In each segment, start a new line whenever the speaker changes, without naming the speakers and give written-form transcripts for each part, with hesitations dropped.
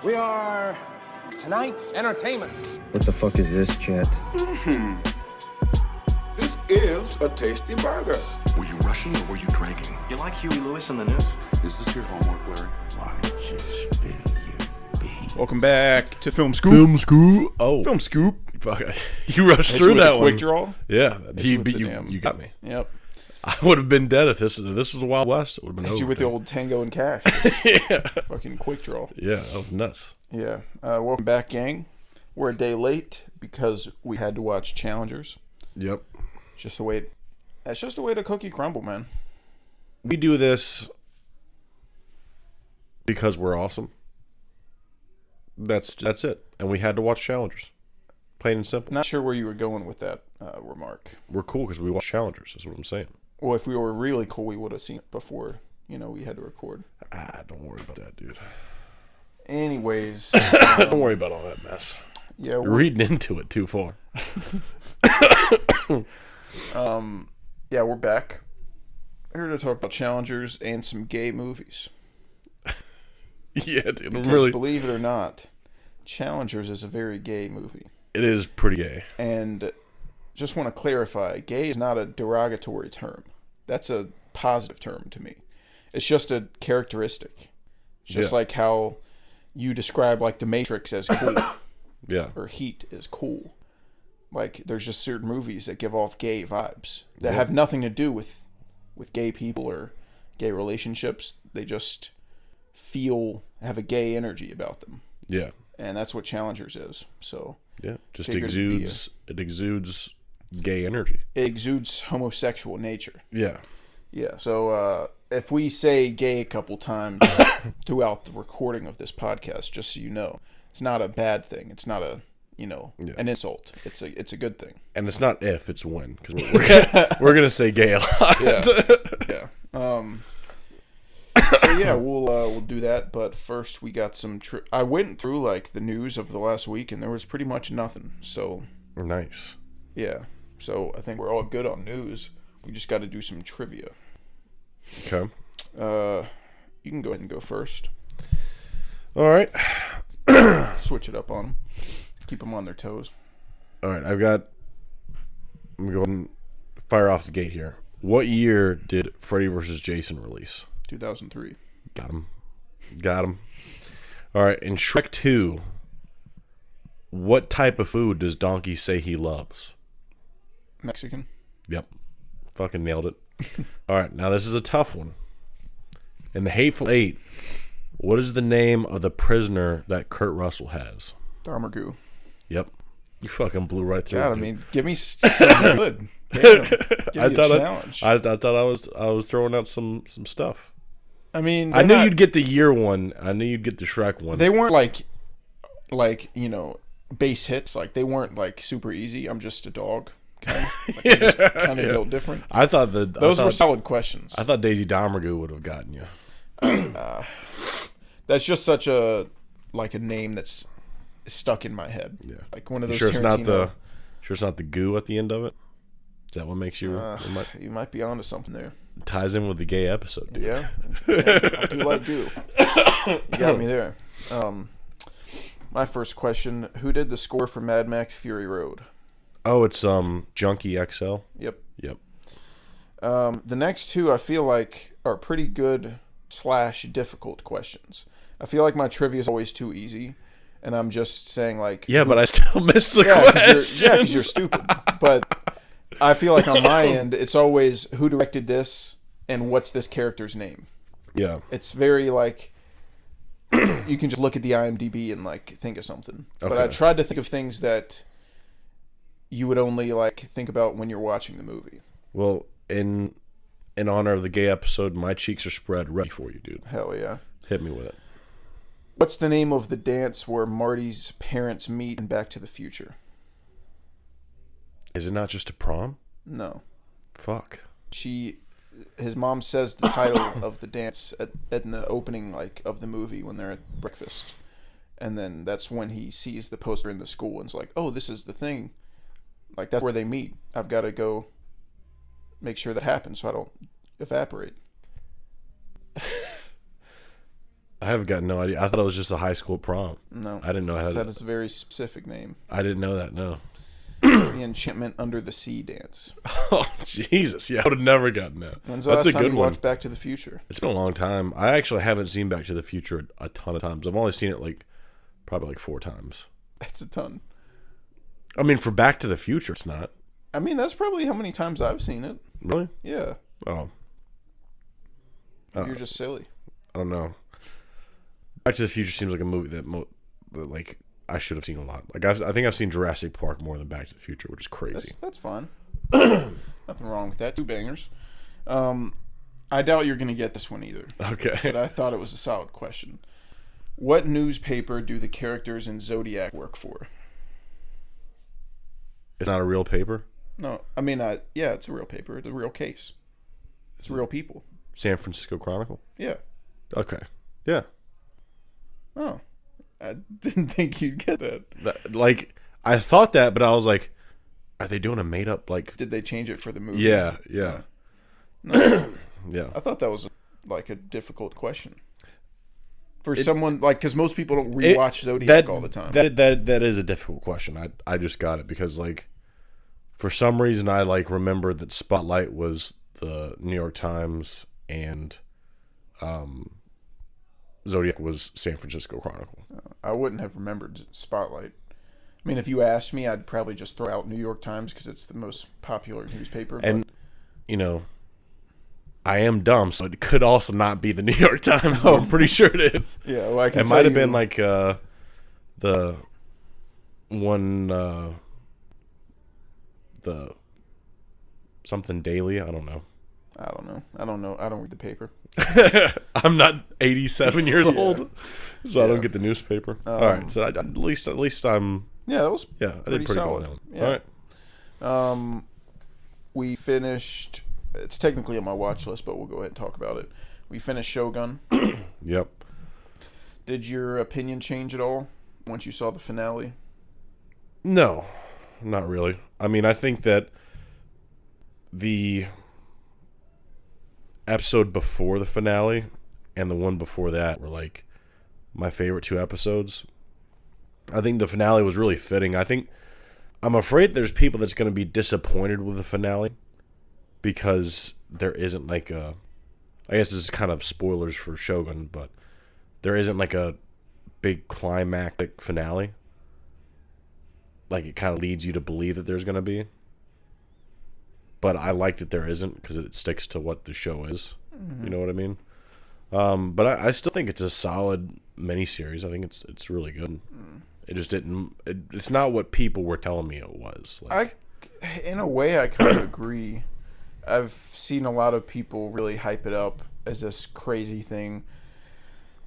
We are tonight's entertainment.
What the fuck is this, Chet?
This is a tasty burger.
Were you rushing or were you dragging?
You like Huey Lewis in the news?
Is this your homework, Larry?
Watch it spill you beans.
Welcome back to Film Scoop.
Film Scoop. Oh,
Film Scoop.
fuck! You rushed
Hit
through
you with
that
a
one.
quick draw.
Yeah,
you with the damn-
you got me.
Yep.
I would have been dead if this was the Wild West. It would have been
Hit
over.
you with the old Tango and Cash.
yeah,
Fucking quick draw.
yeah, that was nuts.
Yeah. Welcome back, gang. We're a day late because we had to watch Challengers.
Yep.
Just the way. That's just the way the cookie crumble, man.
We do this because we're awesome. That's it, and we had to watch Challengers. Plain and simple.
Not sure where you were going with that remark.
We're cool because we watch Challengers. That's what I'm saying.
Well, if we were really cool, we would have seen it before. We had to record.
Don't worry about that, dude.
Anyways,
Don't worry about all that mess.
yeah,
You're reading into it too far.
yeah, we're back. Here to talk about Challengers and some gay movies.
Yeah, dude. I'm
Because
really.
believe it or not, Challengers is a very gay movie.
It is pretty gay.
And just want to clarify, gay is not a derogatory term. That's a positive term to me. It's just a characteristic. It's just like how you describe like The Matrix as cool
Yeah.
or Heat as cool. Like there's just certain movies that give off gay vibes that have nothing to do with gay people or gay relationships. They just have a gay energy about them.
Yeah.
And that's what Challengers is. So
Yeah. Just
figured it'd be
it exudes gay energy.
it exudes homosexual nature.
Yeah.
Yeah. So if we say gay a couple times throughout the recording of this podcast, just so you know, it's not a bad thing. It's not an insult. It's a good thing.
And it's not if, it's when, because we're gonna say gay a lot.
Yeah. Yeah. So yeah, we'll do that. But first, we got some. I went through like the news of the last week, and there was pretty much nothing. So
Nice.
yeah. So I think we're all good on news. We just got to do some trivia.
Okay.
You can go ahead and go first.
All right.
Switch it up on them. Keep them on their toes.
All right. I'm gonna go ahead and fire off the gate here. What year did Freddy vs. Jason release?
2003.
Got him. All right. In Shrek 2, what type of food does Donkey say he loves?
Mexican.
Yep. Fucking nailed it. All right. Now, this is a tough one. In The Hateful Eight, what is the name of the prisoner that Kurt Russell has?
Darmagoo.
Yep. You fucking blew right through
God,
it.
I mean, give me something good. Damn. Give me a challenge.
I thought I was throwing out some stuff.
I mean,
I knew you'd get the year one. I knew you'd get the Shrek one.
They weren't like base hits. Like they weren't like super easy. I'm just a dog. Kind of built different.
I thought
Those were solid questions.
I thought Daisy Domergue would have gotten you.
That's just such a name that's stuck in my head.
Yeah.
Like one of those.
Sure, it's not
Tarantino-
the goo at the end of it. Is that what makes you?
You might be onto something there.
Ties in with the gay episode, dude.
Yeah, I do like goo. You got me there. My first question: who did the score for Mad Max Fury Road?
Oh, it's Junkie XL.
Yep.
Yep.
The next two I feel like are pretty good / difficult questions. I feel like my trivia is always too easy, and I'm just saying like
Yeah, but I still miss the questions.
because you're stupid. But I feel like on my end, it's always who directed this and what's this character's name.
Yeah.
It's very like you can just look at the IMDb and like think of something. Okay. But I tried to think of things that you would only like think about when you're watching the movie.
Well, in honor of the gay episode, my cheeks are spread ready for you, dude.
Hell yeah.
Hit me with it.
What's the name of the dance where Marty's parents meet in Back to the Future?
Is it not just a prom?
No.
Fuck.
His mom says the title of the dance in the opening of the movie when they're at breakfast. And then that's when he sees the poster in the school and's like, oh, this is the thing. Like, that's where they meet. I've got to go make sure that happens so I don't evaporate.
I have got no idea. I thought it was just a high school prom.
No.
I didn't know how
That is a very specific name.
I didn't know that, no.
The Enchantment Under the Sea dance.
Oh, Jesus. Yeah, I would have never gotten that.
When's the
That's a
last time
good
you
one.
watched Back to the Future?
It's been a long time. I actually haven't seen Back to the Future a ton of times. I've only seen it probably 4 times.
That's a ton.
I mean, for Back to the Future, it's not.
I mean, that's probably how many times I've seen it.
Really?
Yeah.
Oh.
You're just silly.
I don't know. Back to the Future seems like a movie that I should have seen a lot. I think I've seen Jurassic Park more than Back to the Future, which is crazy.
That's fine. Nothing wrong with that. 2 bangers. I doubt you're going to get this one either.
Okay.
But I thought it was a solid question. What newspaper do the characters in Zodiac work for?
It's not a real paper?
No, I mean, yeah, it's a real paper. It's a real case. It's real people.
San Francisco Chronicle?
Yeah.
Okay. Yeah.
Oh. I didn't think you'd get that.
I thought that, but I was like, are they doing a made-up,
Did they change it for the movie?
Yeah.
No.
Yeah.
I thought that was a difficult question. For someone, because most people don't rewatch Zodiac all the time.
That is a difficult question. I just got it because, for some reason, I, remembered that Spotlight was the New York Times and Zodiac was San Francisco Chronicle.
I wouldn't have remembered Spotlight. I mean, if you asked me, I'd probably just throw out New York Times because it's the most popular newspaper.
And, I am dumb, so it could also not be the New York Times, but I'm pretty sure it is.
Yeah, well, I can
It
tell
might have
you-
been the one, the something daily. I don't know.
I don't know. I don't read the paper.
I'm not 87 years old, so I don't get the newspaper. All right, so at least I'm.
Yeah, that was
Yeah, I did pretty
solid.
good.
Yeah.
All right.
We finished. It's technically on my watch list, but we'll go ahead and talk about it. We finished Shogun.
Yep.
Did your opinion change at all once you saw the finale?
No, not really. I mean, I think that the episode before the finale and the one before that were my favorite 2 episodes. I think the finale was really fitting. I'm afraid there's people that's going to be disappointed with the finale because there isn't I guess this is kind of spoilers for Shogun, but there isn't a big climactic finale. It kind of leads you to believe that there's going to be. But I like that there isn't because it sticks to what the show is. Mm-hmm. You know what I mean? But I still think it's a solid miniseries. I think it's really good. It just didn't. It's not what people were telling me it was.
In a way, I kind of agree. I've seen a lot of people really hype it up as this crazy thing.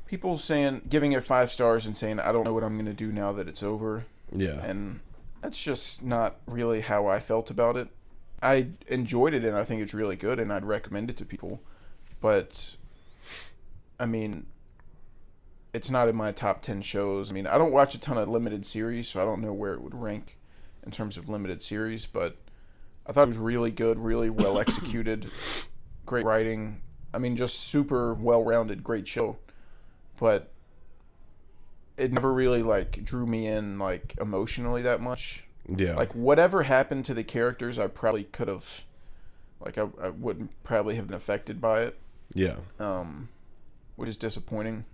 People giving it 5 stars and saying, I don't know what I'm going to do now that it's over.
Yeah.
And that's just not really how I felt about it. I enjoyed it and I think it's really good and I'd recommend it to people. But, I mean, it's not in my top 10 shows. I mean, I don't watch a ton of limited series, so I don't know where it would rank in terms of limited series, but I thought it was really good, really well executed, great writing. I mean, just super well-rounded, great show. But it never really drew me in emotionally that much.
Yeah.
Whatever happened to the characters, I probably could have I wouldn't probably have been affected by it.
Yeah.
Which is disappointing.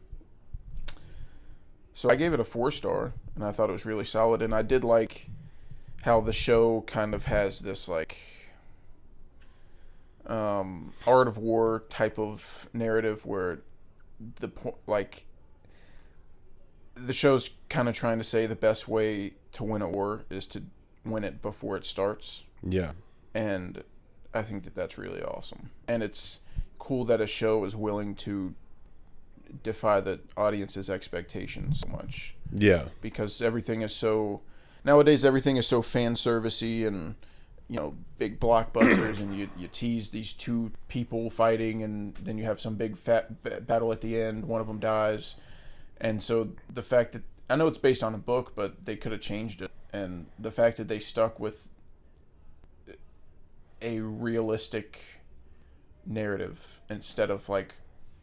So I gave it a 4-star, and I thought it was really solid. And I did like how the show kind of has this art of war type of narrative where the show's kind of trying to say the best way to win a war is to win it before it starts.
Yeah.
And I think that that's really awesome. And it's cool that a show is willing to defy the audience's expectations so much.
Yeah.
Because nowadays everything is so fan servicey and big blockbusters and you tease these 2 people fighting and then you have some big fat battle at the end, one of them dies. And so the fact that I know it's based on a book, but they could have changed it, and the fact that they stuck with a realistic narrative instead of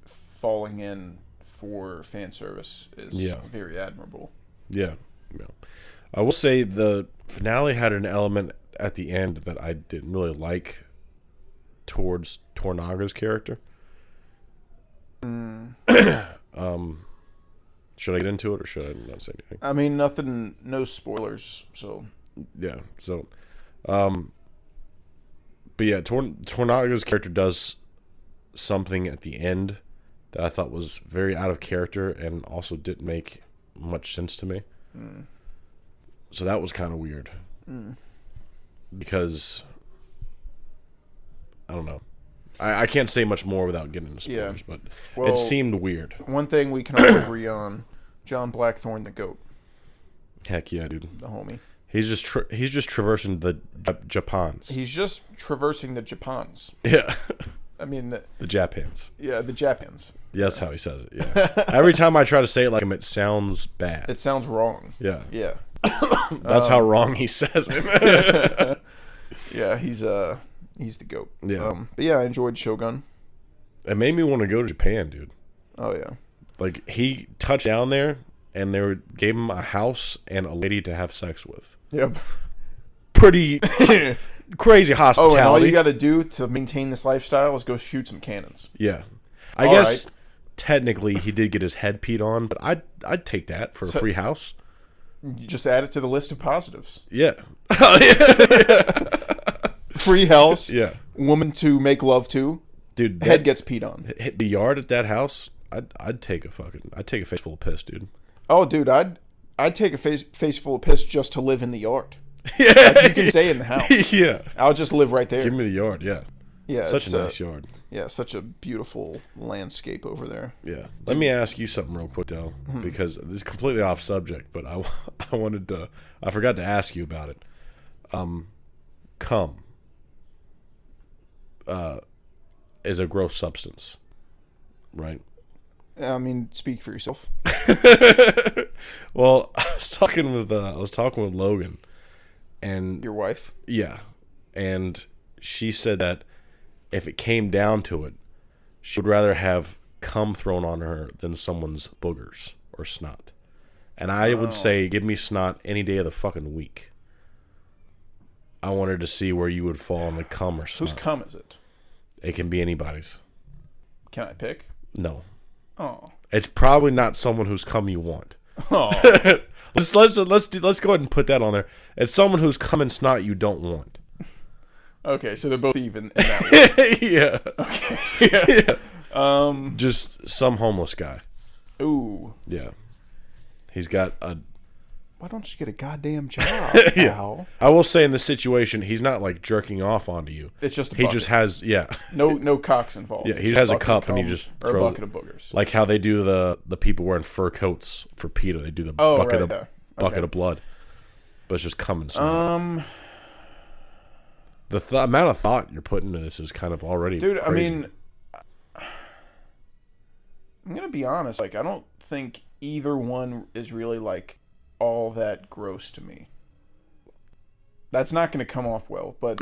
falling in for fan service is very admirable.
Yeah. I will say the finale had an element at the end that I didn't really like towards Tornaga's character. Should I get into it or should I not say anything?
I mean, no spoilers, so.
Yeah, so. But yeah, Tornaga's character does something at the end that I thought was very out of character and also didn't make much sense to me. So that was kind of weird. Because, I don't know. I can't say much more without getting into spoilers, but it seemed weird.
One thing we can all agree on, John Blackthorne, the GOAT.
Heck yeah, dude.
The homie.
He's just traversing the Japans.
He's just traversing the Japans.
Yeah.
I mean...
The Japans.
Yeah, the Japans.
Yeah, that's how he says it, yeah. Every time I try to say it like him, it sounds bad.
It sounds wrong.
Yeah.
Yeah.
That's how wrong he says it.
Yeah, he's the GOAT.
Yeah.
But yeah, I enjoyed Shogun.
It made me want to go to Japan, dude.
Oh, yeah.
Like, he touched down there, and they gave him a house and a lady to have sex with.
Yep.
Pretty crazy hospitality.
Oh, and all you got to do to maintain this lifestyle is go shoot some cannons.
Yeah. I guess technically he did get his head peed on, but I'd take that for a free house.
You just add it to the list of positives.
Yeah.
Free house.
Yeah.
Woman to make love to.
Dude,
head gets peed on.
Hit the yard at that house. I'd take a face full of piss, dude.
Oh, dude, I'd take a face full of piss just to live in the yard. Yeah. Like, you can stay in the house.
Yeah.
I'll just live right there.
Give me the yard, yeah.
Yeah.
Such a nice yard.
Yeah, such a beautiful landscape over there.
Yeah. Let me ask you something real quick, though, because this is completely off subject, but I forgot to ask you about it. Cum is a gross substance, right?
I mean, speak for yourself.
Well, I was talking with Logan, and
Your wife?
Yeah, and she said that if it came down to it, she would rather have cum thrown on her than someone's boogers or snot. And I would say, give me snot any day of the fucking week. I wanted to see where you would fall on the cum or snot.
Whose cum is it?
It can be anybody's.
Can I pick?
No.
Oh.
It's probably not someone whose cum you want.
Oh.
let's go ahead and put that on there. It's someone whose cum and snot you don't want.
Okay, so they're both even in that way.
Yeah.
Okay.
Yeah. Just some homeless guy.
Ooh.
Yeah. He's got a...
Why don't you get a goddamn job,
Yeah.
pal?
I will say in this situation, he's not like jerking off onto you.
It's just a
He
bucket.
just has... Yeah.
No cocks involved.
Yeah,
It's
he
just
has a
bucket
cup
of
and he
cum
just
or a
throws
bucket
it.
of boogers.
Like how they do the people wearing fur coats for PETA. They do the bucket of blood. But it's just cum and snot. The amount of thought you're putting into this is kind of already
Dude,
crazy.
I mean, I'm going to be honest. Like, I don't think either one is really, like, all that gross to me. That's not going to come off well, but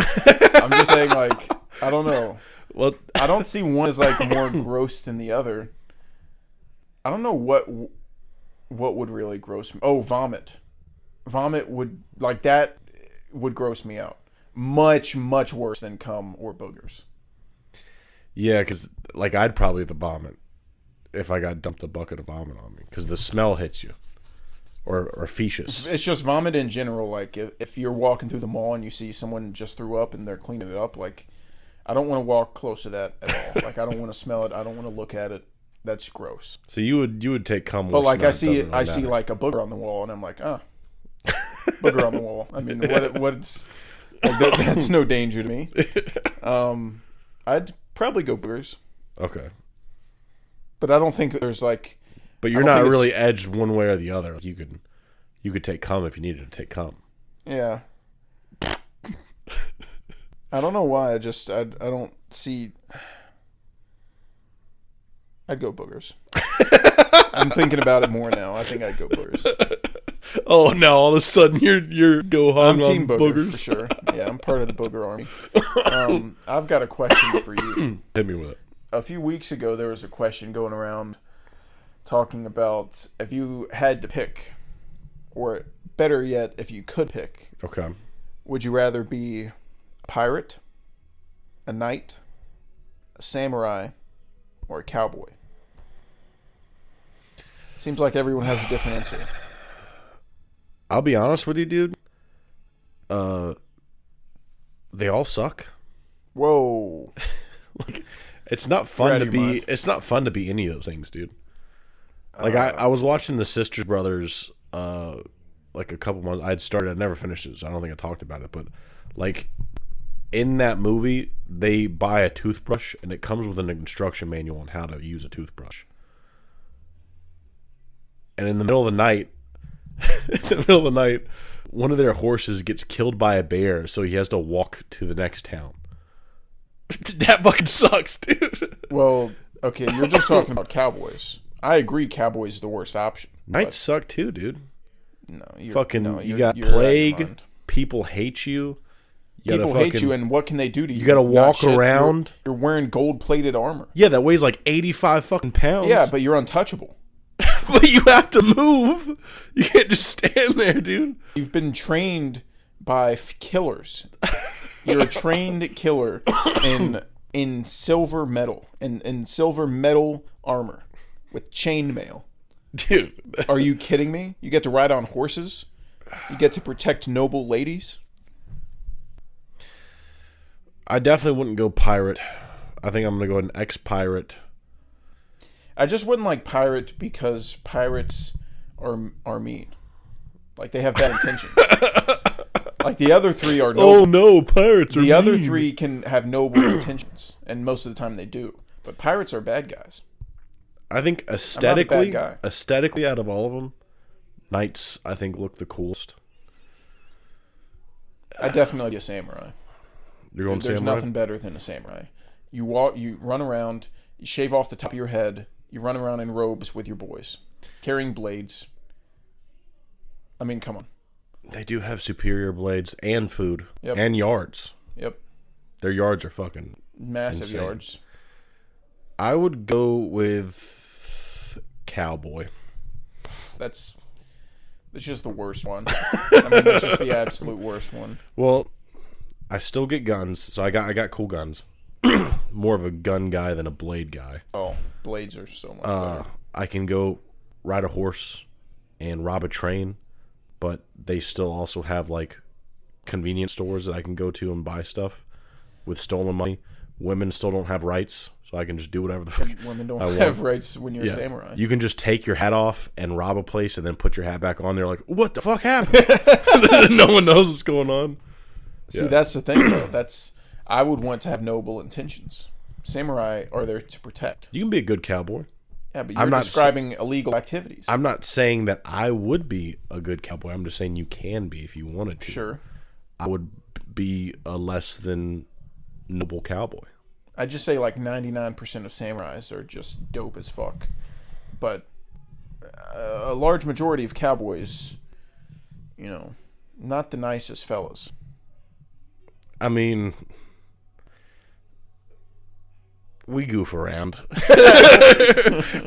I'm just saying, like, I don't know.
Well,
I don't see one as, like, more gross than the other. I don't know what would really gross me. Oh, vomit. Vomit would, like, that would gross me out. Much, much worse than cum or boogers.
Yeah, because, like, I'd probably vomit if I got dumped a bucket of vomit on me. Because the smell hits you. Or feces.
It's just vomit in general. Like, if you're walking through the mall and you see someone just threw up and they're cleaning it up, like, I don't want to walk close to that at all. Like, I don't want to smell it. I don't want to look at it. That's gross.
So you would take cum.
But, like, I see like, a booger on the wall, and I'm like, booger on the wall. I mean, what's... Like, that's no danger to me. I'd probably go boogers.
Okay.
But I don't think there's like...
But you're not really edged one way or the other. Like, you could take cum if you needed to take cum.
Yeah. I don't know why. I don't see... I'd go boogers. I'm thinking about it more now. I think I'd go boogers.
Oh, now all of a sudden you're go hung
I'm
on
team boogers for
boogers.
sure. Yeah, I'm part of the booger army. I've got a question for you.
Hit me with it.
A few weeks ago, there was a question going around talking about if you had to pick, or better yet, if you could pick,
Okay.
would you rather be a pirate, a knight, a samurai, or a cowboy? Seems like everyone has a different answer.
I'll be honest with you, dude. They all suck.
Whoa.
Like, it's not fun to be. It's not fun to be any of those things, dude. Like I was watching the Sisters Brothers, like a couple months. I'd started. I'd never finished it, so I don't think I talked about it. But like in that movie, they buy a toothbrush, and it comes with an instruction manual on how to use a toothbrush. And in the middle of the night, one of their horses gets killed by a bear, so he has to walk to the next town. That fucking sucks, dude.
Well, okay, you're just talking about cowboys. I agree, cowboys is the worst option.
Knights suck too, dude.
No,
You
you're
got
out of your
plague.
mind.
People hate you.
People hate you, and what can they do to you?
You gotta
Not
walk
shit.
around.
You're wearing gold-plated armor.
Yeah, that weighs like 85 fucking pounds.
Yeah, but you're untouchable.
but you have to move. You can't just stand there, dude.
You've been trained by killers. You're a trained killer in silver metal, in silver metal armor with chainmail.
Dude.
Are you kidding me? You get to ride on horses? You get to protect noble ladies?
I definitely wouldn't go pirate. I think I'm going to go an ex-pirate.
I just wouldn't like pirate because pirates are mean. Like, they have bad intentions. Like, the other three are noble.
Oh no, pirates are
The other
mean.
three can have noble intentions, and most of the time they do. But pirates are bad guys.
I think
I'm not a bad guy.
aesthetically out of all of them, knights I think look the coolest.
I definitely be a samurai.
You're going
There's
samurai?
nothing better than a samurai. You walk, you run around, you shave off the top of your head, you run around in robes with your boys, carrying blades. I mean, come on.
They do have superior blades and food.
Yep.
And yards.
Yep.
Their yards are fucking
Massive
insane.
yards.
I would go with cowboy.
That's just the worst one. I mean, that's just the absolute worst one.
Well, I still get guns, so I got cool guns. More of a gun guy than a blade guy.
Oh, blades are so much better.
I can go ride a horse and rob a train, but they still also have like convenience stores that I can go to and buy stuff with stolen money. Women still don't have rights, so I can just do whatever the fuck
Women don't
I want.
have rights when you're a samurai.
You can just take your hat off and rob a place and then put your hat back on. They're like, what the fuck happened? No one knows what's going on.
See, that's the thing, though. I would want to have noble intentions. Samurai are there to protect.
You can be a good cowboy.
Yeah, but you're describing illegal activities.
I'm not saying that I would be a good cowboy. I'm just saying you can be if you wanted to.
Sure.
I would be a less than noble cowboy.
I just say like 99% of samurais are just dope as fuck. But a large majority of cowboys, not the nicest fellas.
I mean, we goof around.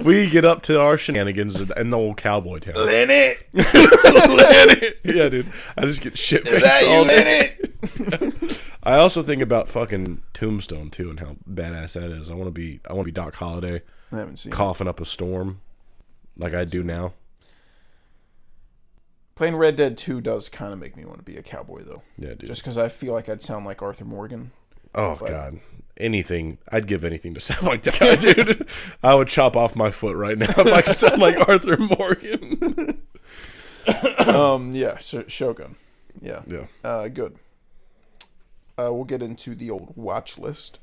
We get up to our shenanigans in the old cowboy town.
Lenny!
Lenny! Yeah, dude. I just get shit faced all day. I also think about fucking Tombstone too and how badass that is. I want to be Doc Holliday,
I haven't seen
coughing up a storm like I do now.
Playing Red Dead 2 does kind of make me want to be a cowboy, though.
Yeah, dude.
Just because I feel like I'd sound like Arthur Morgan.
Oh, God. Anything. I'd give anything to sound like that guy, dude. I would chop off my foot right now if I could sound like Arthur Morgan.
Yeah, Shogun. Yeah.
Yeah.
Good. We'll get into the old watch list.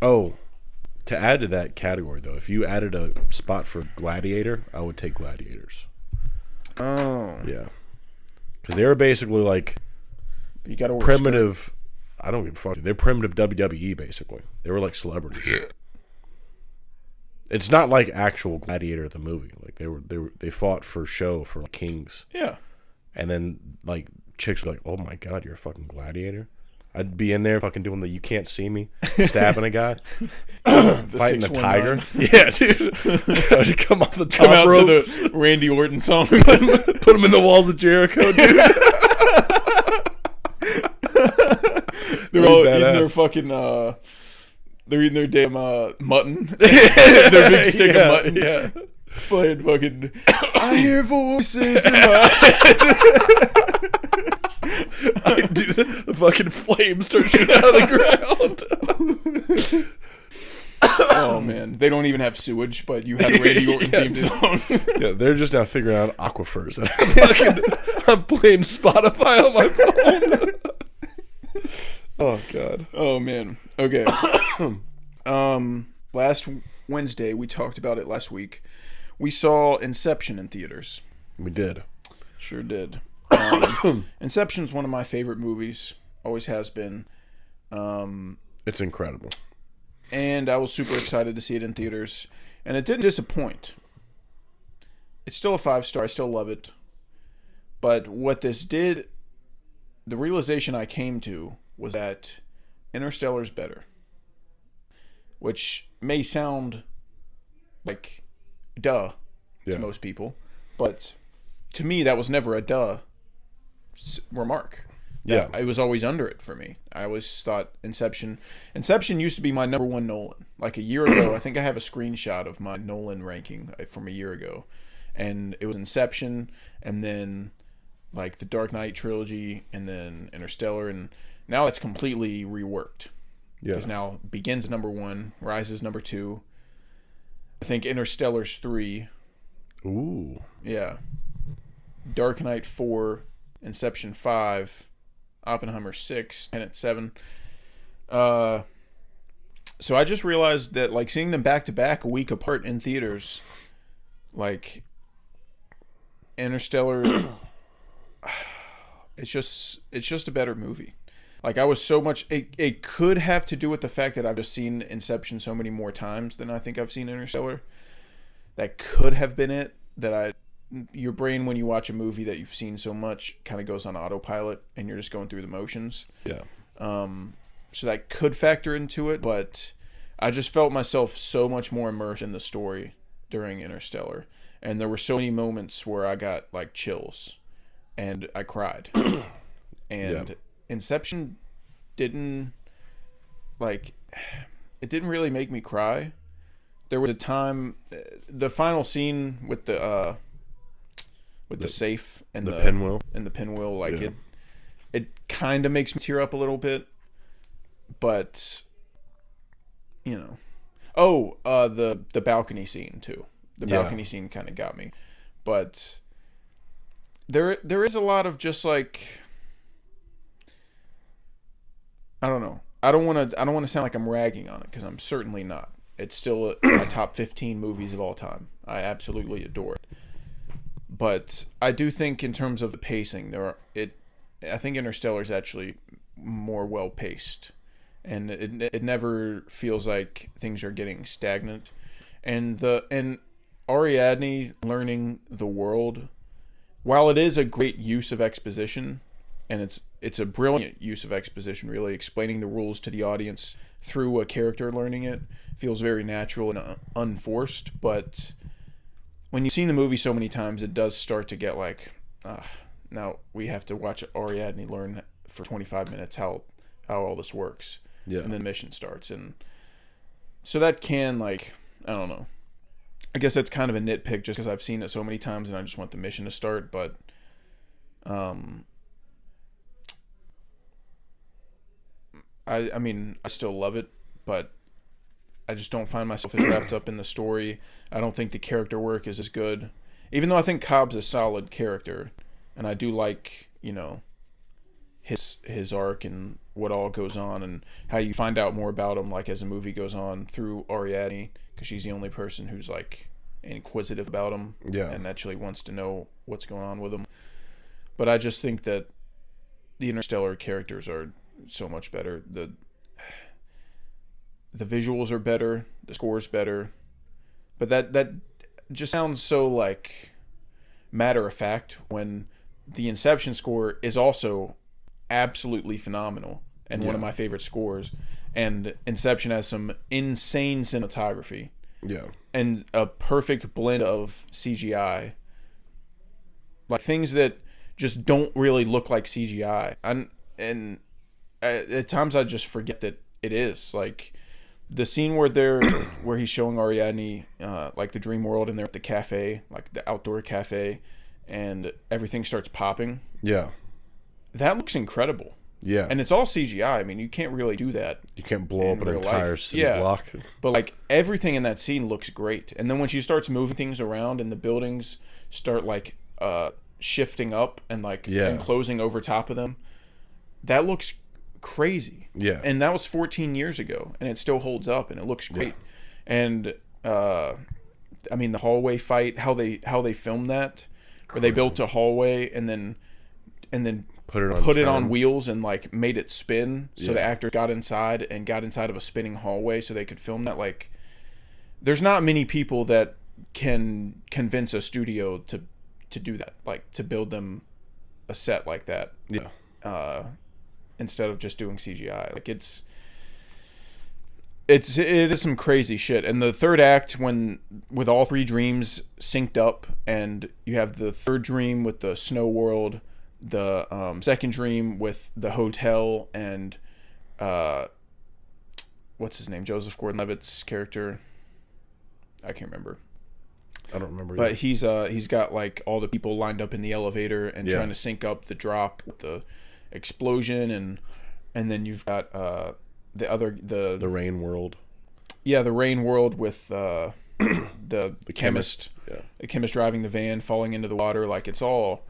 Oh, to add to that category, though, if you added a spot for Gladiator, I would take Gladiators.
Oh.
Yeah. Because they were basically like
You gotta wear
primitive. I don't give a fuck. They're primitive WWE, basically. They were like celebrities. It's not like actual Gladiator the movie. Like they fought for show for like, kings.
Yeah.
And then like chicks were like, "Oh my god, you're a fucking gladiator." I'd be in there fucking doing the "you can't see me," stabbing a guy, fighting the tiger. Yeah, dude. I'd come off the top
Come out
ropes,
to the Randy Orton song.
put him in the walls of Jericho, dude.
They're all
Badass.
eating their fucking. They're eating their damn mutton. Their big stick of mutton.
Yeah.
Playing fucking. I hear voices in my head.
The fucking flames start shooting out of the ground.
Oh man, they don't even have sewage, but you have a Randy Orton theme song.
Yeah, they're just now figuring out aquifers. I'm playing Spotify on my phone. Oh god.
Oh man. Okay. Last Wednesday we talked about it. Last week we saw Inception in theaters.
We did.
Sure did. Inception's one of my favorite movies. Always has been.
It's incredible.
And I was super excited to see it in theaters. And it didn't disappoint. It's still a 5-star. I still love it. But what this did, the realization I came to was that Interstellar's better. Which may sound like duh to most people. But to me, that was never a duh remark.
Yeah.
I was always under it for me. I always thought Inception used to be my number one Nolan. Like a year ago, I think I have a screenshot of my Nolan ranking from a year ago. And it was Inception, and then like the Dark Knight trilogy, and then Interstellar, and now it's completely reworked.
Yeah.
Because now Begins number 1, Rises number 2. I think Interstellar's 3.
Ooh.
Yeah. Dark Knight 4, Inception 5, Oppenheimer 6, Tenet 7. So I just realized that like seeing them back to back a week apart in theaters, like Interstellar, it's just a better movie. Like I was so much. It could have to do with the fact that I've just seen Inception so many more times than I think I've seen Interstellar. That could have been it. Your brain, when you watch a movie that you've seen so much, kind of goes on autopilot, and you're just going through the motions.
Yeah.
So that could factor into it, but I just felt myself so much more immersed in the story during Interstellar, and there were so many moments where I got like chills, and I cried. And Inception didn't really make me cry. There was a time, the final scene with the safe and
the pinwheel
and the pinwheel, like it kind of makes me tear up a little bit, but you know, the balcony scene too. The balcony scene kind of got me, but there is a lot of just like, I don't know. I don't want to sound like I'm ragging on it, because I'm certainly not. It's still my top 15 movies of all time. I absolutely adore it. But I do think in terms of the pacing, I think Interstellar is actually more well paced, and it never feels like things are getting stagnant. And Ariadne learning the world, while it is a great use of exposition, and it's a brilliant use of exposition, really explaining the rules to the audience through a character learning it, feels very natural and unforced. But when you've seen the movie so many times, it does start to get like, now we have to watch Ariadne learn for 25 minutes how all this works. Yeah. And then the mission starts. And so that can, like, I don't know. I guess that's kind of a nitpick just because I've seen it so many times and I just want the mission to start. But I mean, I still love it, but I just don't find myself as wrapped up in the story. I don't think the character work is as good. Even though I think Cobb's a solid character, and I do like, you know, his arc and what all goes on and how you find out more about him, like, as the movie goes on through Ariadne, because she's the only person who's, like, inquisitive about him and actually wants to know what's going on with him. But I just think that the Interstellar characters are so much better. The visuals are better, the score's better, but that just sounds so like matter of fact when the Inception score is also absolutely phenomenal, and one of my favorite scores. And Inception has some insane cinematography.
Yeah.
And a perfect blend of CGI. Like things that just don't really look like CGI. And at times I just forget that it is. Like the scene where he's showing Ariadne like the dream world, and they're at the cafe, like the outdoor cafe, and everything starts popping.
Yeah.
That looks incredible.
Yeah.
And it's all CGI. I mean, you can't really do that.
You can't blow up an entire city block.
But like everything in that scene looks great. And then when she starts moving things around and the buildings start like shifting up and like and closing over top of them, that looks crazy.
Yeah.
And that was 14 years ago, and it still holds up, and it looks great. Yeah. And I mean, the hallway fight, how they filmed that, where they built a hallway and then put it on wheels and like made it spin, so the actor got inside of a spinning hallway so they could film that. Like, there's not many people that can convince a studio to do that, like to build them a set like that.
Yeah.
Instead of just doing CGI. Like it is some crazy shit. And the third act, with all three dreams synced up, and you have the third dream with the snow world, the second dream with the hotel, and what's his name? Joseph Gordon-Levitt's character. I can't remember.
I don't remember.
But he's got like all the people lined up in the elevator and trying to sync up the drop with the explosion, and then you've got the rain world. Yeah, the rain world with the chemist. Yeah. The chemist driving the van, falling into the water. Like, it's all...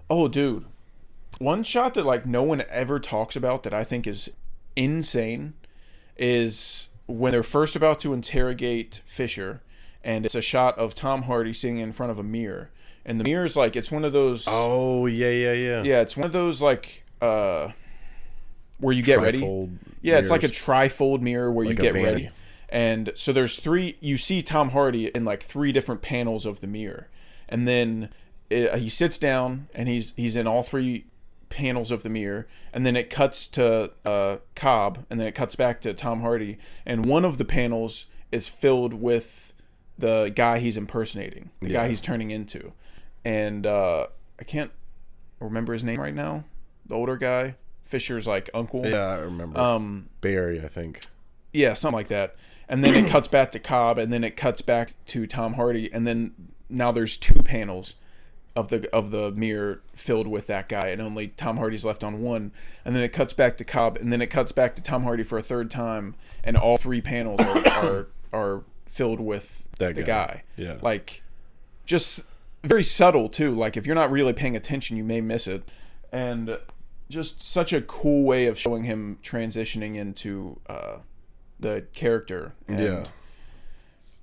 Oh, dude. One shot that like no one ever talks about that I think is insane is when they're first about to interrogate Fisher, and it's a shot of Tom Hardy sitting in front of a mirror. And the mirror is like, it's one of those... Oh, yeah. Yeah, it's one of those like... where you get ready. Yeah, it's like a trifold mirror where like you get ready. And so there's three... You see Tom Hardy in like three different panels of the mirror. And then he sits down, and he's in all three panels of the mirror, and then it cuts to Cobb, and then it cuts back to Tom Hardy, and one of the panels is filled with the guy he's impersonating, the guy he's turning into. And I can't remember his name right now. The older guy, Fisher's like uncle.
Yeah, I remember. Barry, I think.
Yeah, something like that. And then it cuts back to Cobb, and then it cuts back to Tom Hardy, and then now there's two panels of the mirror filled with that guy, and only Tom Hardy's left on one. And then it cuts back to Cobb, and then it cuts back to Tom Hardy for a third time, and all three panels are filled with the guy.
Yeah,
like, just very subtle too. Like, if you're not really paying attention, you may miss it. And just such a cool way of showing him transitioning into the character. And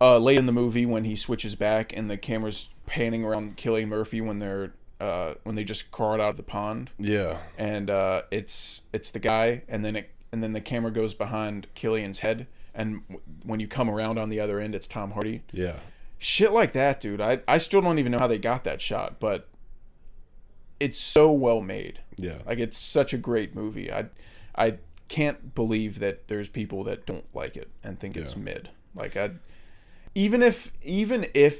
late in the movie, when he switches back and the camera's panning around Cillian Murphy when they just crawled out of the pond. Yeah. And it's the guy, and then the camera goes behind Cillian's head, and when you come around on the other end, it's Tom Hardy. Yeah. Shit like that, dude. I still don't even know how they got that shot, but it's so well made. Yeah. Like, it's such a great movie. I can't believe that there's people that don't like it and think it's mid. Like, even if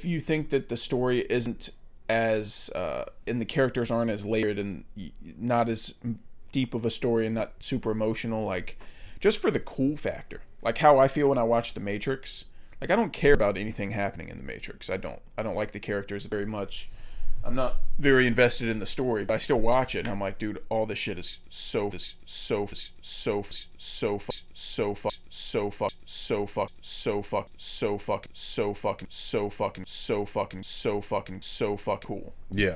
you think that the story isn't as and the characters aren't as layered and not as deep of a story and not super emotional, like, just for the cool factor, like how I feel when I watch The Matrix. Like, I don't care about anything happening in The Matrix. I don't like the characters very much. I'm not very invested in the story, but I still watch it, and I'm like, dude, all this shit is so fucking cool. Yeah.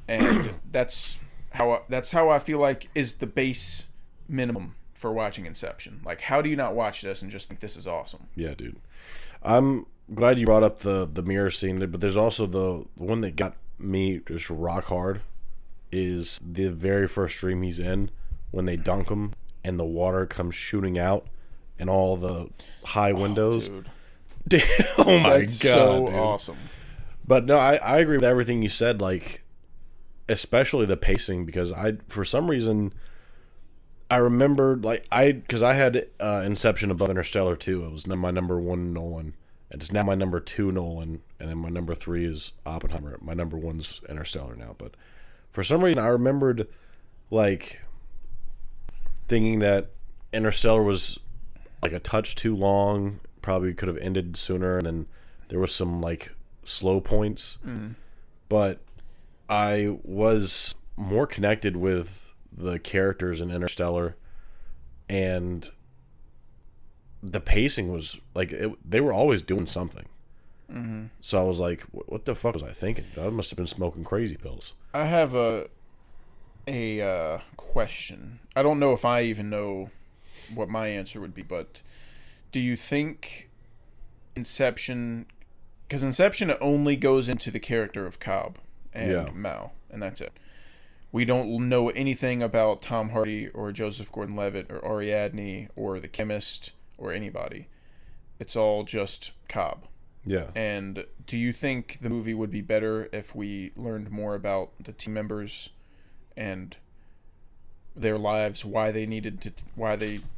And that's how I feel like is the base minimum for watching Inception. Like, how do you not watch this and just think this is awesome?
Yeah, dude. I'm glad you brought up the mirror scene, but there's also the one that got me just rock hard is the very first dream he's in, when they dunk him and the water comes shooting out and all the high windows. Dude. Oh my
That's
god,
so
dude.
Awesome.
But no, I agree with everything you said, like especially the pacing, because for some reason I remembered because I had Inception above Interstellar too. It was my number one Nolan. It's now my number two Nolan, and then my number three is Oppenheimer. My number one's Interstellar now. But for some reason, I remembered like thinking that Interstellar was like a touch too long. Probably could have ended sooner, and then there was some like slow points. But I was more connected with the characters in Interstellar, and the pacing was like they were always doing something. So I was like, what the fuck was I thinking? I must have been smoking crazy pills.
I have a question. I don't know if I even know what my answer would be, but do you think Inception, because Inception only goes into the character of Cobb and Mao, and that's it. We don't know anything about Tom Hardy or Joseph Gordon-Levitt or Ariadne or the chemist or anybody. It's all just Cobb.
Yeah.
And do you think the movie would be better if we learned more about the team members and their lives, why they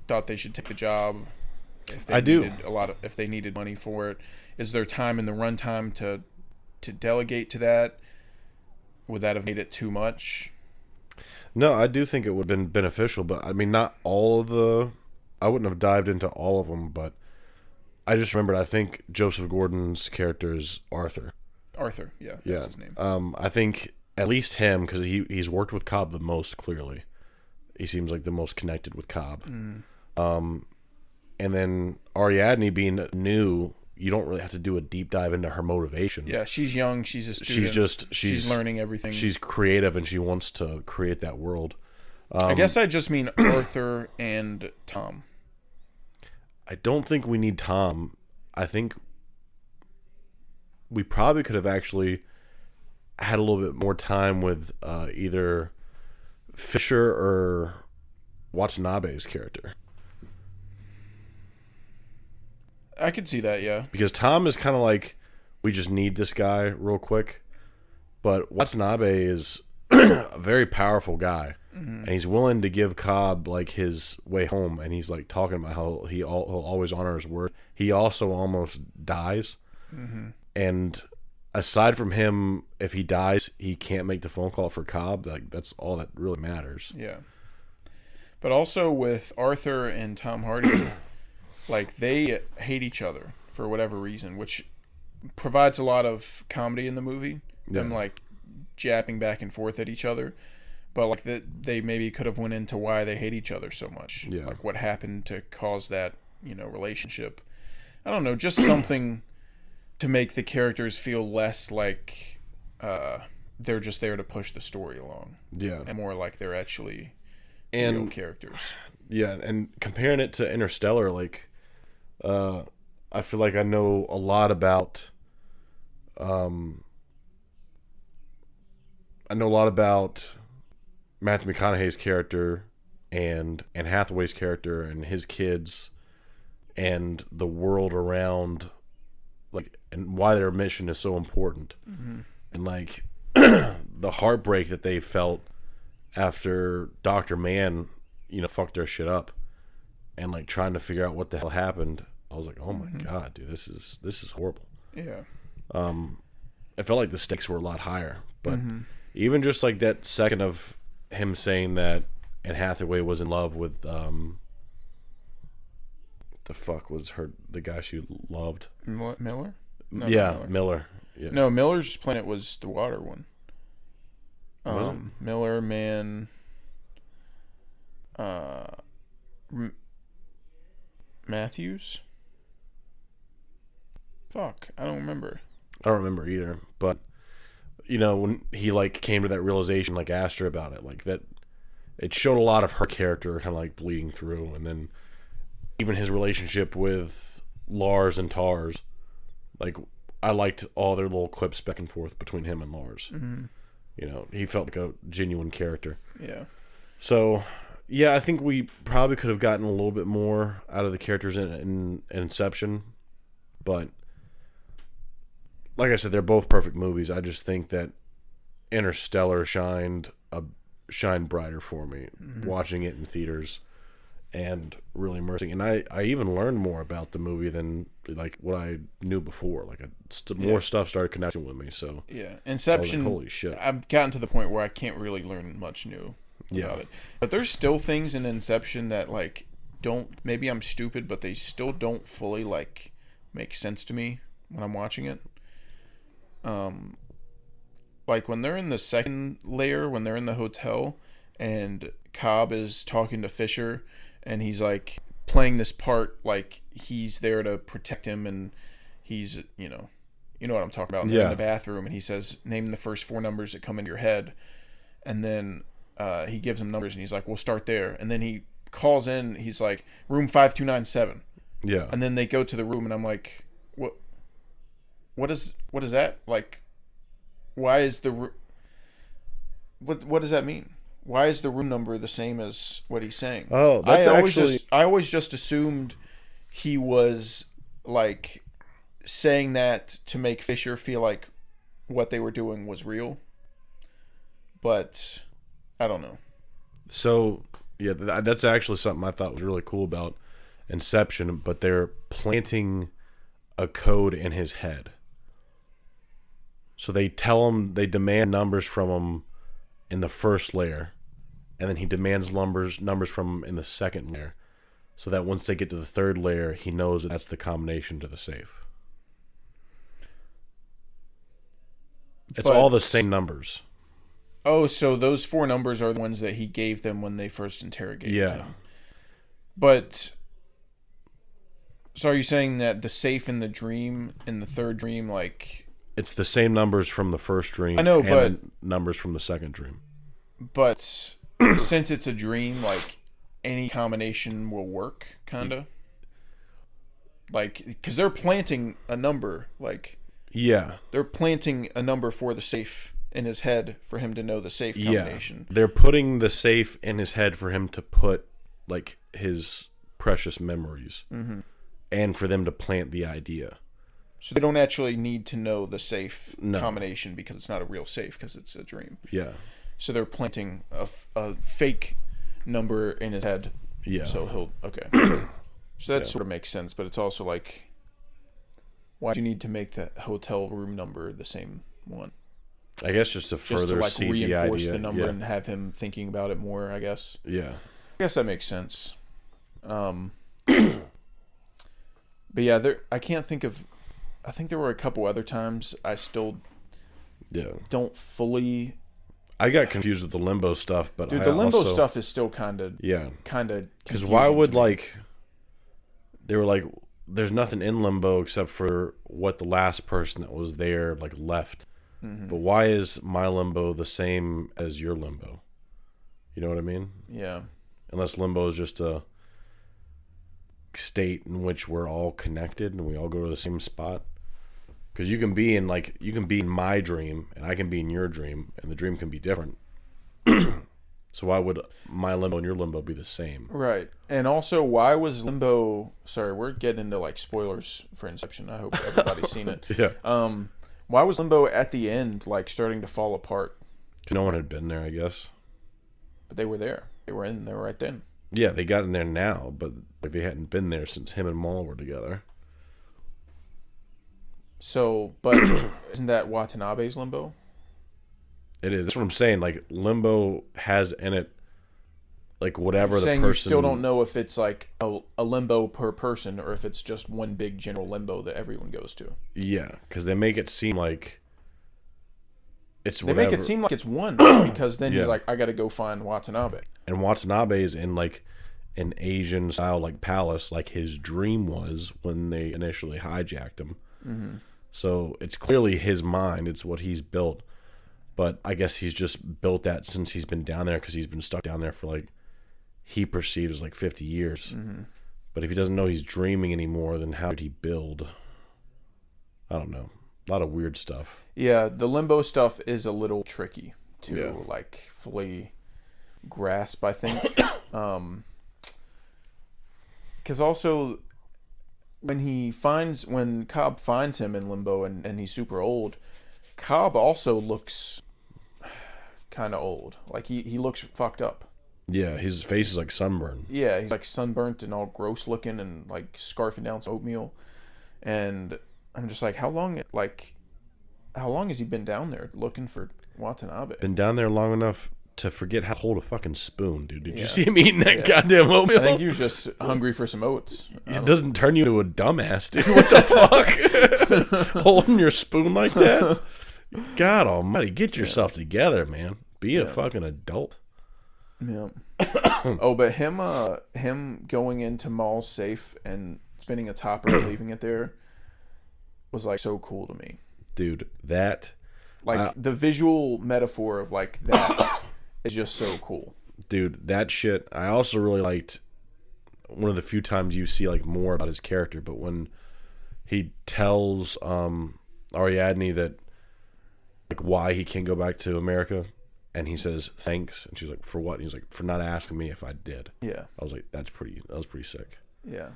thought they should take the job, if they if they needed money for it? Is there time in the runtime to delegate to that? Would that have made it too much?
No, I do think it would have been beneficial, but I mean, not all of I wouldn't have dived into all of them, but I just remembered, I think Joseph Gordon's character is Arthur.
Arthur, yeah, that's his name.
I think at least him, because he's worked with Cobb the most, clearly. He seems like the most connected with Cobb. And then Ariadne being new, you don't really have to do a deep dive into her motivation.
Yeah, she's young, she's a student. She's learning everything.
She's creative, and she wants to create that world.
I guess I just mean Arthur and Tom.
I don't think we need Tom. I think we probably could have actually had a little bit more time with either Fisher or Watanabe's character.
I could see that, yeah.
Because Tom is kind of like, we just need this guy real quick. But Watanabe is a very powerful guy. And he's willing to give Cobb like his way home, and he's like talking about how he'll always honor his word. He also almost dies, and aside from him, if he dies, he can't make the phone call for Cobb. Like, that's all that really matters.
Yeah. But also with Arthur and Tom Hardy, like, they hate each other for whatever reason, which provides a lot of comedy in the movie. Them like jabbing back and forth at each other. But like they maybe could have went into why they hate each other so much.
Yeah.
Like what happened to cause that, relationship. I don't know, just something to make the characters feel less like they're just there to push the story along.
Yeah.
And more like they're actually real characters.
Yeah, and comparing it to Interstellar, like I feel like I know a lot about Matthew McConaughey's character and Anne Hathaway's character and his kids and the world around, like, and why their mission is so important. And like the heartbreak that they felt after Dr. Mann, fucked their shit up, and like trying to figure out what the hell happened. I was like, oh my god, dude, this is horrible.
Yeah.
I felt like the stakes were a lot higher, but even just like that second of him saying that Anne Hathaway was in love with the fuck was the guy she loved?
Miller? No,
yeah, Miller. Yeah.
No, Miller's planet was the water one.
Was it?
Miller, Man, Matthews? Fuck, I don't remember.
I don't remember either, but when he like came to that realization, like asked her about it, like that, it showed a lot of her character kind of like bleeding through, and then even his relationship with Lars and Tars, like I liked all their little quips back and forth between him and Lars. He felt like a genuine character.
Yeah.
So, yeah, I think we probably could have gotten a little bit more out of the characters in Inception, but like I said, they're both perfect movies. I just think that Interstellar shined shine brighter for me watching it in theaters and really immersing. And I even learned more about the movie than like what I knew before. Like more stuff started connecting with me. So
yeah, Inception.
Holy shit!
I've gotten to the point where I can't really learn much new about it. But there's still things in Inception that like don't. Maybe I'm stupid, but they still don't fully like make sense to me when I'm watching it. Like when they're in the second layer, when they're in the hotel, and Cobb is talking to Fisher, and he's like playing this part like he's there to protect him, and he's you know what I'm talking about. And they're in the bathroom, and he says, "Name the first 4 numbers that come into your head," and then he gives him numbers, and he's like, "We'll start there," and then he calls in. He's like, "Room 5297."
Yeah, and
then they go to the room, and I'm like, What is that like? Why is the what does that mean? Why is the room number the same as what he's saying?
Oh, that's
I always just assumed he was like saying that to make Fisher feel like what they were doing was real. But I don't know.
So yeah, that's actually something I thought was really cool about Inception. But they're planting a code in his head. So they demand numbers from him in the first layer, and then he demands numbers from him in the second layer, so that once they get to the third layer, he knows that's the combination to the safe. It's all the same numbers.
Oh, so those 4 numbers are the ones that he gave them when they first interrogated him. But so are you saying that the safe in the dream, in the third dream, like...
It's the same numbers from the first dream.
I know,
and
but
numbers from the second dream.
But since it's a dream, like any combination will work, kind of. Like, because they're planting a number, like they're planting a number for the safe in his head for him to know the safe combination.
They're putting the safe in his head for him to put like his precious memories, and for them to plant the idea.
So they don't actually need to know the safe combination because it's not a real safe because it's a dream. Yeah. So they're planting a fake number in his head. Yeah. So he'll So that sort of makes sense, but it's also like, why do you need to make the hotel room number the same one?
I guess just to further
like
see
reinforce
the idea,
the number and have him thinking about it more. I guess. Yeah. I guess that makes sense. But yeah, I can't think of. I think there were a couple other times I still don't fully.
I got confused with the limbo stuff, but
the limbo stuff is still kind of
because why would like they were like there's nothing in limbo except for what the last person that was there like left, but why is my limbo the same as your limbo? You know what I mean? Yeah. Unless limbo is just a state in which we're all connected and we all go to the same spot. Because you can be in my dream and I can be in your dream and the dream can be different. So why would my limbo and your limbo be the same?
Right. And also, why was limbo... Sorry, we're getting into like spoilers for Inception. I hope everybody's seen it. Yeah. Why was limbo at the end like starting to fall apart?
No one had been there, I guess.
But they were there. They were in there right then.
Yeah, they got in there now, but like they hadn't been there since him and Maul were together.
So, but isn't that Watanabe's limbo?
It is. That's what I'm saying. Like, limbo has in it, like, whatever
You're
the
saying
person...
you still don't know if it's, like, a limbo per person or if it's just one big general limbo that everyone goes to.
Yeah, because they make it seem like it's
whatever. They make it seem like it's one, because then he's like, I gotta go find Watanabe.
And Watanabe is in, like, an Asian-style, like, palace, like his dream was when they initially hijacked him. Mm-hmm. So it's clearly his mind. It's what he's built. But I guess he's just built that since he's been down there because he's been stuck down there for like he perceives as like 50 years. Mm-hmm. But if he doesn't know he's dreaming anymore, then how did he build? I don't know. A lot of weird stuff.
Yeah, the limbo stuff is a little tricky to like fully grasp, I think. Because also... When Cobb finds him in limbo and he's super old, Cobb also looks kind of old. Like he looks fucked up.
Yeah, his face is like sunburned.
Yeah, he's like sunburnt and all gross looking and like scarfing down some oatmeal. And I'm just like, how long has he been down there looking for Watanabe?
Been down there long enough to forget how to hold a fucking spoon, dude. Did you see him eating that goddamn oatmeal?
I think he was just hungry for some oats.
It doesn't turn you into a dumbass, dude. What the fuck? Holding your spoon like that? God almighty, get yourself together, man. Be a fucking adult.
Yeah. Oh, but him going into Maul's safe and spinning a topper and leaving it there was like so cool to me.
Dude, that
like the visual metaphor of like that is just so cool.
Dude, that shit. I also really liked one of the few times you see like more about his character, but when he tells Ariadne that like why he can't go back to America, and he says thanks, and she's like, for what? And he's like, for not asking me if I did.
Yeah.
I was like, that was pretty sick.
Yeah.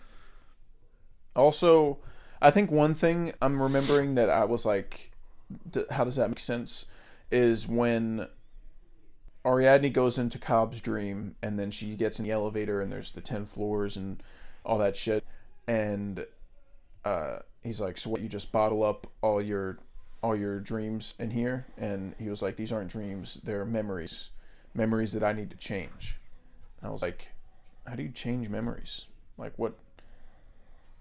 Also, I think one thing I'm remembering that I was like, how does that make sense? Is when Ariadne goes into Cobb's dream, and then she gets in the elevator, and there's the 10 floors and all that shit, and he's like, so what? You just bottle up all your dreams in here? And he was like, these aren't dreams, they're memories that I need to change. And I was like, how do you change memories? Like, what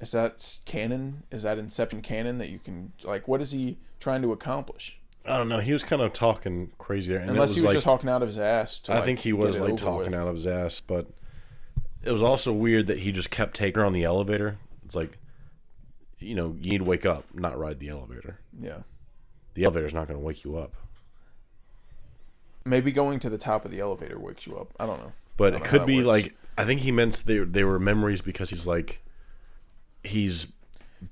is that canon? Is that Inception canon that you can, like, what is he trying to accomplish?
I don't know. He was kind of talking crazy there. And
unless he was
like,
just talking out of his ass to,
I
like,
think he was like talking out of his ass, but it was also weird that he just kept taking her on the elevator. It's like, you know, you need to wake up, not ride the elevator.
Yeah.
The elevator's not going to wake you up.
Maybe going to the top of the elevator wakes you up. I don't know.
But it could be like, I think he meant they were memories because he's like, he's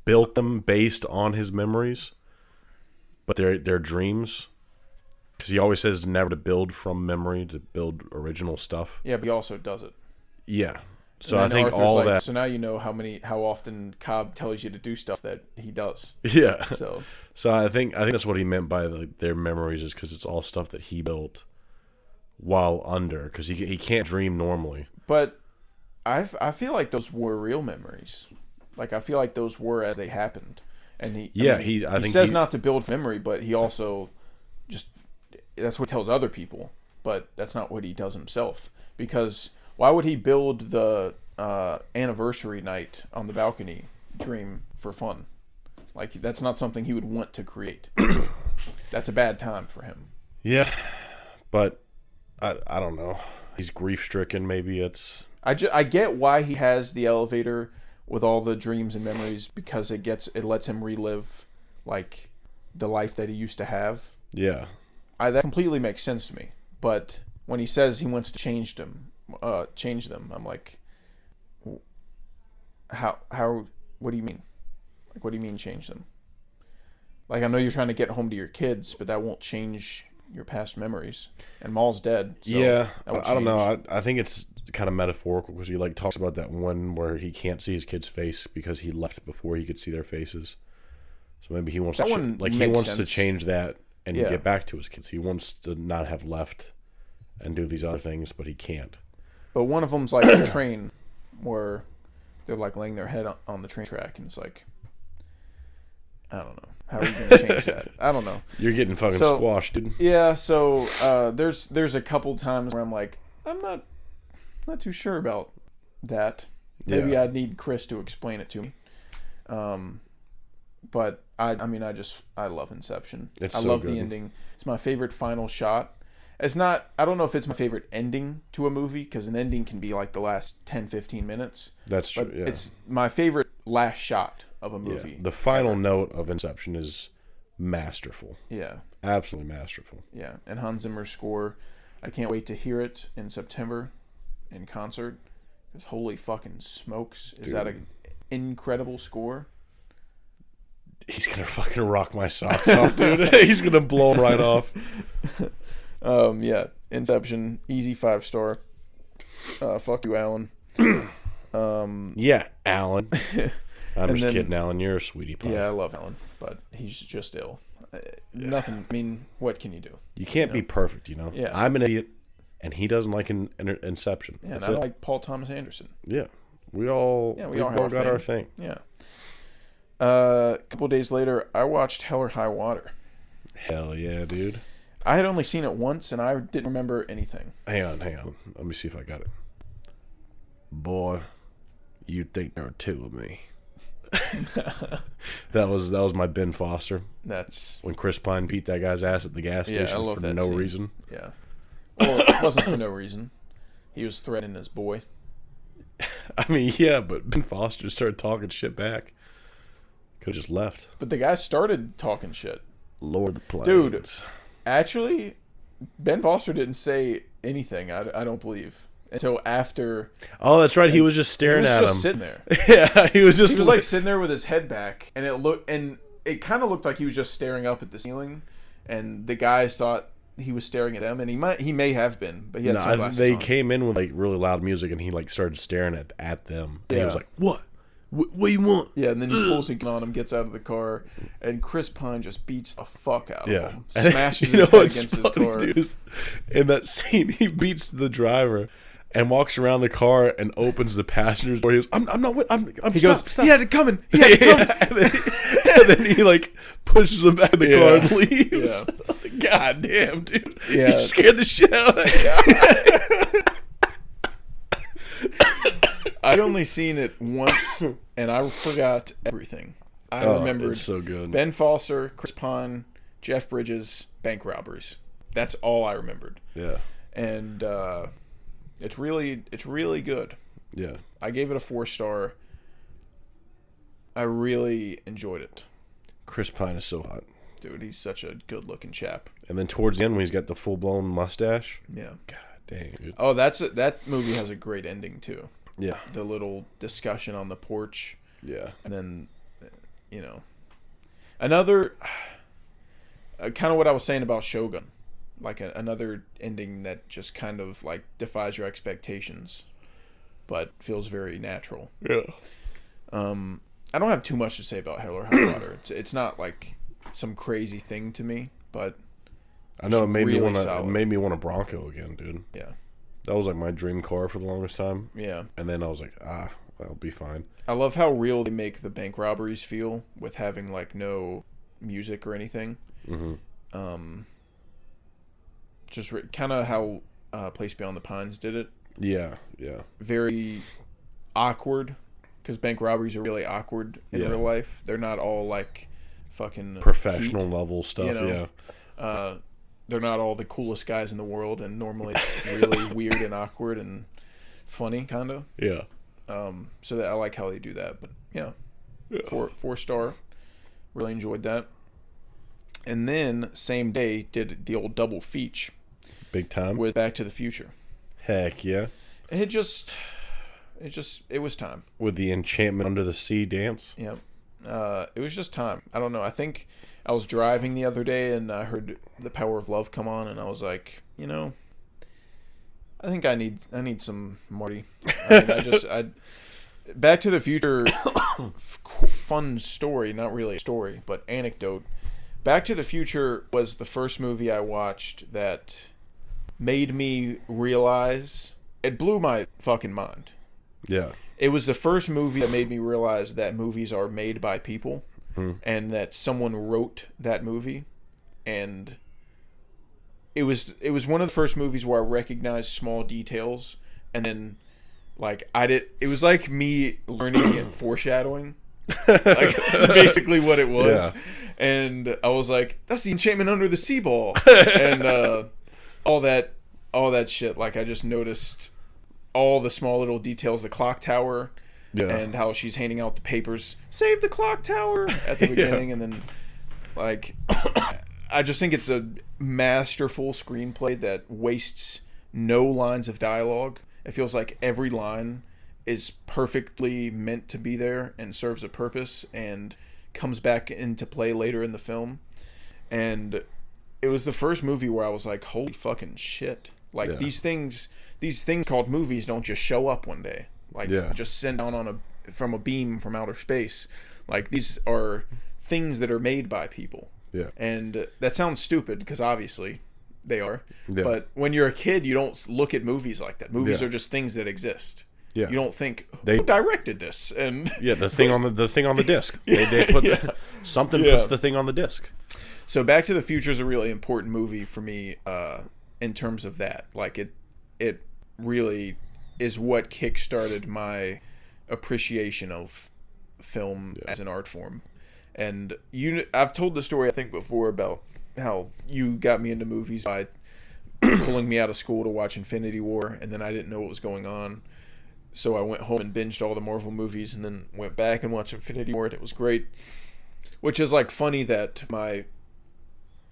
built them based on his memories, but they're dreams. Because he always says never to build from memory, to build original stuff.
Yeah, but he also does it.
Yeah. So
I
think
Arthur's
all
like,
that.
So now you know how often Cobb tells you to do stuff that he does.
Yeah.
So
I think that's what he meant by their memories, is because it's all stuff that he built while under, because he can't dream normally.
But I feel like those were real memories. Like, I feel like those were as they happened. And he says not to build from memory, but he also just, that's what he tells other people, but that's not what he does himself. Because why would he build the anniversary night on the balcony dream for fun? Like, that's not something he would want to create. That's a bad time for him.
Yeah, but I don't know. He's grief stricken. Maybe it's.
I get why he has the elevator with all the dreams and memories, because it lets him relive like the life that he used to have.
Yeah,
that completely makes sense to me. But when he says he wants to change them, I'm like, how? What do you mean? Like, what do you mean change them? Like, I know you're trying to get home to your kids, but that won't change your past memories. And Maul's dead. So
yeah, I don't know. I think it's kind of metaphorical, because he like talks about that one where he can't see his kid's face because he left before he could see their faces. So maybe he wants to change that and get back to his kids. He wants to not have left and do these other things, but he can't.
But one of them's like a train where they're like laying their head on the train track, and it's like, I don't know. How are you going to change that? I don't know.
You're getting fucking squashed, dude.
Yeah, so there's a couple times where I'm like, I'm not too sure about that. Maybe I'd need Chris to explain it to me. But I love Inception. I love the ending. It's my favorite final shot. It's not, I don't know if it's my favorite ending to a movie, because an ending can be like the last 10-15 minutes.
That's true, yeah.
It's my favorite last shot of a movie.
Yeah. The final note of Inception is masterful.
Yeah.
Absolutely masterful.
Yeah. And Hans Zimmer's score, I can't wait to hear it in September in concert. Because holy fucking smokes. Is that an incredible score?
He's going to fucking rock my socks off, dude. He's going to blow them right off.
Yeah. Inception, easy 5-star. Fuck you, Alan.
Yeah, Alan. I'm just kidding, Alan. You're a sweetie pie.
Yeah, I love Alan, but he's just ill. Nothing. I mean, what can you do?
You can't be perfect, you know?
Yeah.
I'm an idiot, and he doesn't like Inception.
Yeah, and
That's
I
it.
like Paul Thomas Anderson.
Yeah. We all got our thing.
Yeah. A couple of days later, I watched Hell or High Water.
Hell yeah, dude.
I had only seen it once, and I didn't remember anything.
Hang on. Let me see if I got it. Boy, you'd think there were two of me. that was my Ben Foster.
That's
when Chris Pine beat that guy's ass at the gas station
I love
for
that
no
scene.
reason.
Yeah. Well, it wasn't for no reason. He was threatening his boy.
I mean, yeah, but Ben Foster started talking shit back. Could have just left.
But the guy started talking shit.
Lower the planes.
Dude, actually, Ben Foster didn't say anything, I don't believe, until after.
Oh, that's right. He was just staring at him.
He was just sitting there.
Yeah, he was just
like sitting there with his head back, and it kind of looked like he was just staring up at the ceiling, and the guys thought he was staring at them, and he may have been, but he had sunglasses
they
on.
came in with like really loud music, and he like started staring at them. And he was
Yeah.
like, "What? What do you want?"
Yeah, and then he pulls a gun on him, gets out of the car, and Chris Pine just beats the fuck out of
Yeah,
him. Smashes
you know
his head
what's
against his
funny,
car.
dude, is in that scene, he beats the driver and walks around the car and opens the passenger's door. He goes, "I'm not. I'm."
He
stop,
goes,
stop.
"He had it coming. He had it coming."
and then he like pushes him back in the car and leaves.
Yeah.
I was like, "God damn, dude!
Yeah.
You scared the shit out of that guy."
I'd only seen it once, and I forgot everything. I remembered
it's so good.
Ben Foster, Chris Pine, Jeff Bridges, bank robberies. That's all I remembered.
Yeah,
And it's really good.
yeah.
I gave it a 4-star. I really enjoyed it.
Chris Pine is so hot.
Dude, he's such a good-looking chap.
And then towards the end, when he's got the full blown mustache,
Yeah.
God dang, dude.
Oh, that movie has a great ending too.
Yeah,
The little discussion on the porch,
yeah.
and then, another kind of what I was saying about Shogun, like another ending that just kind of like defies your expectations, but feels very natural.
Yeah.
I don't have too much to say about Hell or High Water. It's not like some crazy thing to me, but
I know it made me
really
want to. It
solid.
made me want a Bronco again, dude.
yeah,
That was like my dream car for the longest time.
yeah.
And then I was like, I'll be fine.
I love how real they make the bank robberies feel with having like no music or anything.
Mm-hmm.
Just kind of how Place Beyond the Pines did it.
Yeah, yeah.
Very awkward, because bank robberies are really awkward in
Yeah.
real life. They're not all like fucking
Professional
Heat,
level stuff,
you know?
yeah.
They're not all the coolest guys in the world, and normally it's really weird and awkward and funny, kind of.
Yeah.
So that I like how they do that. But yeah. 4-star. Really enjoyed that. And then same day did the old double feature
Big time.
with Back to the Future.
Heck yeah.
And it was time.
With the Enchantment Under the Sea dance.
Yep. It was just time. I don't know. I think I was driving the other day and I heard The Power of Love come on, and I was like, I think I need some Marty. Back to the Future, fun story, not really a story, but anecdote. Back to the Future was the first movie I watched that made me realize, it blew my fucking mind.
Yeah.
It was the first movie that made me realize that movies are made by people, and that someone wrote that movie, and it was one of the first movies where I recognized small details, and then it was like me learning and foreshadowing. Like that's basically what it was.
Yeah.
And I was like, that's the Enchantment Under the Sea ball. And all that shit, like I just noticed all the small little details, the clock tower, and how she's handing out the papers, save the clock tower at the beginning, and then like I just think it's a masterful screenplay that wastes no lines of dialogue. It feels like every line is perfectly meant to be there and serves a purpose and comes back into play later in the film. And it was the first movie where I was like, holy fucking shit. Like these things called movies don't just show up one day. Like just sent down from a beam from outer space. Like these are things that are made by people.
Yeah.
And that sounds stupid because obviously they are.
Yeah.
But when you're a kid, you don't look at movies like that. Movies
Yeah.
are just things that exist.
Yeah.
You don't think
They-
who directed this and
Yeah, the thing on the disc. They put something puts the thing on the disc.
So Back to the Future is a really important movie for me in terms of that. Like it really is what kickstarted my appreciation of film as an art form. And I've told the story I think before about how you got me into movies by pulling me out of school to watch Infinity War, and then I didn't know what was going on. So I went home and binged all the Marvel movies and then went back and watched Infinity War, and it was great. Which is like funny that my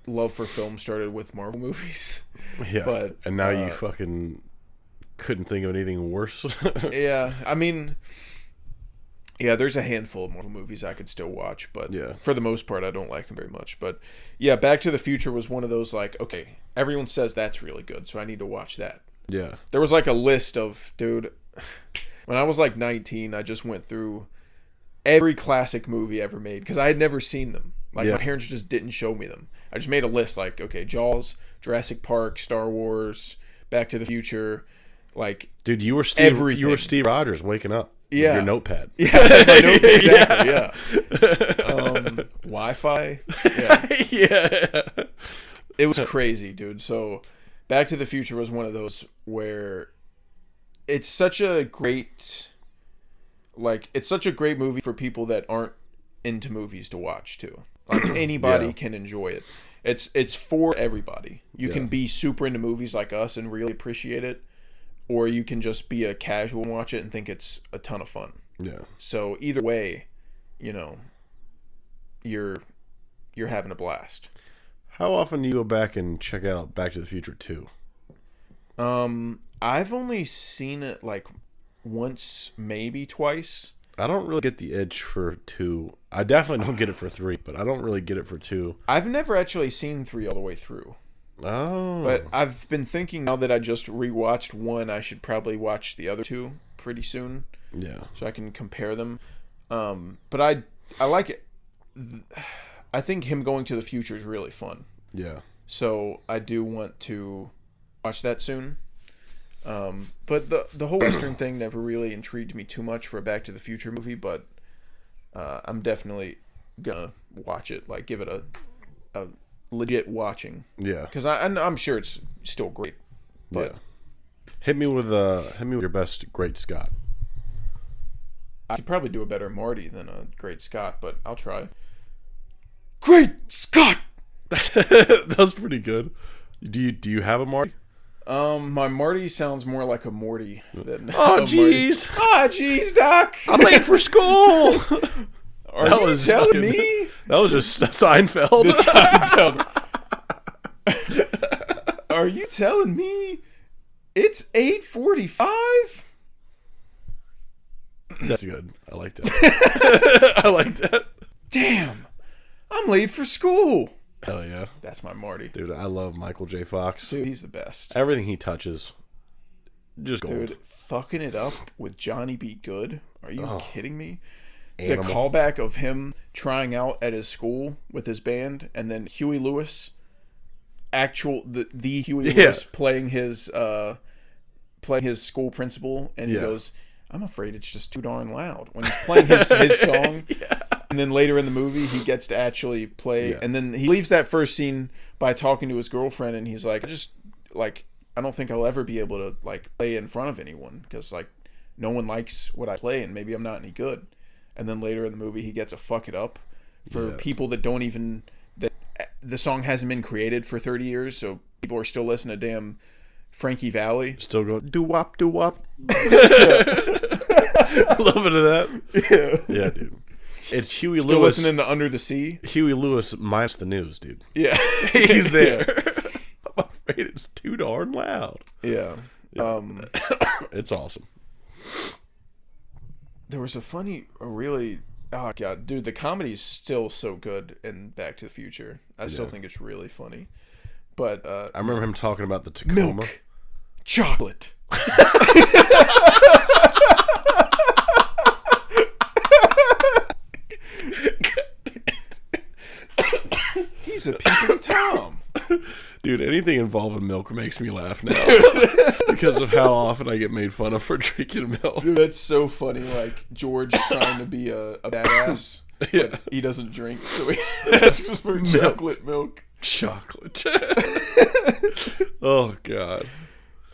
love for film started with Marvel movies.
Yeah.
But
and now you fucking couldn't think of anything worse.
Yeah, I mean, yeah, there's a handful of Marvel movies I could still watch, but
Yeah.
for the most part, I don't like them very much. But yeah, Back to the Future was one of those like, okay, everyone says that's really good, so I need to watch that.
Yeah.
There was like a list of, dude, when I was like 19, I just went through every classic movie ever made because I had never seen them. Like
Yeah.
my parents just didn't show me them. I just made a list like, okay, Jaws, Jurassic Park, Star Wars, Back to the Future, like
Dude, you were Steve Rogers waking up. With
Yeah.
your notepad.
yeah, I know, exactly, yeah. Wi-Fi, yeah.
Yeah.
It was crazy, dude. So Back to the Future was one of those where it's such a great movie for people that aren't into movies to watch too. Like anybody
Yeah.
can enjoy it. It's for everybody. You
Yeah.
can be super into movies like us and really appreciate it, or you can just be a casual and watch it and think it's a ton of fun.
Yeah.
So either way, you know, you're having a blast.
How often do you go back and check out Back to the Future 2?
I've only seen it like once, maybe twice.
I don't really get the itch for 2. I definitely don't get it for 3, but I don't really get it for 2.
I've never actually seen 3 all the way through.
Oh.
But I've been thinking now that I just rewatched 1, I should probably watch the other 2 pretty soon
Yeah.
so I can compare them. But I like it. I think him going to the future is really fun.
Yeah.
So I do want to watch that soon. But the whole Western thing never really intrigued me too much for a Back to the Future movie, but I'm definitely gonna watch it, like give it a legit watching.
Yeah.
Because I'm sure it's still great. But
Yeah. Hit me with your best Great Scott.
I could probably do a better Marty than a Great Scott, but I'll try. Great Scott!
That was pretty good. Do you have a Marty?
My Marty sounds more like a Morty than
Oh
a
jeez.
Marty. Ah, jeez, Doc.
I'm late for school.
Are
That
you
was
telling
fucking-
me?
That was just Seinfeld.
Are you telling me it's 8:45?
That's good. I like that. I like that.
Damn, I'm late for school.
Hell yeah.
That's my Marty.
Dude, I love Michael J. Fox.
Dude, he's the best.
Everything he touches, just gold.
Dude, fucking it up with Johnny Be Good. Are you kidding me?
Animal.
The callback of him trying out at his school with his band, and then Huey Lewis, the Huey Lewis playing his school principal, and he goes, "I'm afraid it's just too darn loud." When he's playing his song, and then later in the movie he gets to actually play, and then he leaves that first scene by talking to his girlfriend, and he's like, I don't think I'll ever be able to like play in front of anyone because like no one likes what I play, and maybe I'm not any good. And then later in the movie, he gets a fuck it up for people that don't even, that the song hasn't been created for 30 years. So people are still listening to damn Frankie Valli.
Still go doo-wop, doo-wop. A little bit of that. Yeah, dude. It's Huey
Still
Lewis.
listening to Under the Sea.
Huey Lewis minus the news, dude.
Yeah.
He's there. I'm afraid it's too darn loud.
Yeah.
It's awesome.
There was oh god, dude, the comedy is still so good in Back to the Future. I still think it's really funny. But
I remember him talking about the Tacoma.
milk, chocolate. a peeping Tom.
Dude, anything involving milk makes me laugh now because of how often I get made fun of for drinking milk.
Dude, that's so funny. Like George trying to be a badass,
Yeah.
but he doesn't drink, so he asks for chocolate milk.
Chocolate. Oh God.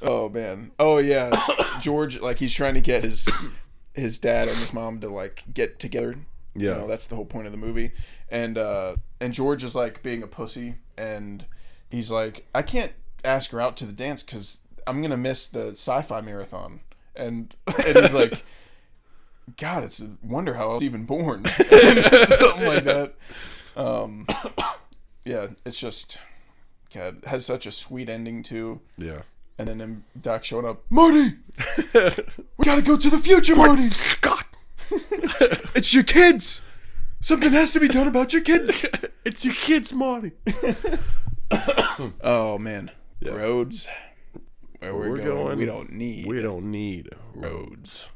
Oh man. Oh yeah. George, like he's trying to get his dad and his mom to like get together.
Yeah.
You know, that's the whole point of the movie. And George is like being a pussy, and he's like, I can't ask her out to the dance because I'm gonna miss the sci-fi marathon. And he's like, God, it's a wonder how I was even born. Something like that. Yeah, it's just, God, it has such a sweet ending too.
Yeah.
And then him, Doc showing up, Marty, we gotta go to the future, Marty.
Scott.
It's your kids. Something has to be done about your kids.
It's your kids, Marty.
Oh man,
Yeah.
roads. Where we're going, we don't need
roads.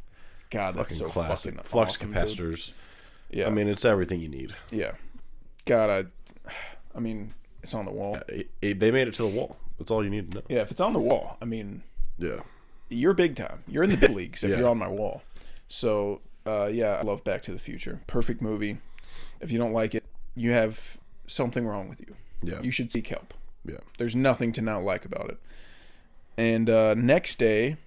God, that's so
Classic.
fucking
Flux
awesome,
capacitors.
dude. Yeah,
I mean, it's everything you need.
yeah. God, I mean, it's on the wall.
They made it to the wall. That's all you need to know.
Yeah, if it's on the wall, I mean,
Yeah.
you're big time. You're in the big leagues if
Yeah.
you're on my wall. So, yeah, I love Back to the Future. Perfect movie. If you don't like it, you have something wrong with you.
Yeah.
You should seek help.
Yeah.
There's nothing to not like about it. And next day,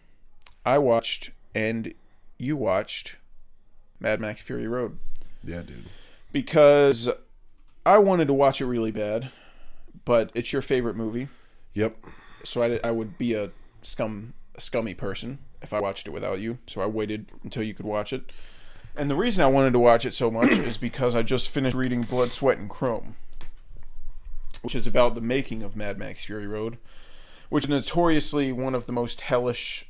I watched and you watched Mad Max Fury Road.
Yeah, dude.
Because I wanted to watch it really bad, but it's your favorite movie.
Yep.
So I would be a scummy person if I watched it without you. So I waited until you could watch it. And the reason I wanted to watch it so much is because I just finished reading Blood, Sweat, and Chrome, which is about the making of Mad Max Fury Road, which is notoriously one of the most hellish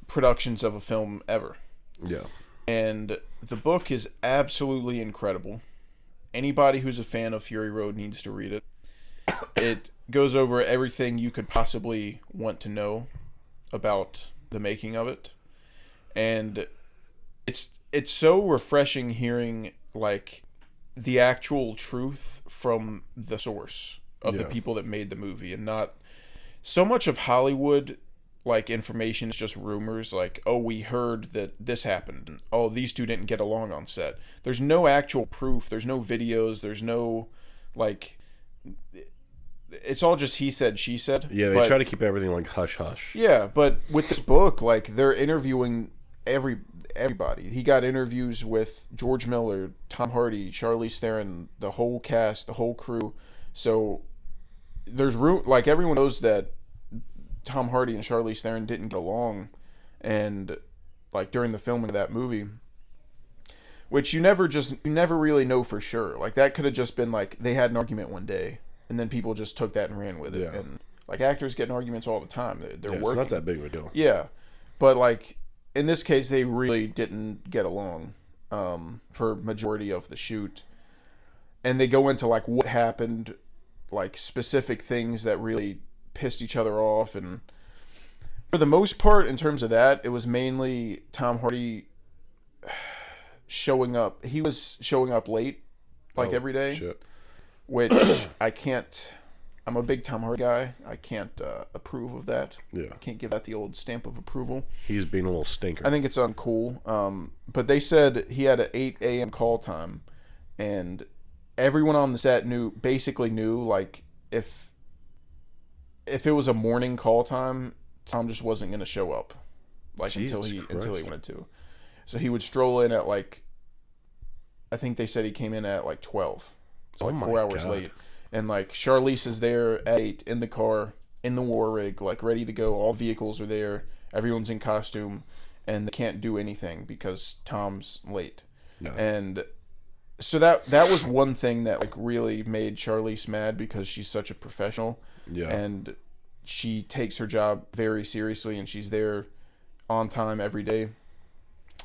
productions of a film ever.
Yeah.
And the book is absolutely incredible. Anybody who's a fan of Fury Road needs to read it. It goes over everything you could possibly want to know about the making of it. And it's so refreshing hearing like the actual truth from the source of the
Yeah.
people that made the movie, and not so much of Hollywood like information is just rumors, like, oh, we heard that this happened, and oh, these two didn't get along on set. There's no actual proof, there's no videos, there's no like, it's all just he said, she said.
Yeah, they try to keep everything like hush hush.
Yeah, but with this book, like, they're interviewing everybody. He got interviews with George Miller, Tom Hardy, Charlize Theron, the whole cast, the whole crew. So there's room, like, everyone knows that Tom Hardy and Charlize Theron didn't get along, and like during the filming of that movie, which you never really know for sure. Like, that could have just been like they had an argument one day, and then people just took that and ran with it.
Yeah.
And like, actors get in arguments all the time. They're
Yeah, it's
working.
not that big of a deal.
Yeah, but like in this case, they really didn't get along for majority of the shoot, and they go into like what happened, like specific things that really pissed each other off. And for the most part, in terms of that, it was mainly Tom Hardy showing up. He was showing up late, like every day,
Shit.
which I'm a big Tom Hardy guy. I can't approve of that.
Yeah.
I can't give that the old stamp of approval.
He's being a little stinker.
I think it's uncool. But they said he had an 8 a.m. call time, and everyone on the set basically knew like if it was a morning call time, Tom just wasn't going to show up, like
Jesus
until he
Christ.
wanted to. So he would stroll in at like, I think they said he came in at like 12, so like
Oh my
4 hours
God.
late. And like Charlize is there at 8 in the car, in the war rig, like ready to go. All vehicles are there. Everyone's in costume, and they can't do anything because Tom's late.
No.
And so that was one thing that like really made Charlize mad, because she's such a professional.
Yeah.
And she takes her job very seriously, and she's there on time every day.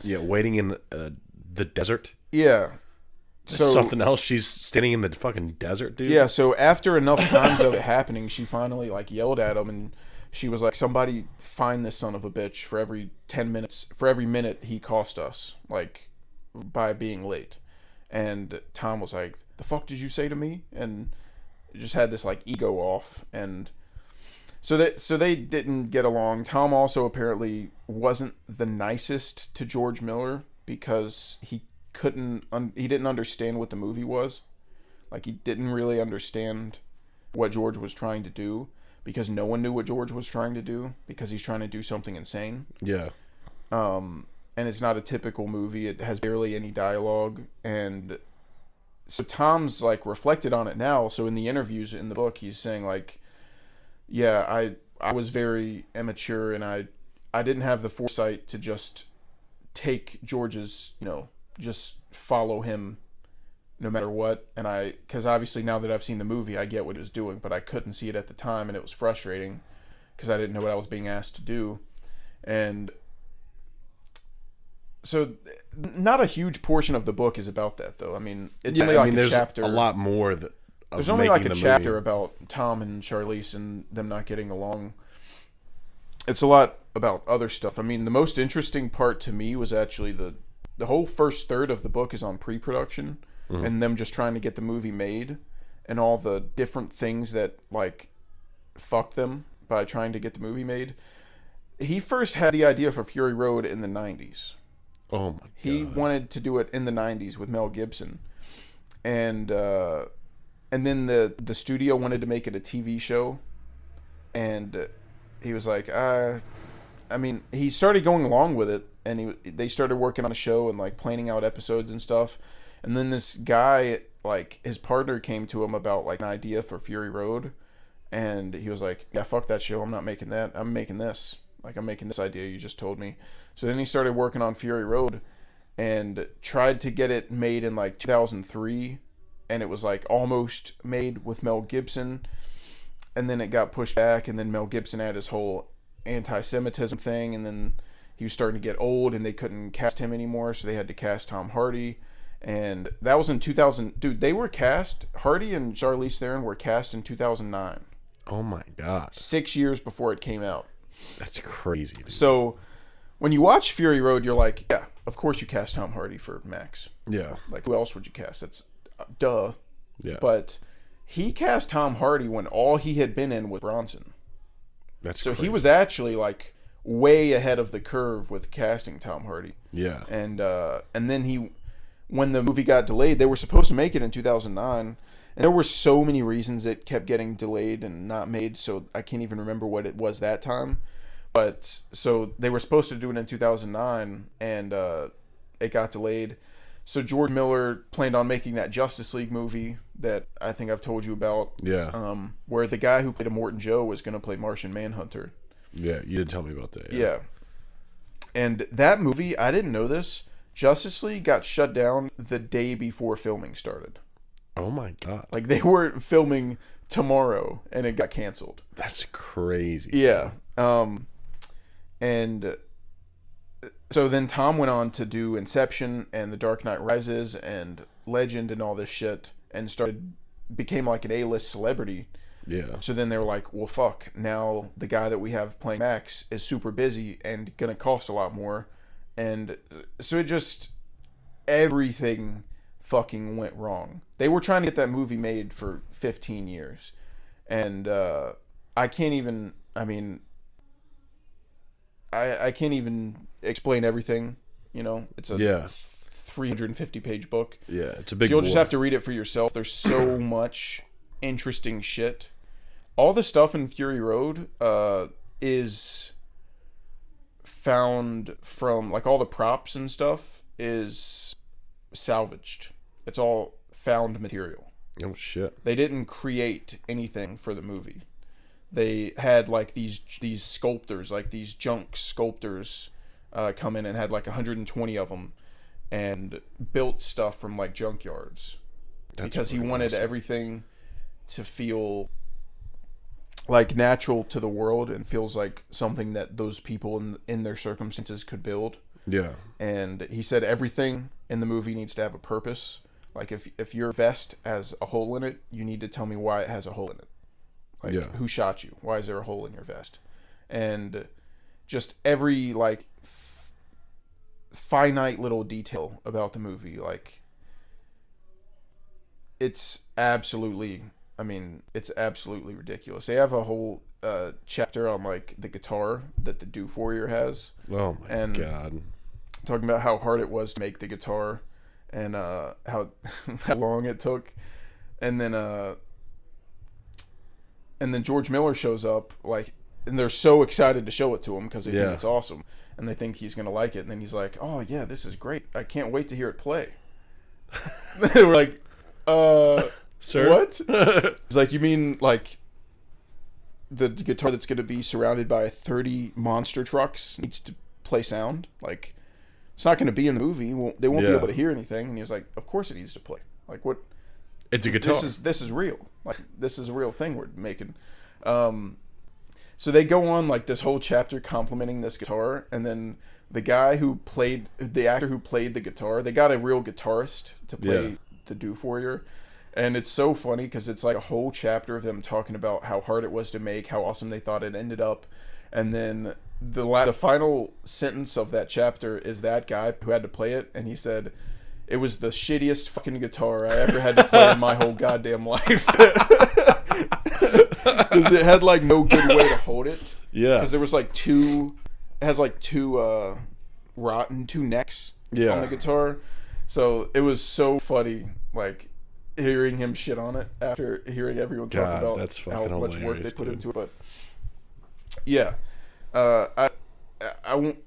Yeah, waiting in the desert.
Yeah.
That's something else. She's standing in the fucking desert, dude.
Yeah, so after enough times of it happening, she finally like yelled at him, and she was like, somebody find this son of a bitch for every 10 minutes, for every minute he cost us, like, by being late. And Tom was like, the fuck did you say to me? And just had this like ego off, and so they didn't get along. Tom also apparently wasn't the nicest to George Miller because he didn't understand what the movie was. Like, he didn't really understand what George was trying to do, because no one knew what George was trying to do, because he's trying to do something insane.
Yeah.
And it's not a typical movie. It has barely any dialogue, and so Tom's like reflected on it now. So in the interviews in the book, he's saying like, yeah, I was very immature, and I didn't have the foresight to just take George's, just follow him no matter what. And because obviously now that I've seen the movie, I get what he was doing, but I couldn't see it at the time, and it was frustrating because I didn't know what I was being asked to do. And so not a huge portion of the book is about that, though. I mean, it's only like a chapter.
A lot more
there's only like a chapter about Tom and Charlize and them not getting along. It's a lot about other stuff. I mean, the most interesting part to me was actually the whole first third of the book is on pre-production, and them just trying to get the movie made, and all the different things that like fucked them by trying to get the movie made. He first had the idea for Fury Road in the 90s.
Oh my God.
He wanted to do it in the 90s with Mel Gibson. And then the studio wanted to make it a TV show. And he was like, I mean, he started going along with it, and they started working on the show and like planning out episodes and stuff. And then this guy, like, his partner came to him about like an idea for Fury Road, and he was like, yeah, fuck that show. I'm not making that. I'm making this. Like, I'm making this idea you just told me. So then he started working on Fury Road and tried to get it made in like 2003, and it was like almost made with Mel Gibson, and then it got pushed back, and then Mel Gibson had his whole anti-Semitism thing, and then he was starting to get old and they couldn't cast him anymore, so they had to cast Tom Hardy. And that was in 2000. Dude, they were cast, Hardy and Charlize Theron were cast in 2009.
Oh my God.
6 years before it came out.
That's crazy, dude.
So when you watch Fury Road, you're like, yeah, of course you cast Tom Hardy for Max.
Yeah.
Like, who else would you cast? That's duh.
Yeah.
But he cast Tom Hardy when all he had been in was Bronson.
That's
so
crazy.
He was actually like way ahead of the curve with casting Tom Hardy.
Yeah.
And then when the movie got delayed, they were supposed to make it in 2009, and there were so many reasons it kept getting delayed and not made, so I can't even remember what it was that time. But so they were supposed to do it in 2009, and it got delayed. So George Miller planned on making that Justice League movie that I think I've told you about.
Yeah.
Where the guy who played Immortan Joe was going to play Martian Manhunter.
Yeah, you did tell me about that.
Yeah. And that movie, I didn't know this, Justice League got shut down the day before filming started.
Oh my God.
Like, they were filming tomorrow and it got canceled.
That's crazy.
Yeah. And so then Tom went on to do Inception and The Dark Knight Rises and Legend and all this shit, and became like an A-list celebrity.
Yeah.
So then they were like, well, fuck, now the guy that we have playing Max is super busy and gonna cost a lot more. And so it just, everything fucking went wrong. They were trying to get that movie made for 15 years. And I can't even, I mean, I can't even explain everything, you know? It's a 350-page book.
Yeah, it's a big
So you'll just have to read it for yourself. There's so much interesting shit. All the stuff in Fury Road is found from, like, all the props and stuff is salvaged. It's all found material.
Oh shit.
They didn't create anything for the movie. They had like these sculptors, like these junk sculptors, come in and had like 120 of them and built stuff from like junkyards. Because he wanted everything to feel like natural to the world and feels like something that those people in their circumstances could build.
Yeah.
And he said everything in the movie needs to have a purpose. Like, if your vest has a hole in it, you need to tell me why it has a hole in it. Like, who shot you? Why is there a hole in your vest? And just every, like, finite little detail about the movie. Like, it's absolutely I mean, it's absolutely ridiculous. They have a whole chapter on like the guitar that the Doof Warrior has.
Oh my god!
Talking about how hard it was to make the guitar, and how how long it took, and then George Miller shows up, like, and they're so excited to show it to him because they think it's awesome, and they think he's gonna like it, and then he's like, "Oh yeah, this is great! I can't wait to hear it play." They were like,
Sir?
What? It's like, you mean like the guitar that's going to be surrounded by 30 monster trucks needs to play sound? Like, it's not going to be in the movie. They won't be able to hear anything. And he was like, of course it needs to play. Like, what?
It's a guitar.
This is real. Like, this is a real thing we're making. So they go on like this whole chapter complimenting this guitar, and then the actor who played the guitar, they got a real guitarist to play the Doof Warrior. And it's so funny because it's like a whole chapter of them talking about how hard it was to make, how awesome they thought it ended up. And then the final sentence of that chapter is that guy who had to play it, and he said, "It was the shittiest fucking guitar I ever had to play in my whole goddamn life." Because it had like no good way to hold it.
Yeah.
Because there was like two necks on the guitar. So it was so funny, like, hearing him shit on it after hearing everyone talk about how much work they put into it. But yeah, I don't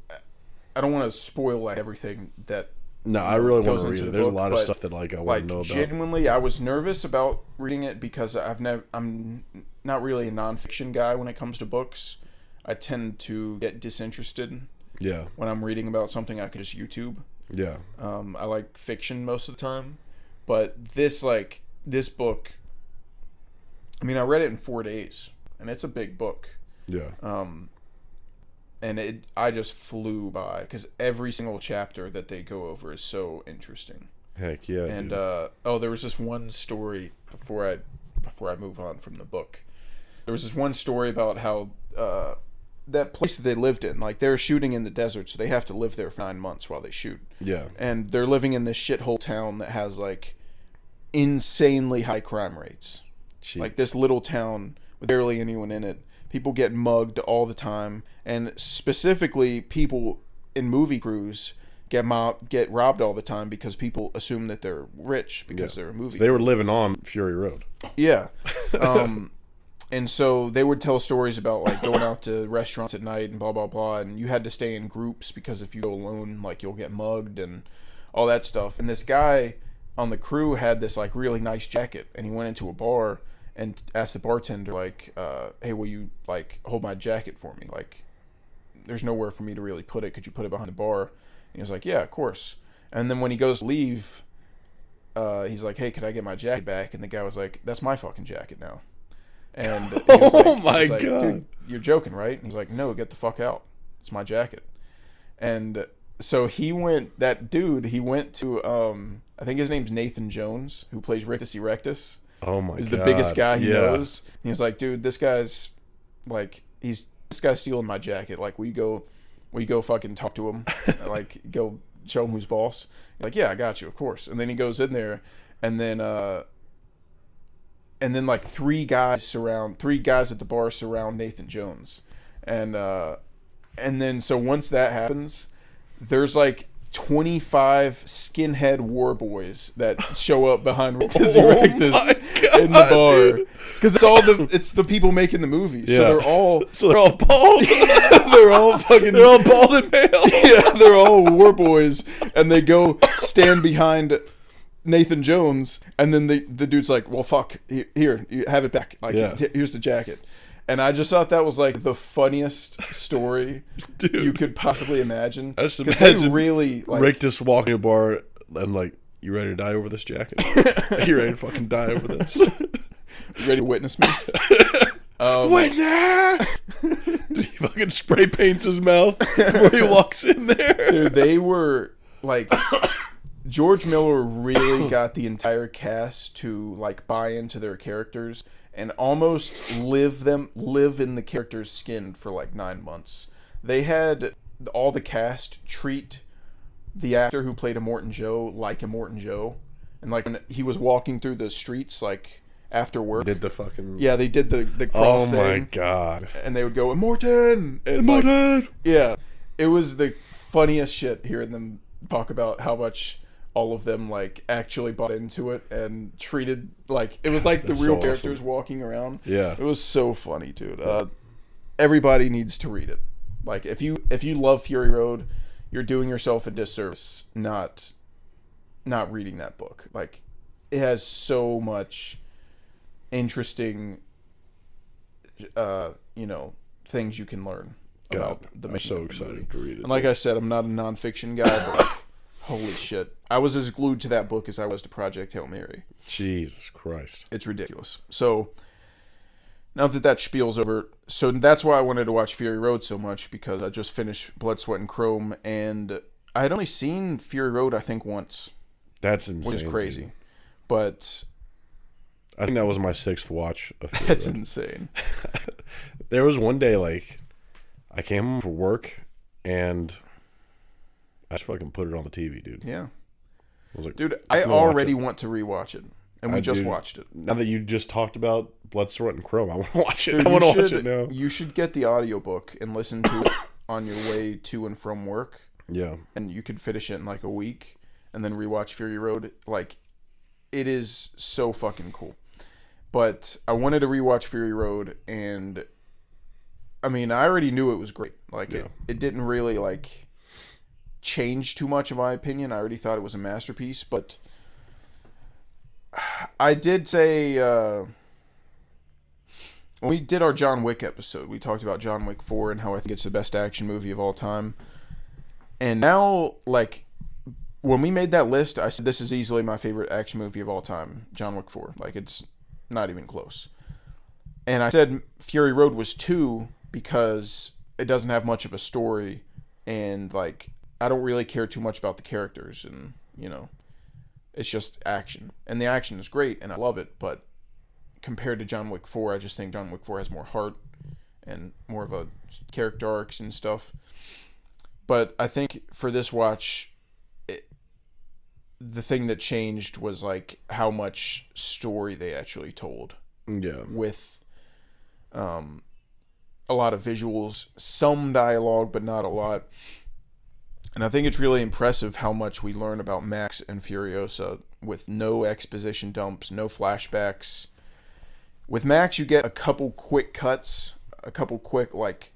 want to spoil like everything that.
No, I really want to read it. There's a lot of stuff that like I want to know about.
Genuinely, I was nervous about reading it because I'm not really a nonfiction guy when it comes to books. I tend to get disinterested.
Yeah. When
I'm reading about something I could just YouTube.
Yeah.
I like fiction most of the time. But this book, I mean, I read it in 4 days, and it's a big book.
Yeah.
And I just flew by because every single chapter that they go over is so interesting.
Heck yeah.
And there was this one story before I move on from the book. There was this one story about how that place that they lived in, like, they're shooting in the desert, so they have to live there for 9 months while they shoot.
Yeah.
And they're living in this shithole town that has like insanely high crime rates.
Jeez. Like
this little town with barely anyone in it. People get mugged all the time, and specifically people in movie crews get robbed all the time because people assume that they're rich because they're a movie.
So they were living on Fury Road.
Yeah. And so they would tell stories about like going out to restaurants at night and blah, blah, blah. And you had to stay in groups because if you go alone, like, you'll get mugged and all that stuff. And this guy on the crew had this like really nice jacket, and he went into a bar and asked the bartender, like, hey, will you like hold my jacket for me? Like, there's nowhere for me to really put it. Could you put it behind the bar? And he was like, yeah, of course. And then when he goes to leave, he's like, hey, could I get my jacket back? And the guy was like, that's my fucking jacket now. And he was like,
oh my god,
dude, you're joking, right? And he's like, no, get the fuck out. It's my jacket. And so he went to I think his name's Nathan Jones, who plays Rictus Erectus.
Oh my god,
he's the biggest guy he knows. And he was like, dude, this guy's stealing my jacket. Like, will you go fucking talk to him? Like, go show him who's boss. He's like, yeah, I got you, of course. And then he goes in there, and then like three guys at the bar surround Nathan Jones. And then so once that happens, there's like 25 skinhead war boys that show up behind Rictus Erectus in the bar. Because it's the people making the movie.
Yeah.
So they're all
bald.
they're all
bald and pale.
Yeah, they're all war boys, and they go stand behind Nathan Jones, and then the dude's like, well, fuck, here, you have it back. Like, here's the jacket. And I just thought that was like the funniest story you could possibly imagine.
I just imagine
they really like
Rictus walking a bar and like, you ready to die over this jacket? You ready to fucking die over this?
You ready to witness me?
Witness! He fucking spray paints his mouth before he walks in there.
Dude, they were like, George Miller really got the entire cast to like buy into their characters and almost live in the character's skin for like 9 months. They had all the cast treat the actor who played Immortan Joe like Immortan Joe. And like when he was walking through the streets, like after work.
Did the fucking...
Yeah, they did the cross thing.
Oh my god.
And they would go, Immortan! And
Immortan!
yeah. It was the funniest shit hearing them talk about how much all of them like actually bought into it and treated like it was like the real characters walking around.
Yeah.
It was so funny, dude. Everybody needs to read it. Like if you love Fury Road, you're doing yourself a disservice not reading that book. Like it has so much interesting things you can learn about the
I'm
making
so
of the
excited
movie.
to read it.
And like I said, I'm not a nonfiction guy, but like, holy shit. I was as glued to that book as I was to Project Hail Mary.
Jesus Christ.
It's ridiculous. So now that spiel's over, so that's why I wanted to watch Fury Road so much, because I just finished Blood, Sweat, and Chrome, and I had only seen Fury Road, I think, once.
That's insane.
Which is crazy.
Dude.
But
I think that was my 6th watch of Fury
that's
Road.
insane.
There was one day, like, I came home from work, and I just fucking put it on the TV, dude.
Yeah.
I was like,
dude, I already want to rewatch it. And we just watched it.
Now that you just talked about Blood, Sweat, and Chrome, I want to watch it. Dude, I want to watch it now.
You should get the audiobook and listen to it on your way to and from work.
Yeah.
And you could finish it in like a week and then rewatch Fury Road. Like, it is so fucking cool. But I wanted to rewatch Fury Road, and I mean, I already knew it was great. Like, it didn't really, like, change too much in my opinion. I already thought it was a masterpiece, but I did say when we did our John Wick episode, we talked about John Wick 4 and how I think it's the best action movie of all time. And now, like, when we made that list, I said this is easily my favorite action movie of all time, John Wick 4. Like, it's not even close. And I said Fury Road was 2 because it doesn't have much of a story, and, like, I don't really care too much about the characters, and, you know, it's just action. And the action is great, and I love it, but compared to John Wick 4, I just think John Wick 4 has more heart and more of a character arcs and stuff. But I think for this watch, the thing that changed was, like, how much story they actually told.
Yeah.
With a lot of visuals, some dialogue, but not a lot. And I think it's really impressive how much we learn about Max and Furiosa with no exposition dumps, no flashbacks. With Max, you get a couple quick cuts, a couple quick, like,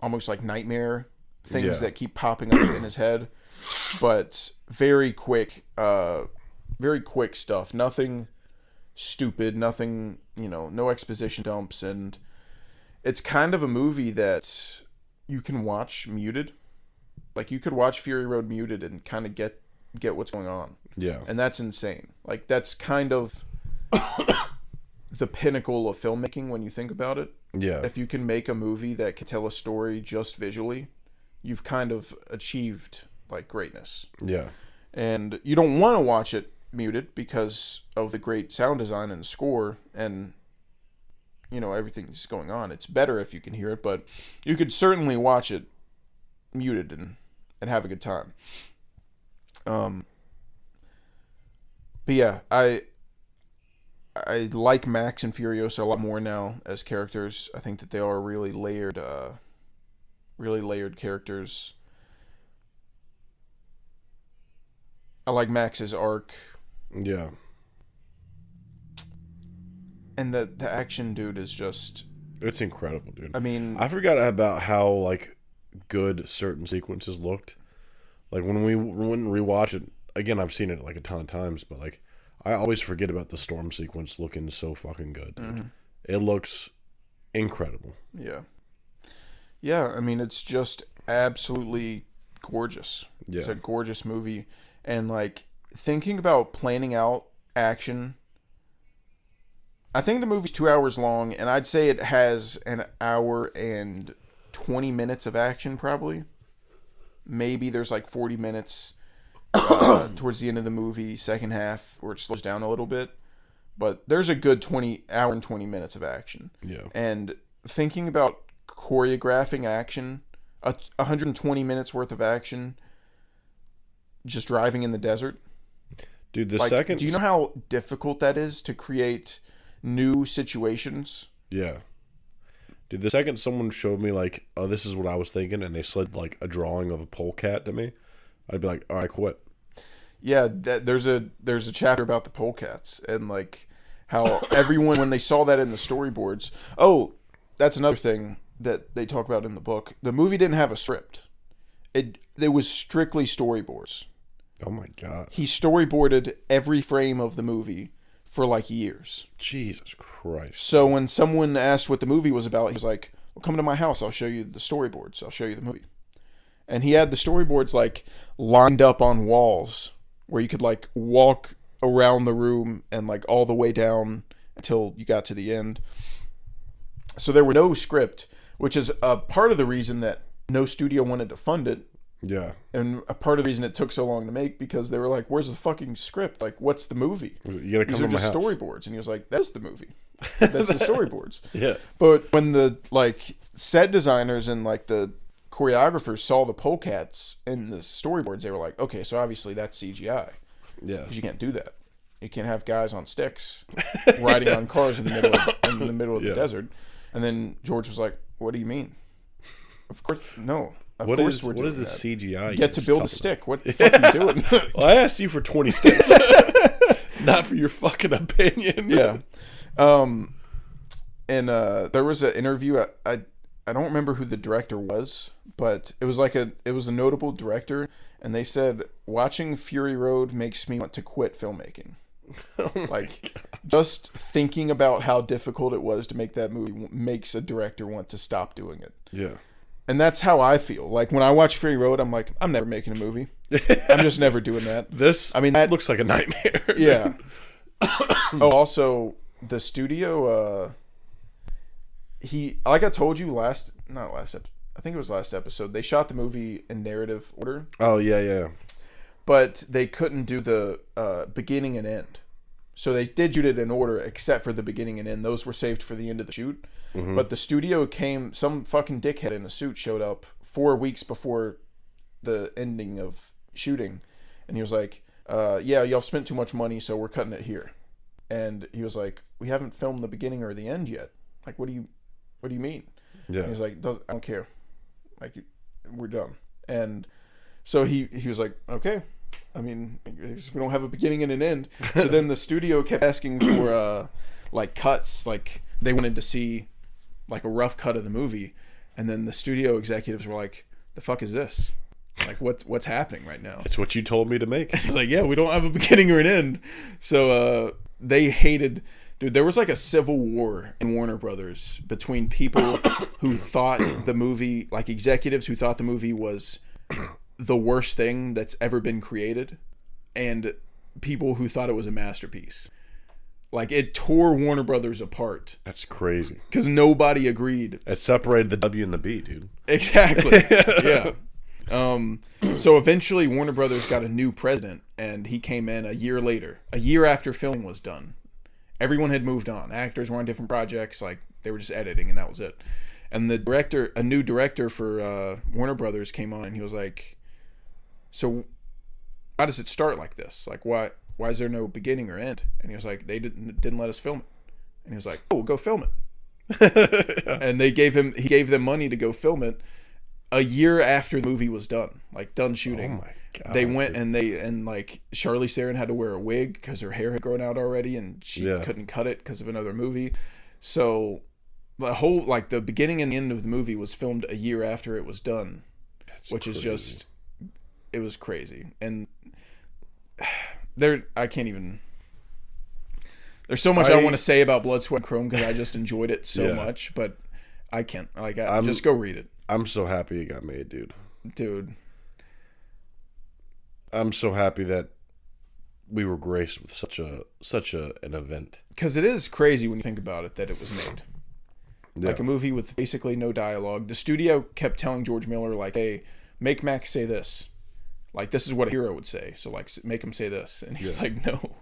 almost like nightmare things that keep popping up in his head. But very quick stuff. Nothing stupid, nothing, you know, no exposition dumps. And it's kind of a movie that you can watch muted. Like, you could watch Fury Road muted and kind of get what's going on.
Yeah.
And that's insane. Like, that's kind of the pinnacle of filmmaking when you think about it.
Yeah.
If you can make a movie that can tell a story just visually, you've kind of achieved, like, greatness.
Yeah.
And you don't want to watch it muted because of the great sound design and score and, you know, everything that's going on. It's better if you can hear it, but you could certainly watch it muted and have a good time. But yeah, I like Max and Furiosa a lot more now as characters. I think that they are really layered characters. I like Max's arc.
Yeah.
And the action, dude, is just...
It's incredible, dude.
I mean...
I forgot about how, like, good certain sequences looked. Like, when we rewatch it, again, I've seen it, like, a ton of times, but, like, I always forget about the storm sequence looking so fucking good, dude. Mm-hmm. It looks incredible.
Yeah. Yeah, I mean, it's just absolutely gorgeous. Yeah. It's a gorgeous movie. And, like, thinking about planning out action, I think the movie's 2 hours long, and I'd say it has an hour and 20 minutes of action, probably. Maybe there's, like, 40 minutes towards the end of the movie, second half, where it slows down a little bit. But there's a good hour and 20 minutes of action. Yeah. And thinking about choreographing action, 120 minutes worth of action, just driving in the desert.
Dude,
do you know how difficult that is to create new situations.
Yeah. Dude, the second someone showed me, like, oh, this is what I was thinking, and they slid, like, a drawing of a polecat to me, I'd be like, all right, quit.
Yeah, there's a chapter about the polecats, and, like, how everyone, when they saw that in the storyboards... Oh, that's another thing that they talk about in the book. The movie didn't have a script. It was strictly storyboards.
Oh, my God.
He storyboarded every frame of the movie for, like, years.
Jesus Christ.
So when someone asked what the movie was about, he was like, well, come to my house. I'll show you the storyboards. I'll show you the movie. And he had the storyboards, like, lined up on walls where you could, like, walk around the room and, like, all the way down until you got to the end. So there was no script, which is a part of the reason that no studio wanted to fund it.
Yeah.
And a part of the reason it took so long to make, because they were like, where's the fucking script? Like, what's the movie?
You gotta come
These are
to my
just
house.
storyboards. And he was like, that's the movie. That's the storyboards.
Yeah.
But when the, like, set designers and, like, the choreographers saw the polecats in the storyboards, they were like, okay, so obviously that's CGI.
Yeah.
Because you can't do that. You can't have guys on sticks riding on cars in the middle of the desert. And then George was like, what do you mean? Of course, no.
What is the CGI?
Get to build a stick. What the fuck are you doing?
Well, I asked you for 20 sticks. Not for your fucking opinion.
Yeah. And there was an interview. I don't remember who the director was, but it was a notable director, and they said watching Fury Road makes me want to quit filmmaking. Just thinking about how difficult it was to make that movie makes a director want to stop doing it.
Yeah.
And that's how I feel. Like, when I watch Fury Road, I'm like, I'm never making a movie. I'm just never doing that.
That looks like a nightmare.
Yeah. Oh, also, the studio, like I told you I think it was last episode, they shot the movie in narrative order.
Oh, yeah.
But they couldn't do the beginning and end. So they did shoot it in order, except for the beginning and end. Those were saved for the end of the shoot. Mm-hmm. But the studio some fucking dickhead in a suit showed up 4 weeks before the ending of shooting. And he was like, yeah, y'all spent too much money, so we're cutting it here. And he was like, we haven't filmed the beginning or the end yet. Like, what do you mean? Yeah. And he was like, I don't care. Like, we're done. And so he was like, okay. I mean, we don't have a beginning and an end. So then the studio kept asking for like cuts. Like, they wanted to see like a rough cut of the movie. And then the studio executives were like, the fuck is this? Like, what's happening right now?
It's what you told me to make.
He's like, yeah, we don't have a beginning or an end. So they hated... Dude, there was like a civil war in Warner Brothers between people who thought the movie... Like, executives who thought the movie was the worst thing that's ever been created, and people who thought it was a masterpiece. Like, it tore Warner Brothers apart.
That's crazy.
Because nobody agreed.
It separated the W and the B, dude.
Exactly. Yeah. So eventually Warner Brothers got a new president, and he came in a year later, a year after filming was done. Everyone had moved on. Actors were on different projects. Like, they were just editing, and that was it. And a new director for Warner Brothers came on, and he was like, so how does it start like this? Like, why is there no beginning or end? And he was like, they didn't let us film it. And he was like, oh, we'll go film it. And he gave them money to go film it a year after the movie was done, like done shooting. Oh my God. They went and like Charlize Theron had to wear a wig because her hair had grown out already, and she couldn't cut it because of another movie. So the whole, like, the beginning and the end of the movie was filmed a year after it was done. That's which crazy. Is just, it was crazy. And I can't even, there's so much I want to say about Blood, Sweat, and Chrome because I just enjoyed it so much, but I can't. Like, just go read it.
I'm so happy it got made, dude.
Dude. I'm
so happy that we were graced with such an event.
Because it is crazy when you think about it that it was made. Yeah. Like, a movie with basically no dialogue. The studio kept telling George Miller, like, hey, make Max say this. Like, this is what a hero would say. So, like, make him say this. And he's like, no,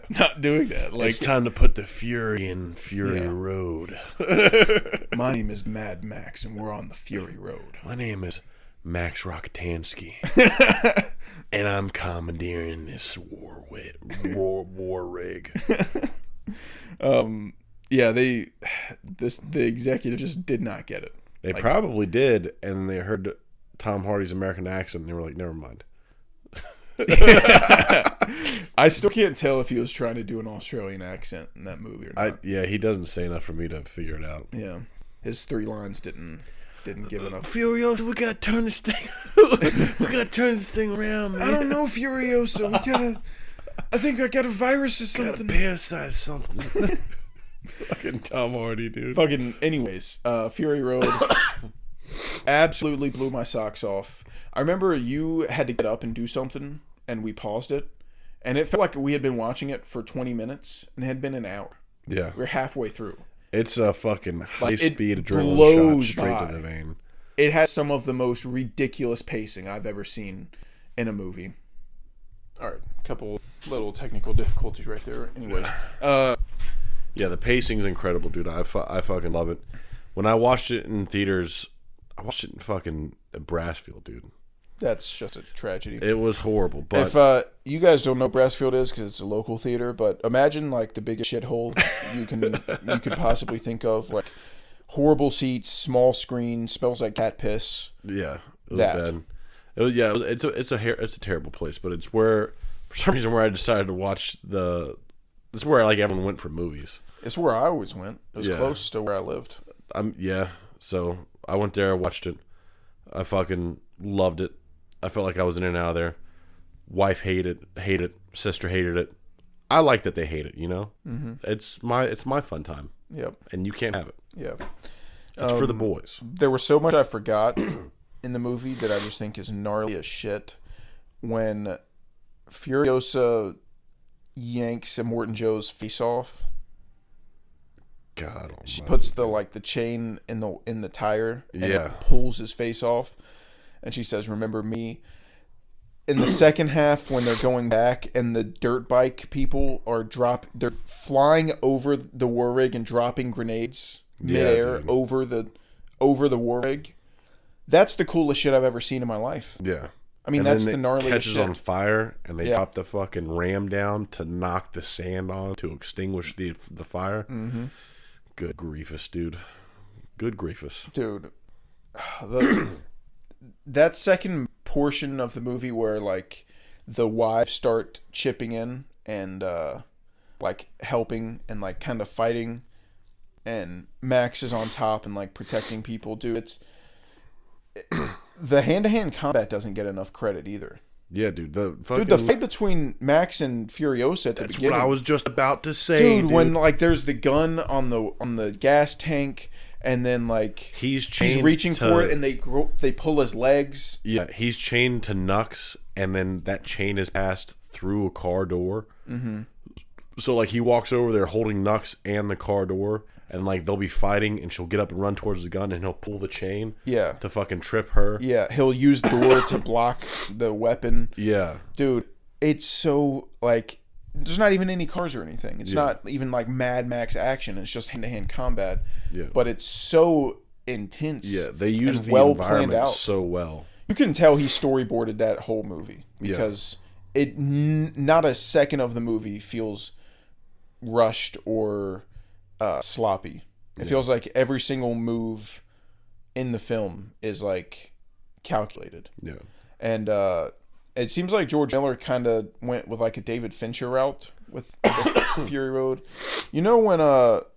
not doing that. Like,
it's time to put the Fury in Fury Road.
My name is Mad Max, and we're on the Fury Road.
My name is Max Rockatansky. And I'm commandeering this war rig.
Yeah, the executive just did not get it.
They probably did, and they heard Tom Hardy's American accent, and they were like, never mind.
I still can't tell if he was trying to do an Australian accent in that movie or not.
Yeah, he doesn't say enough for me to figure it out.
Yeah, his 3 lines didn't give enough.
Furiosa, we gotta turn this thing. We gotta turn this thing around, man.
I don't know, Furiosa. We gotta. I think I got a virus or something.
Got a parasite or something. Fucking Tom Hardy, dude.
Fucking. Anyways, Fury Road absolutely blew my socks off. I remember you had to get up and do something, and we paused it, and it felt like we had been watching it for 20 minutes, and it had been an hour.
Yeah,
we're halfway through.
It's a fucking high-speed adrenaline
blows
shot straight
by.
to the vein.
It has some of the most ridiculous pacing I've ever seen in a movie. All right, a couple little technical difficulties right there. Anyways,
yeah, the pacing's incredible, dude. I fucking love it. When I watched it in theaters, I watched it in fucking Brassfield, dude.
That's just a tragedy.
It was horrible, but
if you guys don't know what Brassfield is because it's a local theater, but imagine like the biggest shithole you could possibly think of, like horrible seats, small screen, smells like cat piss.
yeah, it was bad. It was it's a terrible place, but it's where for some reason where I decided to watch it's where like everyone went for movies.
It's where I always went. It was
Yeah.
close to where I lived.
So I went there, watched it. I fucking loved it. I felt like I was in and out of there. Wife hated it. Sister hated it. I like that they hate it. You know, it's my fun time.
Yep.
And you can't have it.
Yeah.
It's for the boys.
There was so much I forgot in the movie that I just think is gnarly as shit. When Furiosa yanks Immortan Joe's face off,
God,
she puts the chain in the tire and
Yeah.
it pulls his face off, and she says, "Remember me." In the second half, when they're going back and the dirt bike people they're flying over the war rig and dropping grenades midair
dude.
over the war rig. That's the coolest shit I've ever seen in my life.
Yeah.
I mean,
And
that's
then
the
it
gnarliest
catches
shit.
on fire, and they
Yeah.
drop the fucking ram down to knock the sand on to extinguish the fire. Mm-hmm. Good griefus, dude. Good griefus.
Dude, that second portion of the movie where like the wives start chipping in and like helping and like kind of fighting, and Max is on top and like protecting people, dude. The hand-to-hand combat doesn't get enough credit either.
Yeah, dude. The
Fight between Max and Furiosa at the
That's
beginning.
what I was just about to say,
dude. When like there's the gun on the gas tank, and then like
he's
reaching for it, and they pull his legs.
Yeah, he's chained to Nux, and then that chain is passed through a car door. Mm-hmm. So like he walks over there holding Nux and the car door, and like they'll be fighting, and she'll get up and run towards the gun, and he'll pull the chain.
Yeah.
To fucking trip her.
Yeah, he'll use the door to block the weapon.
Yeah.
Dude, it's so like there's not even any cars or anything. It's not even like Mad Max action. It's just hand-to-hand combat. Yeah. But it's so intense.
Yeah, they use the environment so well.
You can tell he storyboarded that whole movie because not a second of the movie feels rushed or sloppy. It feels like every single move in the film is like calculated. Yeah. And it seems like George Miller kind of went with like a David Fincher route with Fury Road. You know when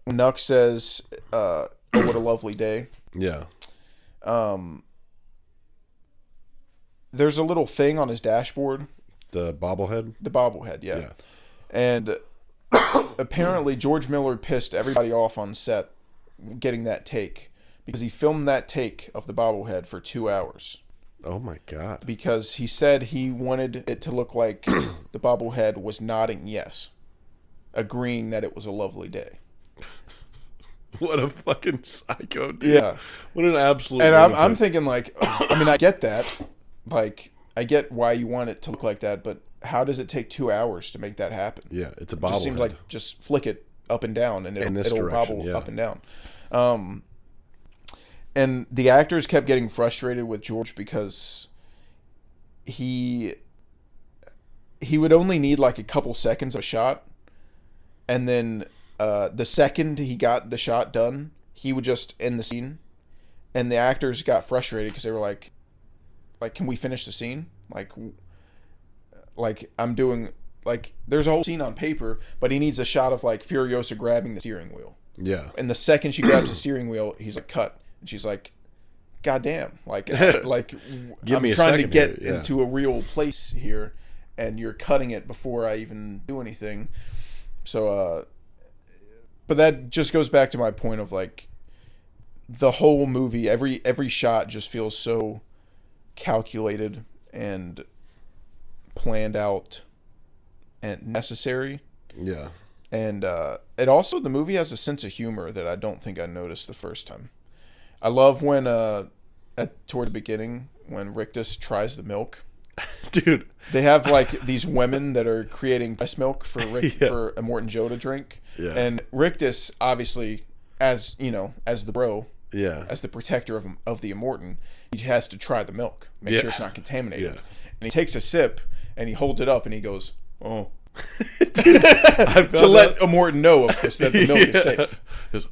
Nux says, "Oh, what a lovely day." Yeah. There's a little thing on his dashboard.
The bobblehead?
The bobblehead, yeah. And apparently George Miller pissed everybody off on set getting that take because he filmed that take of the bobblehead for 2 hours.
Oh my God.
Because he said he wanted it to look like the bobblehead was nodding yes, agreeing that it was a lovely day.
What a fucking psycho, dude.
Yeah.
What an absolute
And I'm thinking like, I mean, I get that. Like, I get why you want it to look like that, but how does it take 2 hours to make that happen?
Yeah, it's a bobblehead.
It just seems like just flick it up and down and it'll bobble up and down. And the actors kept getting frustrated with George because he would only need like a couple seconds of a shot, and then the second he got the shot done, he would just end the scene, and the actors got frustrated because they were like, can we finish the scene? Like I'm doing, like, there's a whole scene on paper, but he needs a shot of like Furiosa grabbing the steering wheel.
Yeah.
And the second she grabs the steering wheel, he's like, cut. And she's like, God damn. Like
Give
I'm
me a
trying to
second
get
here, yeah.
into a real place here, and you're cutting it before I even do anything. So, but that just goes back to my point of like, the whole movie, every shot just feels so calculated and planned out and necessary.
Yeah.
And it also, the movie has a sense of humor that I don't think I noticed the first time. I love when toward the beginning when Rictus tries the milk.
Dude,
They have like these women that are creating breast milk for for Immortan Joe to drink.
Yeah.
And Rictus, obviously, as you know, as the bro,
yeah.
as the protector of the Immortan, he has to try the milk, make sure it's not contaminated.
Yeah.
And he takes a sip and he holds it up and he goes, "Oh."
Dude,
To let Immortan know, of course, that the milk is safe.
Just,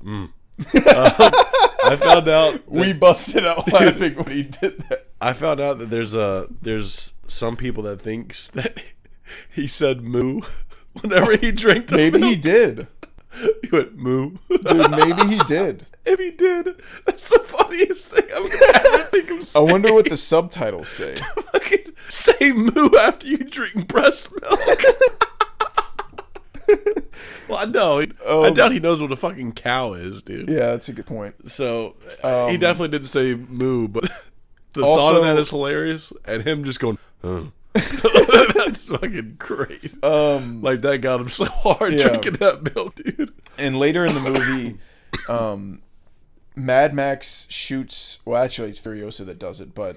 I found out
We busted out laughing when he did that.
I found out that there's some people that thinks that he said moo whenever he drank the
Maybe he
milk.
did.
He went moo.
Dude, maybe he did.
If he did, that's the funniest thing I'm gonna ever think of
I
saying.
wonder what the subtitles say.
Fucking say moo after you drink breast milk. Well, I know. I doubt he knows what a fucking cow is, dude.
Yeah, that's a good point.
So he definitely didn't say moo, but the
Also-
thought of that is hilarious, and him just going, that's fucking great. Like that got him so hard
Yeah.
drinking that milk, dude.
And later in the movie, Mad Max shoots. Well, actually, it's Furiosa that does it, but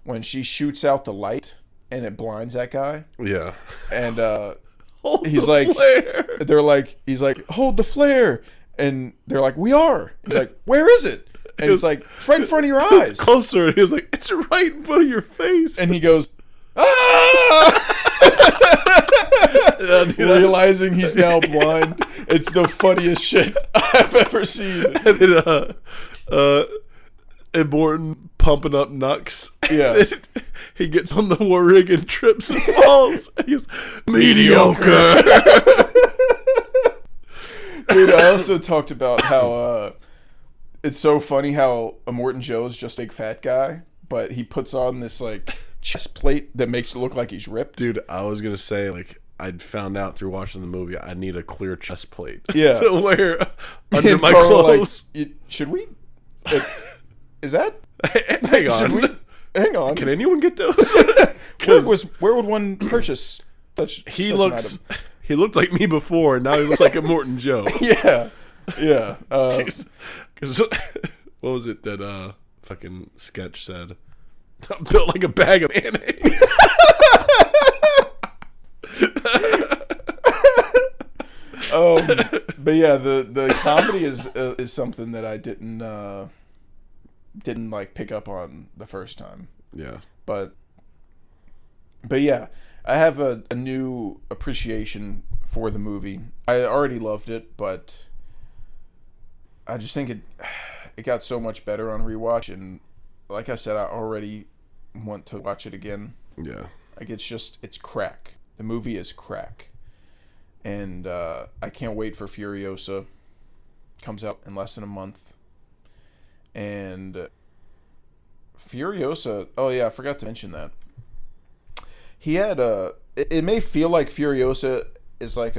when she shoots out the light and it blinds that guy,
Yeah.
and
Hold
he's
the
like,
flare.
he's like, hold the flare, and they're like, we are. He's like, where is it? And he's like, it's right in front of your eyes.
It's closer, and he was like, it's right in front of your face.
And he goes, ah!
Yeah, dude,
Realizing he's now blind. It's the funniest shit I've ever seen.
and then, Immortan pumping up Nux.
Yeah.
He gets on the war rig and trips and falls. And he goes, mediocre.
Dude, I also talked about how it's so funny how Immortan Joe's just a big fat guy, but he puts on this like chest plate that makes it look like he's ripped.
Dude, I was going to say, like, I'd found out through watching the movie I need a clear chest plate
Yeah.
to wear under
And
my
Carl,
clothes.
like, should we? Is that?
Hang
Should we?
on.
Hang on.
Can anyone get those?
Where would one purchase such?
He
such an
looks. He looked like me before, and now he looks like a Morton Joe.
item? Yeah.
Because what was it that fucking sketch said? I'm built like a bag of mayonnaise.
But yeah, the comedy is something that I didn't like pick up on the first time.
Yeah.
But yeah, I have a new appreciation for the movie. I already loved it, but I just think it got so much better on rewatch, and like I said, I already want to watch it again.
Yeah.
Like it's crack. The movie is crack. And I can't wait for Furiosa. Comes out in less than a month. And Furiosa, oh yeah, I forgot to mention that. He had it may feel like Furiosa is like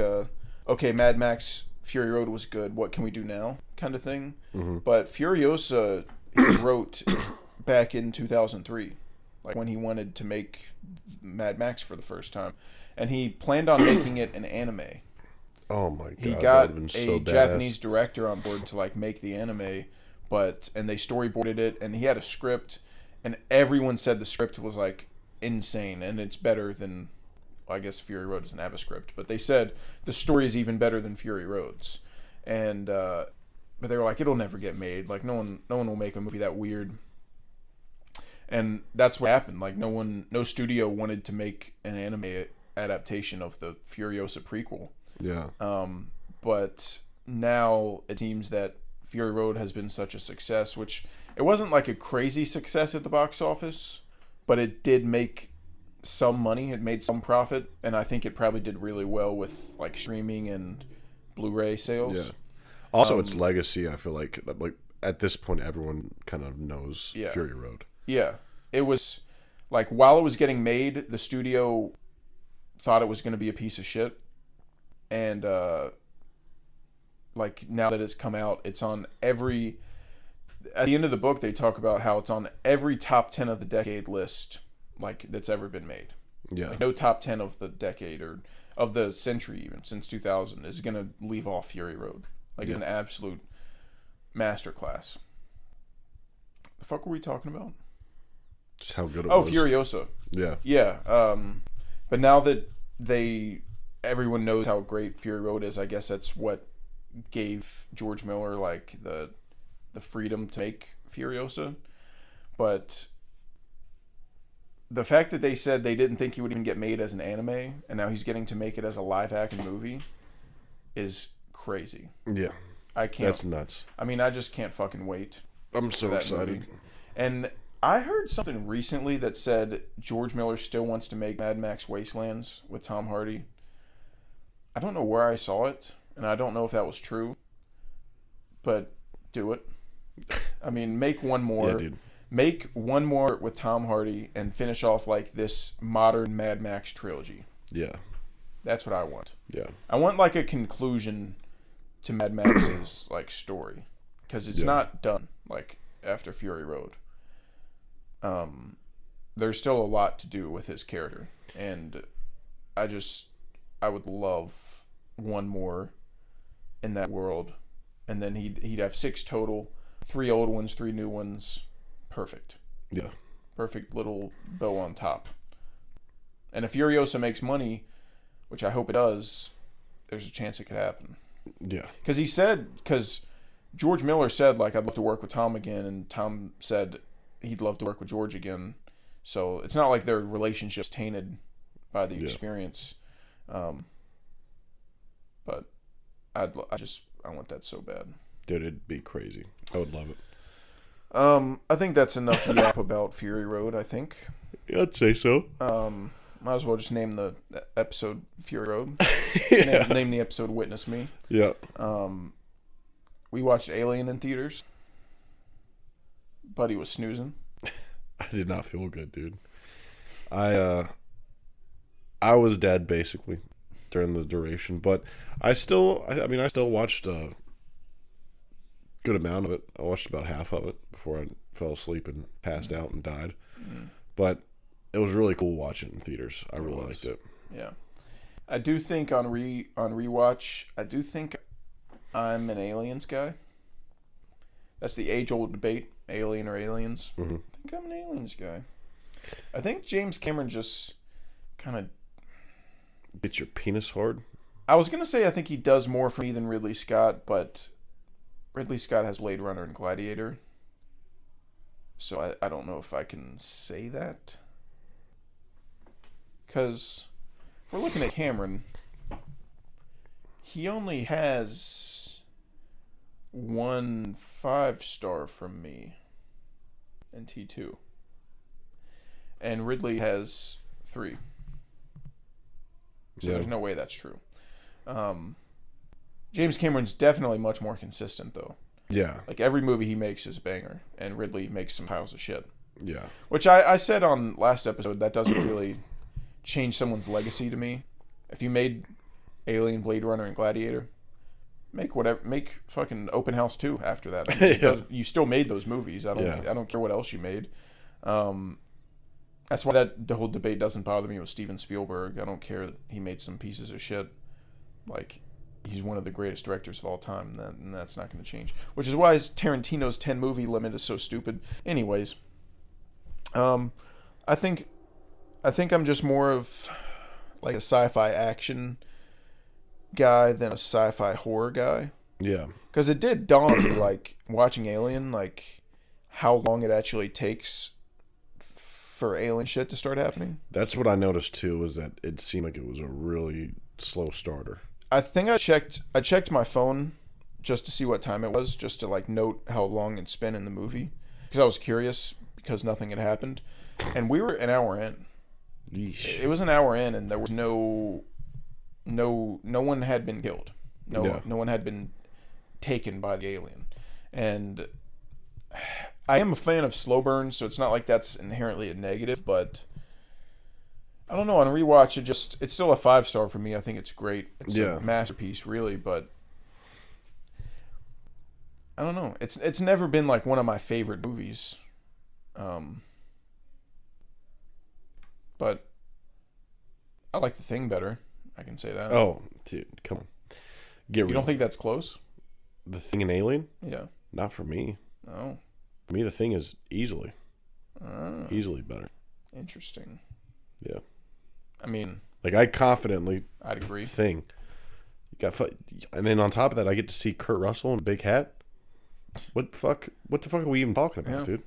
okay, Mad Max Fury Road was good, what can we do now kind of thing.
Mm-hmm.
But Furiosa he wrote back in 2003, like when he wanted to make Mad Max for the first time, and he planned on making it an anime.
Oh my god.
He
that
got
would've been
a
so badass.
Japanese director on board to like make the anime, and they storyboarded it, and he had a script, and everyone said the script was like insane, and it's better than, well, I guess Fury Road doesn't have a script, but they said the story is even better than Fury Road's, and but they were like, it'll never get made, like no one will make a movie that weird. And that's what happened. Like no studio wanted to make an anime adaptation of the Furiosa prequel.
Yeah.
But now it seems that Fury Road has been such a success, which it wasn't like a crazy success at the box office, but it did make some money. It made some profit, and I think it probably did really well with like streaming and Blu-ray sales.
Yeah. Also, its legacy. I feel like at this point, everyone kind of knows Fury Road.
Yeah, it was like while it was getting made, the studio thought it was going to be a piece of shit, and like now that it's come out, it's on every. At the end of the book, they talk about how it's on every top 10 of the decade list, like that's ever been made.
Yeah.
Like, no top 10 of the decade or of the century, even since 2000, is going to leave off Fury Road. Like an absolute masterclass. The fuck were we talking about?
Just how good it was.
Oh, Furiosa.
Yeah.
Yeah. But now that everyone knows how great Fury Road is, I guess that's what gave George Miller like the freedom to make Furiosa. But the fact that they said they didn't think he would even get made as an anime, and now he's getting to make it as a live action movie, is crazy.
Yeah.
I can't.
That's nuts.
I mean, I just can't fucking wait.
I'm so excited.
Movie. And I heard something recently that said George Miller still wants to make Mad Max Wastelands with Tom Hardy. I don't know where I saw it, and I don't know if that was true, but do it. I mean, make one more.
Yeah, dude.
Make one more with Tom Hardy and finish off like this modern Mad Max trilogy.
Yeah.
That's what I want.
Yeah.
I want like a conclusion to Mad Max's like story, because it's not done like after Fury Road. There's still a lot to do with his character, and I would love one more in that world, and then he'd have 6 total, 3 old ones, 3 new ones. Perfect.
Yeah.
Perfect little bow on top. And if Furiosa makes money, which I hope it does, there's a chance it could happen.
Yeah.
Because George Miller said, like, I'd love to work with Tom again, and Tom said he'd love to work with George again. So it's not like their relationship's tainted by the experience. But I want that so bad.
Dude, it'd be crazy. I would love it.
I think that's enough yap about Fury Road, I think.
Yeah, I'd say so.
Might as well just name the episode Fury Road.
Yeah.
Name the episode Witness Me.
Yeah.
We watched Alien in theaters. Buddy was snoozing.
I did not feel good, dude. I was dead basically during the duration, but I still watched a good amount of it. I watched about half of it before I fell asleep and passed out and died. But it was really cool watching it in theaters. I really liked it.
Yeah. I do think on rewatch, I do think I'm an Aliens guy. That's the age-old debate, Alien or Aliens.
Mm-hmm.
I think I'm an Aliens guy. I think James Cameron just kind of...
Gets your penis hard?
I was going to say I think he does more for me than Ridley Scott, but Ridley Scott has Blade Runner and Gladiator. So I don't know if I can say that. Because we're looking at Cameron. He only has 1 5-star from me in T2. And Ridley has 3. So there's no way that's true. James Cameron's definitely much more consistent, though.
Yeah.
Like, every movie he makes is a banger, and Ridley makes some piles of shit.
Yeah.
Which I said on last episode, that doesn't really change someone's legacy to me. If you made Alien, Blade Runner, and Gladiator, make fucking Open House 2 after that. I mean, you still made those movies. I don't care what else you made. That's why the whole debate doesn't bother me with Steven Spielberg. I don't care that he made some pieces of shit. Like, he's one of the greatest directors of all time, and that's not going to change. Which is why Tarantino's 10 movie limit is so stupid. Anyways, I think I'm just more of like a sci-fi action guy than a sci-fi horror guy.
Yeah.
Because it did dawn on me, like, watching Alien, like, how long it actually takes for alien shit to start happening.
That's what I noticed too, was that it seemed like it was a really slow starter.
I think I checked my phone just to see what time it was, just to like note how long it's been in the movie, because I was curious because nothing had happened, and we were an hour in.
Yeesh.
It was an hour in, and there was no one had been killed. No one had been taken by the alien, and I am a fan of slow burns, so it's not like that's inherently a negative, but I don't know, on a rewatch it's still a 5-star for me. I think it's great. It's a masterpiece, really, but I don't know. It's never been like one of my favorite movies. But I like The Thing better. I can say that.
Oh, dude, come on.
You don't think that's close?
The Thing and Alien?
Yeah.
Not for me.
Oh.
For me, The Thing is easily better.
Interesting.
Yeah.
I mean,
like I'd
agree.
Thing. And then on top of that, I get to see Kurt Russell in a big hat. What the fuck are we even talking about, dude?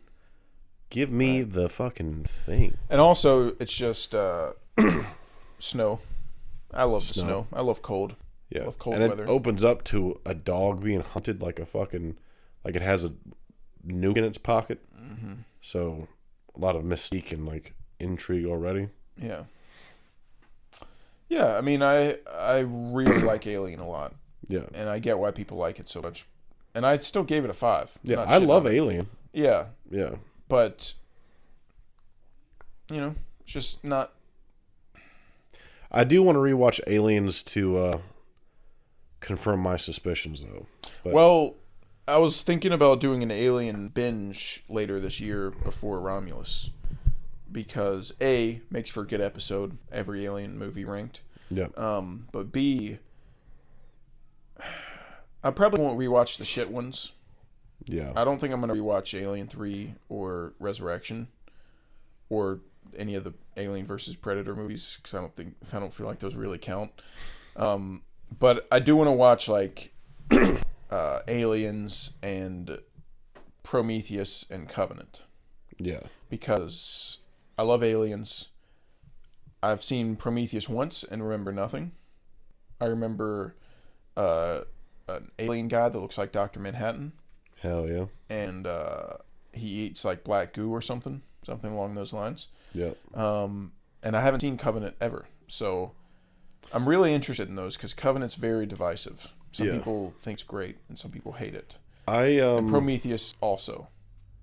Give me the fucking Thing.
And also, it's just snow. I love the snow. I love cold.
Yeah.
I love cold
and
weather.
It opens up to a dog being hunted like a fucking, like it has a nuke in its pocket.
Mm-hmm.
So a lot of mystique and like intrigue already.
Yeah. Yeah, I mean, I really like Alien a lot.
Yeah.
And I get why people like it so much. And I still gave it a 5.
Yeah, I love Alien.
Yeah.
Yeah.
But, it's just not...
I do want to rewatch Aliens to confirm my suspicions, though. But...
Well, I was thinking about doing an Alien binge later this year before Romulus. Because A, makes for a good episode, every Alien movie ranked.
Yeah.
But B, I probably won't rewatch the shit ones.
Yeah.
I don't think I'm going to rewatch Alien 3 or Resurrection or any of the Alien versus Predator movies because I don't feel like those really count. But I do want to watch like Aliens and Prometheus and Covenant.
Yeah.
Because I love Aliens. I've seen Prometheus once and remember nothing. I remember an alien guy that looks like Dr. Manhattan.
Hell yeah.
And he eats like black goo or something along those lines.
Yeah.
And I haven't seen Covenant ever. So I'm really interested in those because Covenant's very divisive. Some people think it's great and some people hate it. And Prometheus also.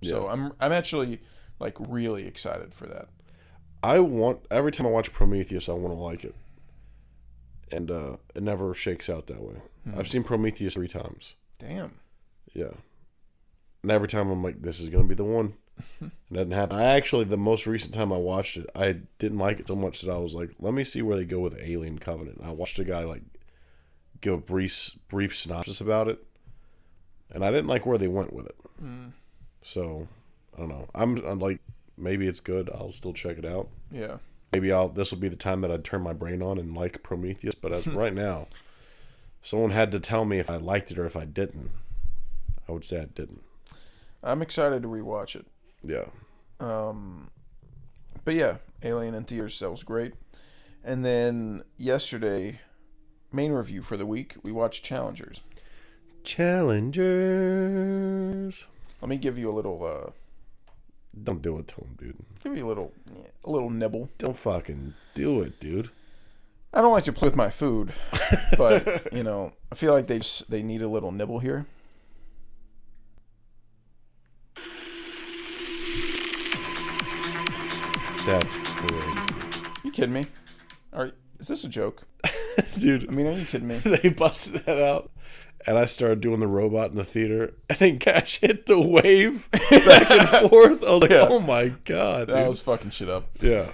So I'm actually like really excited for that.
Every time I watch Prometheus, I want to like it. And it never shakes out that way. I've seen Prometheus 3 times.
Damn.
Yeah. And every time I'm like, this is going to be the one. It doesn't happen. The most recent time I watched it, I didn't like it so much that I was like, let me see where they go with Alien Covenant. And I watched a guy like give a brief synopsis about it. And I didn't like where they went with it. So, I don't know. I'm like, maybe it's good. I'll still check it out.
Yeah.
Maybe this will be the time that I turn my brain on and like Prometheus. But as right now, someone had to tell me if I liked it or if I didn't. I would say I didn't.
I'm excited to rewatch it.
Yeah.
But yeah, Alien in theaters, that was great. And then yesterday, main review for the week, we watched Challengers.
Challengers.
Let me give you a little
Don't do it to him, dude.
give you a little nibble.
Don't fucking do it, dude.
I don't like to play with my food, but I feel like they need a little nibble here.
That's crazy.
You kidding me? Is this a joke?
Dude.
I mean, are you kidding me?
They busted that out, and I started doing the robot in the theater, and then Cash hit the wave back and forth. I was like, oh my god, dude.
That was fucking shit up.
Yeah.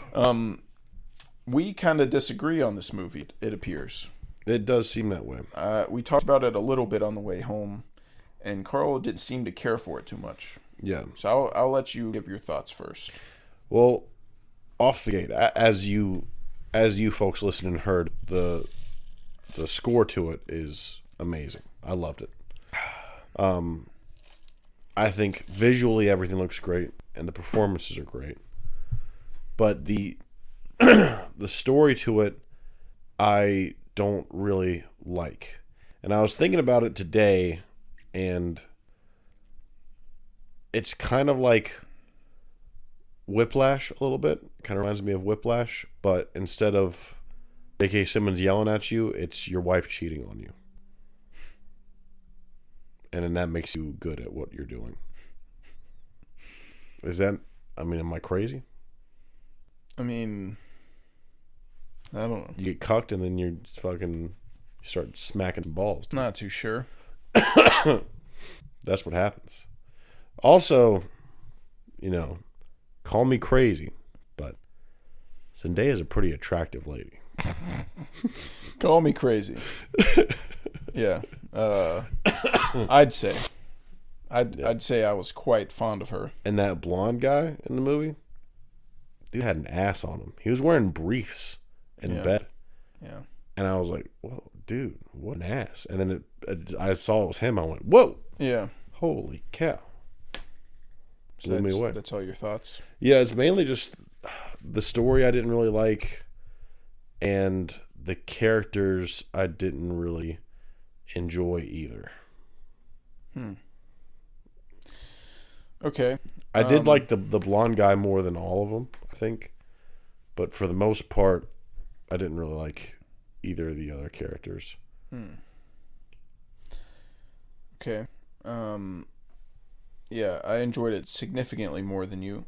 We kind of disagree on this movie, it appears.
It does seem that way.
We talked about it a little bit on the way home, and Carl didn't seem to care for it too much.
Yeah.
So I'll let you give your thoughts first.
Well, off the gate, as you folks listening heard, the score to it is amazing. I loved it. I think visually everything looks great and the performances are great, but the story to it I don't really like, And I was thinking about it today, and it's kind of like Whiplash a little bit. Kind of reminds me of Whiplash, but instead of J.K. Simmons yelling at you, it's your wife cheating on you. And then that makes you good at what you're doing. Am I crazy?
I mean, I don't know.
You get cucked and then you start smacking balls.
Not too sure.
That's what happens. Also, call me crazy, but Zendaya's a pretty attractive lady.
Call me crazy. Yeah. I'd say I was quite fond of her.
And that blonde guy in the movie, dude had an ass on him. He was wearing briefs in bed.
Yeah.
And I was like, whoa, dude, what an ass. And then I saw it was him. I went, whoa.
Yeah.
Holy cow. Blew me away.
That's all your thoughts?
Yeah, it's mainly just the story I didn't really like, and the characters I didn't really enjoy either.
Okay.
I did like the blonde guy more than all of them, I think. But for the most part, I didn't really like either of the other characters.
Okay. Yeah, I enjoyed it significantly more than you.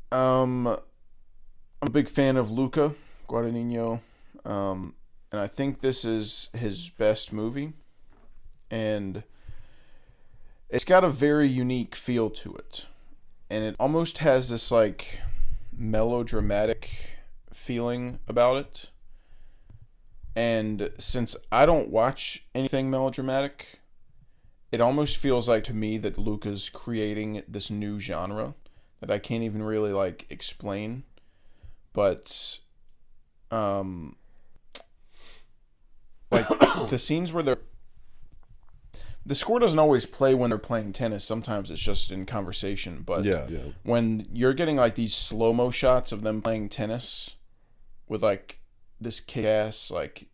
I'm a big fan of Luca Guadagnino, and I think this is his best movie, and it's got a very unique feel to it, and it almost has this like melodramatic feeling about it. And since I don't watch anything melodramatic, it almost feels like to me that Luca's creating this new genre that I can't even really like explain. But like the scenes where the score doesn't always play when they're playing tennis. Sometimes it's just in conversation. But when you're getting like these slow-mo shots of them playing tennis with like this kick-ass like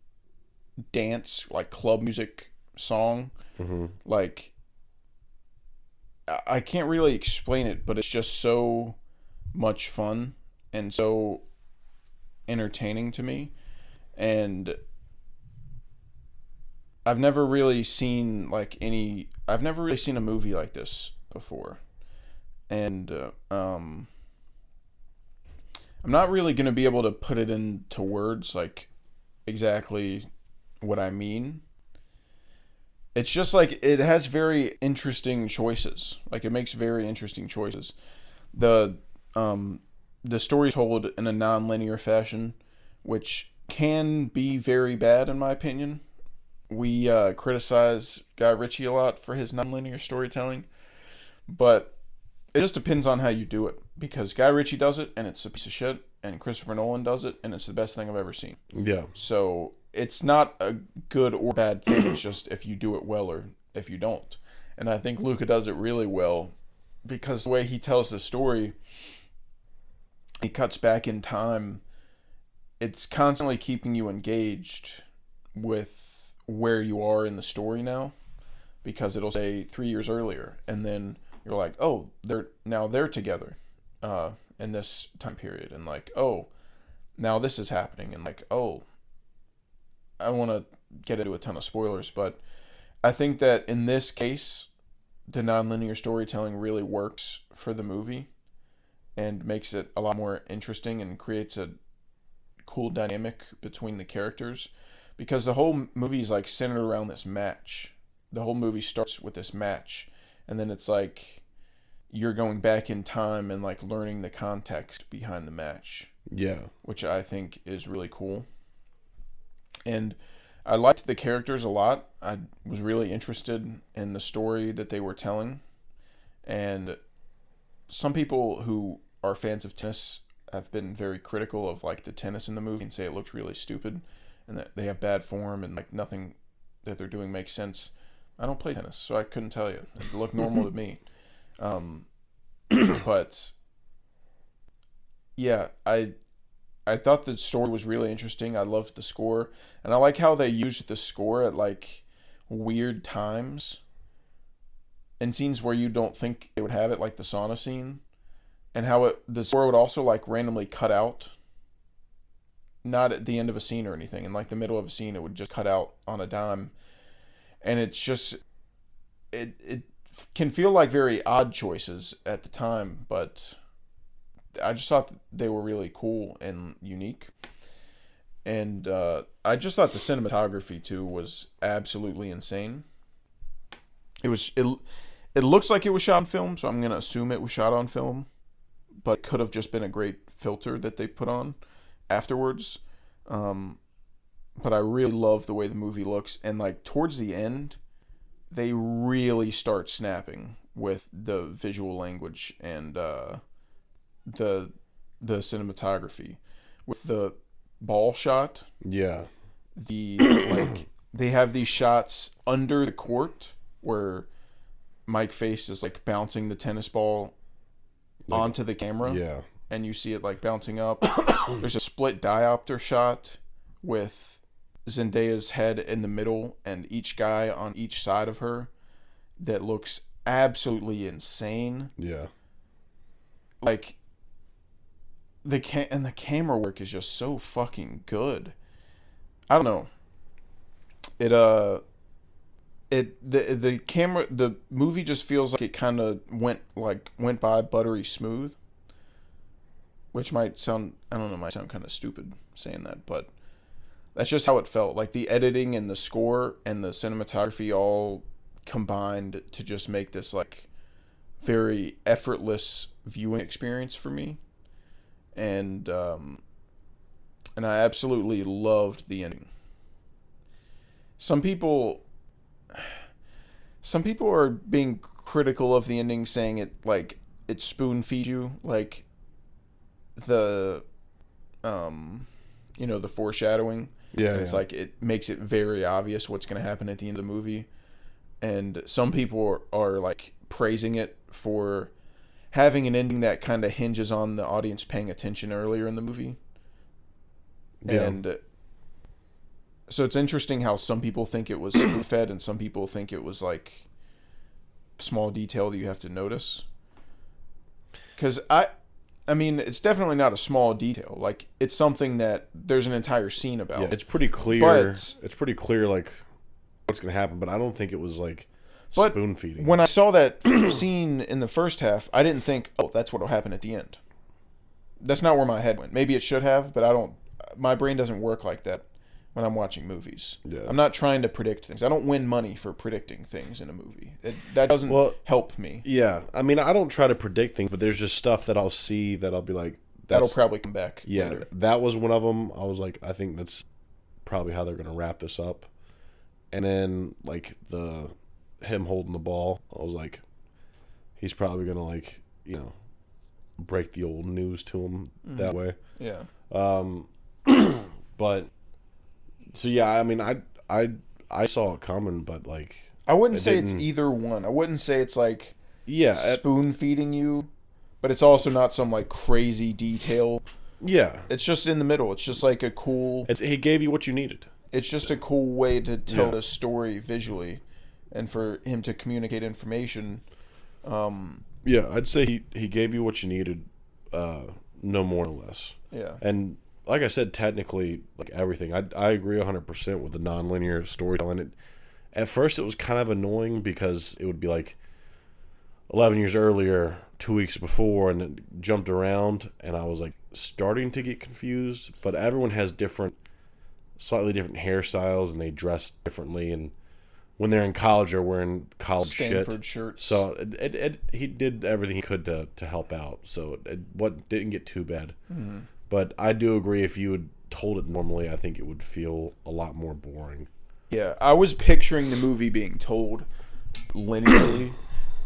dance, like club music song, like I can't really explain it, but it's just so much fun and so entertaining to me. And I've never really seen a movie like this before. And I'm not really going to be able to put it into words like exactly what I mean. It's just like it has very interesting choices. Like it makes very interesting choices. The story told in a non-linear fashion, which can be very bad in my opinion. We criticize Guy Ritchie a lot for his non-linear storytelling, but it just depends on how you do it. Because Guy Ritchie does it, and it's a piece of shit, and Christopher Nolan does it, and it's the best thing I've ever seen.
Yeah.
So it's not a good or bad thing. It's just if you do it well or if you don't. And I think Luca does it really well because the way he tells the story, he cuts back in time. It's constantly keeping you engaged with where you are in the story now, because it'll say 3 years earlier, and then you're like, oh, they're together in this time period, and like, oh, now this is happening, and like, oh, I don't want to get into a ton of spoilers, but I think that in this case, the nonlinear storytelling really works for the movie and makes it a lot more interesting and creates a cool dynamic between the characters, because the whole movie is like centered around this match. The whole movie starts with this match, and then it's like you're going back in time and like learning the context behind the match.
Yeah.
Which I think is really cool. And I liked the characters a lot. I was really interested in the story that they were telling. And some people who are fans of tennis have been very critical of like the tennis in the movie and say it looks really stupid and that they have bad form and like nothing that they're doing makes sense. I don't play tennis, so I couldn't tell you. It looked normal to me. But yeah, I thought the story was really interesting. I loved the score, and I like how they used the score at like weird times and scenes where you don't think it would have it, like the sauna scene, and how the score would also like randomly cut out, not at the end of a scene or anything. In like the middle of a scene, it would just cut out on a dime, and it's just it can feel like very odd choices at the time, but I just thought they were really cool and unique. And I just thought the cinematography too was absolutely insane. It looks like it was shot on film, so I'm gonna assume it was shot on film, but it could have just been a great filter that they put on afterwards. But I really love the way the movie looks, and like towards the end, they really start snapping with the visual language and the cinematography with the ball shot.
Yeah.
The like they have these shots under the court where Mike Face is like bouncing the tennis ball onto the camera.
Yeah.
And you see it like bouncing up. There's a split diopter shot with Zendaya's head in the middle and each guy on each side of her that looks absolutely insane.
Yeah.
Like the camera work is just so fucking good. I don't know. The movie just feels like it kind of went by buttery smooth, which might sound kind of stupid saying that, but that's just how it felt. Like the editing and the score and the cinematography all combined to just make this like very effortless viewing experience for me. And I absolutely loved the ending. Some people are being critical of the ending, saying it spoon feeds you, like the the foreshadowing.
Yeah,
and it's like it makes it very obvious what's going to happen at the end of the movie. And some people are like praising it for having an ending that kind of hinges on the audience paying attention earlier in the movie.
Yeah.
And so it's interesting how some people think it was spoon-fed and some people think it was like small detail that you have to notice. Because I mean, it's definitely not a small detail. Like, it's something that there's an entire scene about.
Yeah, it's pretty clear.
But
it's pretty clear, like, what's going to happen, but I don't think it was, like, spoon feeding.
When I saw that scene in the first half, I didn't think, oh, that's what will happen at the end. That's not where my head went. Maybe it should have, but my brain doesn't work like that when I'm watching movies.
Yeah.
I'm not trying to predict things. I don't win money for predicting things in a movie. That doesn't help me.
Yeah. I mean, I don't try to predict things, but there's just stuff that I'll see that I'll be like,
that'll probably come back later.
That was one of them. I was like, I think that's probably how they're going to wrap this up. And then, like, him holding the ball, I was like, he's probably going to, like, break the old news to him that way.
Yeah.
But so yeah, I mean, I saw it coming, but like
I wouldn't say it's either one. I wouldn't say it's like spoon feeding you, but it's also not some like crazy detail.
Yeah,
it's just in the middle. It's just like a cool.
He gave you what you needed.
It's just a cool way to tell the story visually, and for him to communicate information.
Yeah, I'd say he gave you what you needed, no more or less.
Yeah,
and like I said, technically, like everything, I agree 100% with the nonlinear storytelling. At first, it was kind of annoying because it would be like 11 years earlier, 2 weeks before, and it jumped around, and I was like starting to get confused. But everyone has slightly different hairstyles, and they dress differently, and when they're in college, they're wearing college
Stanford shirts.
So he did everything he could to help out. So what didn't get too bad.
Mm-hmm.
But I do agree, if you had told it normally, I think it would feel a lot more boring.
Yeah, I was picturing the movie being told linearly,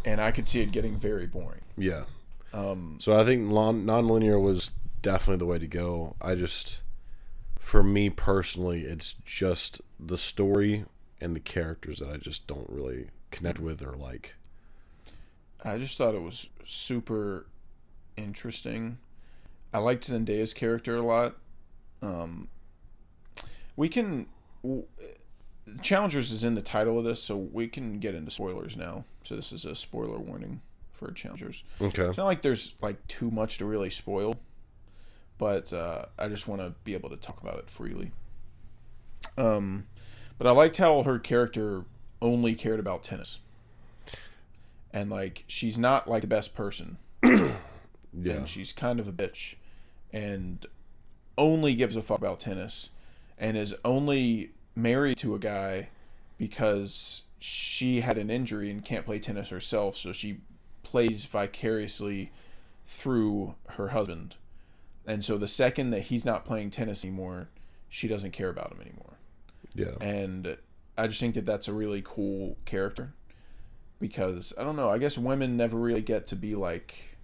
and I could see it getting very boring.
Yeah. So I think non-linear was definitely the way to go. For me personally, it's just the story and the characters that I just don't really connect with or like.
I just thought it was super interesting. I liked Zendaya's character a lot. We can. Challengers is in the title of this, so we can get into spoilers now. So this is a spoiler warning for Challengers.
Okay.
It's not like there's like too much to really spoil, but I just want to be able to talk about it freely. But I liked how her character only cared about tennis, and like she's not like the best person.
Yeah.
And she's kind of a bitch, and only gives a fuck about tennis, and is only married to a guy because she had an injury and can't play tennis herself, so she plays vicariously through her husband. And so the second that he's not playing tennis anymore, she doesn't care about him anymore.
Yeah.
And I just think that that's a really cool character, because I don't know, I guess women never really get to be like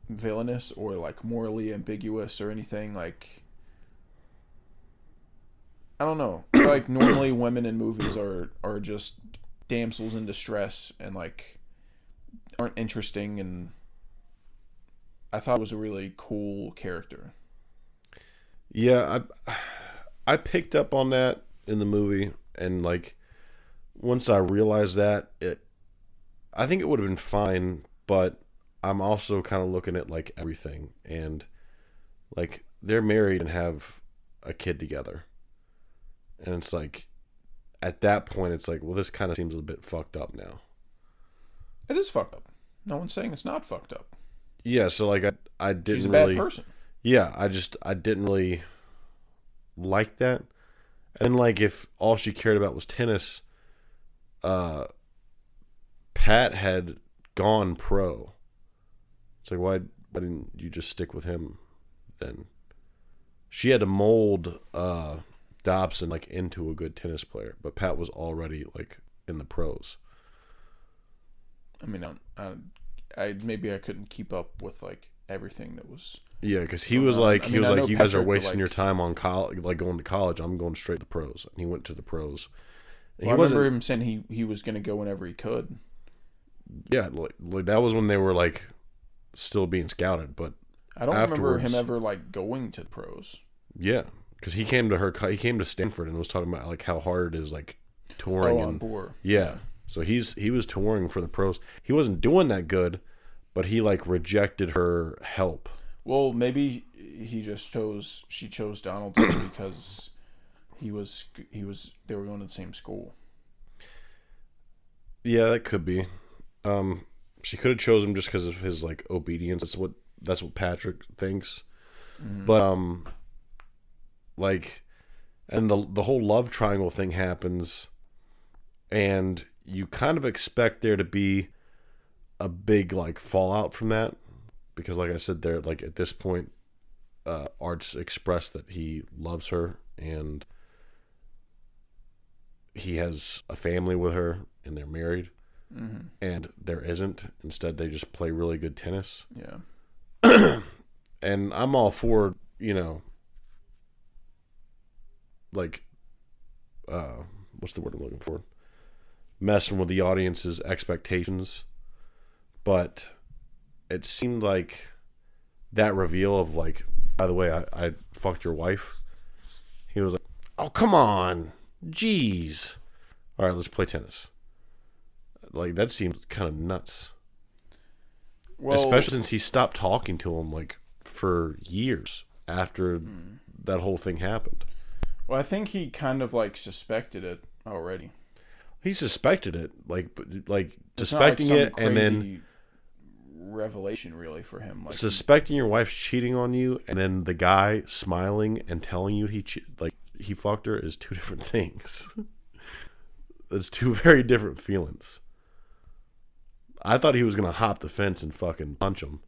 villainous or like morally ambiguous or anything. Like, I don't know, I feel like normally women in movies are just damsels in distress and like aren't interesting, and I thought it was a really cool character.
Yeah, I picked up on that in the movie, and like once I realized that, I think it would have been fine, but I'm also kind of looking at like everything, and like they're married and have a kid together, and it's like at that point it's like, well, this kind of seems a bit fucked up now.
It is fucked up. No one's saying it's not fucked up.
Yeah, so like I didn't
She's a
really,
bad person.
Yeah, I didn't really like that. And like if all she cared about was tennis, Pat had gone pro. It's like, why didn't you just stick with him then? She had to mold Dobson like into a good tennis player, but Pat was already like in the pros.
I mean, I maybe I couldn't keep up with like everything that was.
Yeah, because he was like,
I mean, I know
you guys are
Patrick,
wasting
like,
your time on college, like going to college. I'm going straight to the pros, and he went to the pros. And
Well, I
he
remember
wasn't.
him saying he was going to go whenever he could.
Yeah, like that was when they were like still being scouted, but
I don't remember
afterwards-
him ever like going to the pros.
yeah, because he came to Stanford and was talking about like how hard it is like touring
on
and
board.
yeah. So he was touring for the pros. He wasn't doing that good, but he like rejected her help.
Well, maybe she chose Donaldson because they were going to the same school.
Yeah, that could be. She could have chosen him just because of his like obedience. That's what Patrick thinks.
Mm-hmm.
But like, and the whole love triangle thing happens, and you kind of expect there to be a big like fallout from that, because like I said, there like at this point, Art's expressed that he loves her and he has a family with her and they're married.
Mm-hmm.
And there isn't. Instead, they just play really good tennis.
Yeah.
And I'm all for, like, what's the word I'm looking for? Messing with the audience's expectations. But it seemed like that reveal of, like, by the way, I fucked your wife. He was like, oh, come on. Jeez. All right, let's play tennis. Like, that seems kind of nuts.
Well,
especially since he stopped talking to him, like, for years after that whole thing happened.
Well, I think he kind of like suspected it already.
He suspected it, like
It's not like
suspecting
some
it, and then
crazy revelation really for him. Like
suspecting your wife's cheating on you, and then the guy smiling and telling you he fucked her is two different things. It's two very different feelings. I thought he was gonna hop the fence and fucking punch him,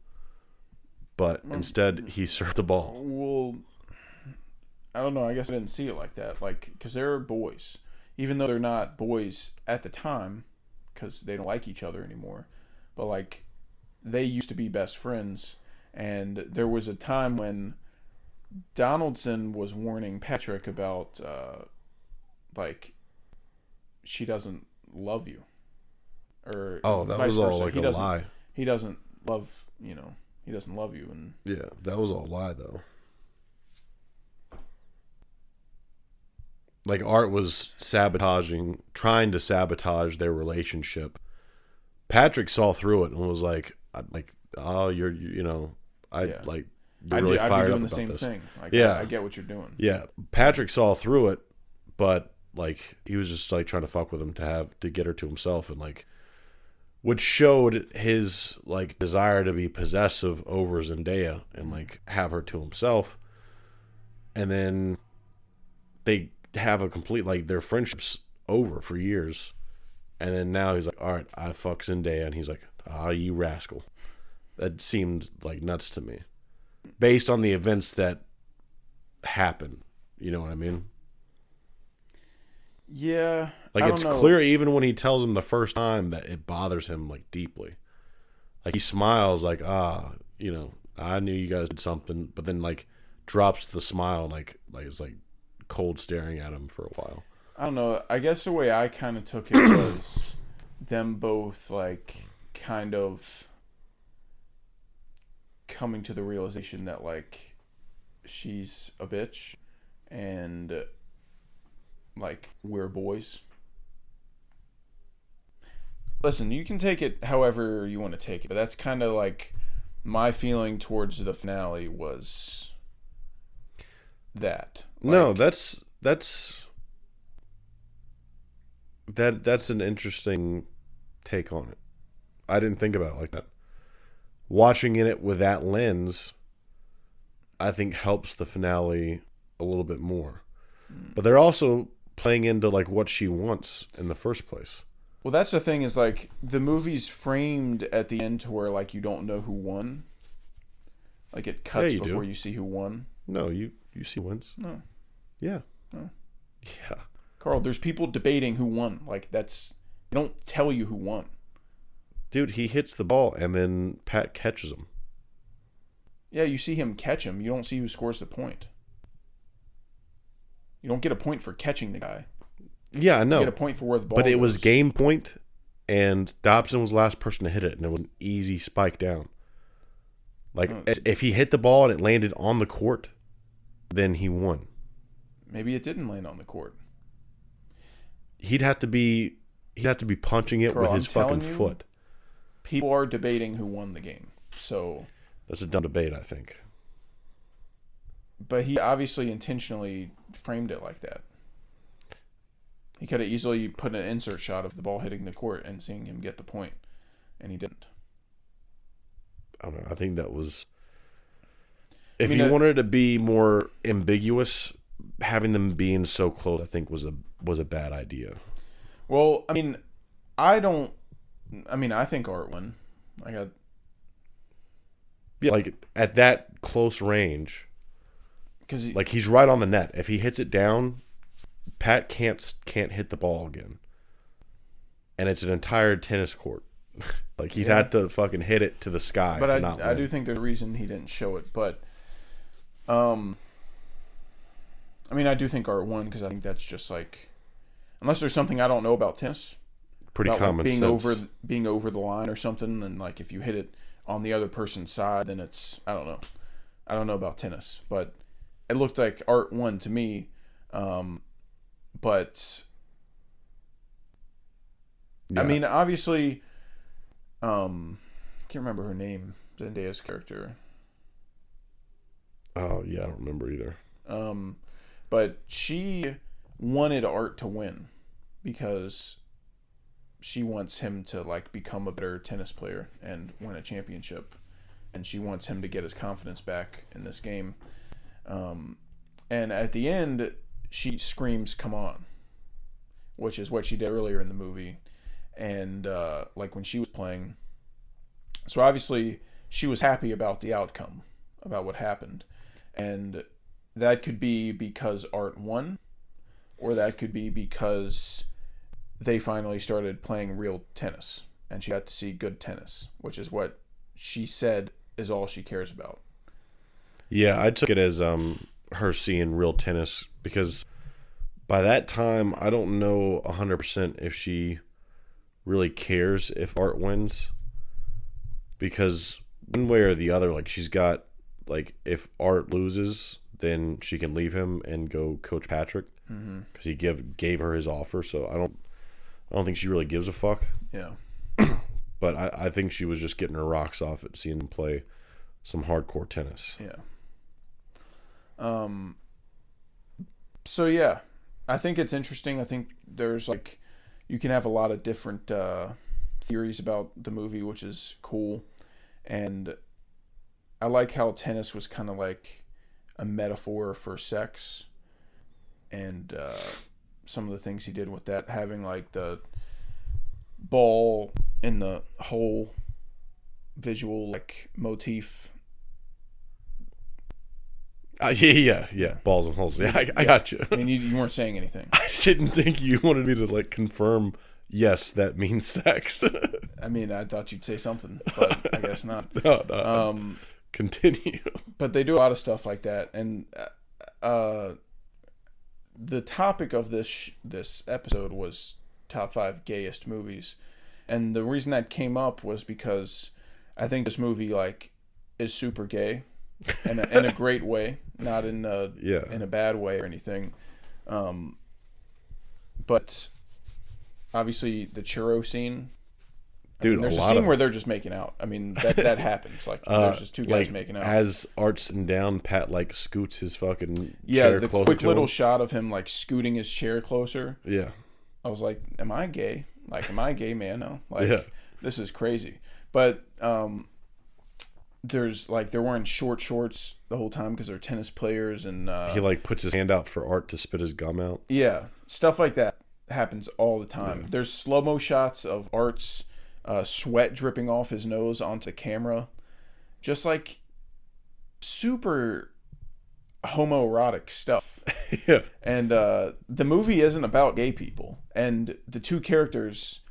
but instead he served the ball.
Well, I don't know. I guess I didn't see it like that. Like, because they're boys, even though they're not boys at the time, because they don't like each other anymore. But like, they used to be best friends, and there was a time when Donaldson was warning Patrick about, like, she doesn't love you, or
Oh, that
vice
was all
versa.
like
He
a
doesn't-
lie.
He doesn't love He doesn't love you. And
Yeah, that was all a lie, though. Like, Art was trying to sabotage their relationship. Patrick saw through it and was like, oh, you're really fired up
doing the
about
same
this.
thing. Like,
Yeah.
I get what you're doing.
Yeah, Patrick saw through it, but like he was just like trying to fuck with him to get her to himself, and like, which showed his like desire to be possessive over Zendaya and like have her to himself, and then they have a complete like their friendship's over for years, and then now he's like, all right, I fuck Zendaya, and he's like, ah, you rascal. That seemed like nuts to me, based on the events that happened. You know what I mean?
Yeah.
Like, it's clear even when he tells him the first time that it bothers him, like, deeply. Like, he smiles like, I knew you guys did something, but then, like, drops the smile and, like it's, like, cold staring at him for a while.
I don't know. I guess the way I kind of took it was them both, like, kind of coming to the realization that, like, she's a bitch and, like, we're boys. Listen, you can take it however you want to take it, but that's kind of like my feeling towards the finale was that. Like,
No, that's an interesting take on it. I didn't think about it like that. Watching it with that lens, I think helps the finale a little bit more. But they're also playing into like what she wants in the first place.
Well, that's the thing is like the movie's framed at the end to where like you don't know who won. Like it cuts before you see who won.
No, you see wins.
No.
Yeah.
No.
Yeah.
Carl, there's people debating who won. Like they don't tell you who won.
Dude, he hits the ball and then Pat catches him.
Yeah, you see him catch him. You don't see who scores the point. You don't get a point for catching the guy.
Yeah, I know.
You get a point for where the ball
But it
goes.
was game point, and Dobson was the last person to hit it, and it was an easy spike down. Like, if he hit the ball and it landed on the court, then he won.
Maybe it didn't land on the court.
He'd have to be punching it
Carl,
with his
I'm telling
fucking
you,
foot.
People are debating who won the game. So,
That's a dumb debate, I think.
but he obviously intentionally framed it like that. He could have easily put an insert shot of the ball hitting the court and seeing him get the point, and he didn't.
I don't know. I think that was... If you wanted it to be more ambiguous, having them being so close, I think was a bad idea.
Well, I mean, I think Art won.
Like, at that close range,
because
like, he's right on the net. If he hits it down, Pat can't hit the ball again. And it's an entire tennis court. Like, he'd have to fucking hit it to the sky.
But
to
I do think there's a reason he didn't show it. But, I mean, I do think Art won because I think that's just like, unless there's something I don't know about tennis,
pretty
about
common
like
sense.
being over the line or something, and like if you hit it on the other person's side, then it's I don't know. I don't know about tennis, but it looked like Art won to me. But
Yeah.
I mean, obviously, can't remember her name. Zendaya's character.
Oh yeah, I don't remember either.
But she wanted Art to win because she wants him to like become a better tennis player and win a championship, and she wants him to get his confidence back in this game. And at the end, she screams, "Come on," which is what she did earlier in the movie, and like when she was playing. So obviously, she was happy about the outcome, about what happened, and that could be because Art won, or that could be because they finally started playing real tennis and she got to see good tennis, which is what she said is all she cares about.
Yeah, I took it as her seeing real tennis, because by that time I don't know 100% if she really cares if Art wins, because one way or the other. Like she's got like if Art loses, then she can leave him and go coach Patrick because he gave her his offer. So I don't think she really gives a fuck.
Yeah.
But I think she was just getting her rocks off at seeing him play some hardcore tennis.
Yeah. So yeah, I think it's interesting. I think there's like, you can have a lot of different theories about the movie, which is cool. And I like how tennis was kind of like a metaphor for sex, and some of the things he did with that, having like the ball in the hole visual like motif.
Yeah. Balls and holes. Yeah, I got you.
I mean, you weren't saying anything.
I didn't think you wanted me to like confirm. Yes, that means sex.
I mean, I thought you'd say something, but I guess not.
No. Continue.
But they do a lot of stuff like that, and the topic of this episode was top 5 gayest movies, and the reason that came up was because I think this movie like is super gay, in a great way, not in a bad way or anything, but obviously the churro scene.
Dude,
there's a scene where they're just making out. I mean, that happens. Like, there's just two guys making out.
As Art's sitting down, Pat, like, scoots his fucking chair closer to him. Yeah, the quick
little shot of him, like, scooting his chair closer.
Yeah.
I was like, am I gay? Like, am I a gay man now? Like, This is crazy. But there's, like, they're wearing short shorts the whole time because they're tennis players. And
he, like, puts his hand out for Art to spit his gum out.
Yeah. Stuff like that happens all the time. Yeah. There's slow-mo shots of Art's sweat dripping off his nose onto camera, just like super homoerotic stuff.
Yeah.
And the movie isn't about gay people, and the two characters,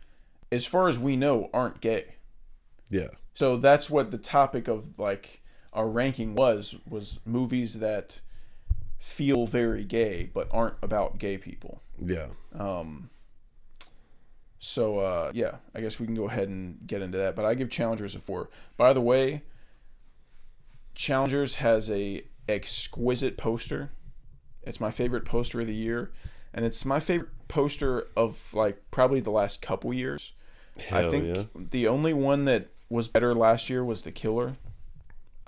as far as we know, aren't gay.
Yeah.
So that's what the topic of like our ranking was movies that feel very gay but aren't about gay people.
Yeah.
So, yeah, I guess we can go ahead and get into that. But I give Challengers a 4. By the way, Challengers has a exquisite poster. It's my favorite poster of the year. And it's my favorite poster of, like, probably the last couple years.
Hell
I think the only one that was better last year was The Killer.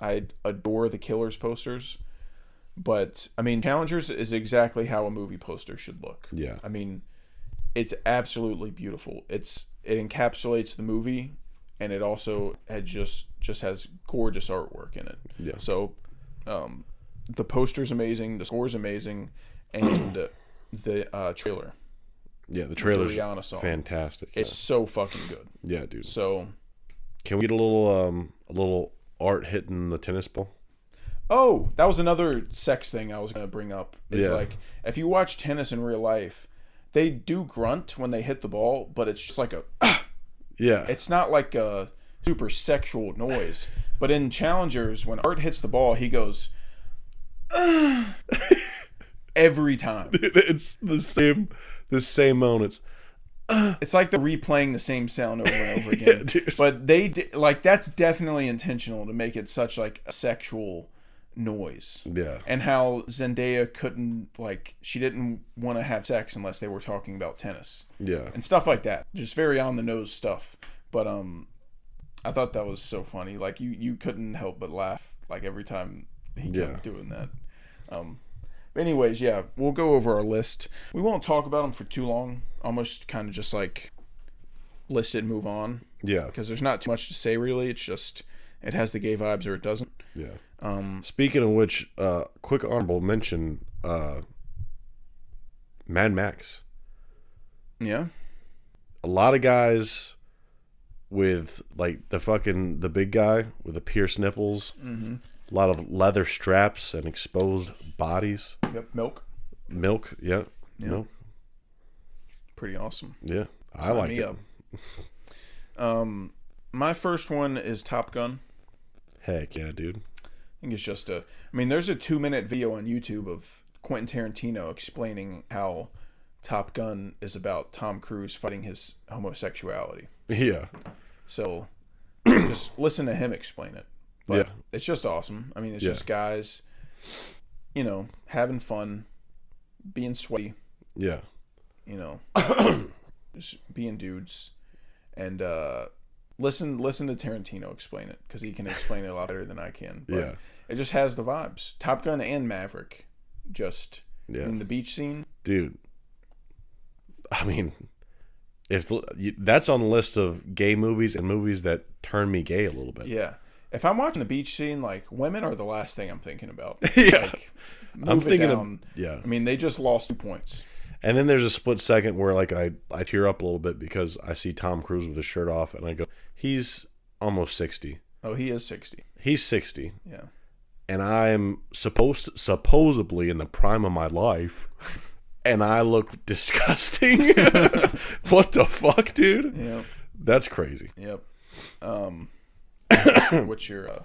I adore The Killer's posters. But, I mean, Challengers is exactly how a movie poster should look.
Yeah.
I mean, it's absolutely beautiful. It encapsulates the movie, and it also just has gorgeous artwork in it.
Yeah.
So, the poster's amazing, the score's amazing, and the trailer.
Yeah, the trailer's
Rihanna song.
Fantastic.
It's so fucking good.
Yeah, dude.
So,
can we get a little Art hitting the tennis ball?
Oh, that was another sex thing I was gonna bring up. Is like, if you watch tennis in real life, they do grunt when they hit the ball, but it's just like a
yeah.
It's not like a super sexual noise. But in Challengers, when Art hits the ball, he goes every time.
It's the same moan.
It's like they're replaying the same sound over and over again.
Yeah,
but like that's definitely intentional to make it such like a sexual noise.
Yeah.
And how Zendaya she didn't want to have sex unless they were talking about tennis.
Yeah.
And stuff like that. Just very on the nose stuff. But I thought that was so funny. Like you couldn't help but laugh like every time he kept doing that. But anyways, yeah, we'll go over our list. We won't talk about them for too long. Almost kind of just like list it and move on.
Yeah.
Because there's not too much to say really. It's just it has the gay vibes or it doesn't.
Yeah. Speaking of which, quick honorable mention, Mad Max.
Yeah.
A lot of guys with like the big guy with the pierced nipples, a lot of leather straps and exposed bodies.
Yep.
Milk. Yeah. Milk.
Pretty awesome.
Yeah. I like it.
My first one is Top Gun.
Heck yeah, dude.
I think it's just there's a 2-minute video on YouTube of Quentin Tarantino explaining how Top Gun is about Tom Cruise fighting his homosexuality.
Yeah.
So just listen to him explain it. But
Yeah.
it's just awesome. I mean, it's
Yeah.
just guys, having fun, being sweaty,
Yeah.
just being dudes, and listen to Tarantino explain it, because he can explain it a lot better than I can. But
Yeah.
it just has the vibes. Top Gun and Maverick, just in the beach scene.
Dude. I mean, that's on the list of gay movies and movies that turn me gay a little bit.
Yeah. If I'm watching the beach scene, like, women are the last thing I'm thinking about.
Yeah.
Like,
I'm
move it
thinking
down.
yeah.
I mean, they just lost 2 points.
And then there's a split second where like I tear up a little bit because I see Tom Cruise with his shirt off and I go, he's almost 60.
Oh, he is 60.
He's 60.
Yeah.
And I'm supposedly in the prime of my life and I look disgusting. What the fuck, dude?
Yep.
That's crazy.
Yep. What's your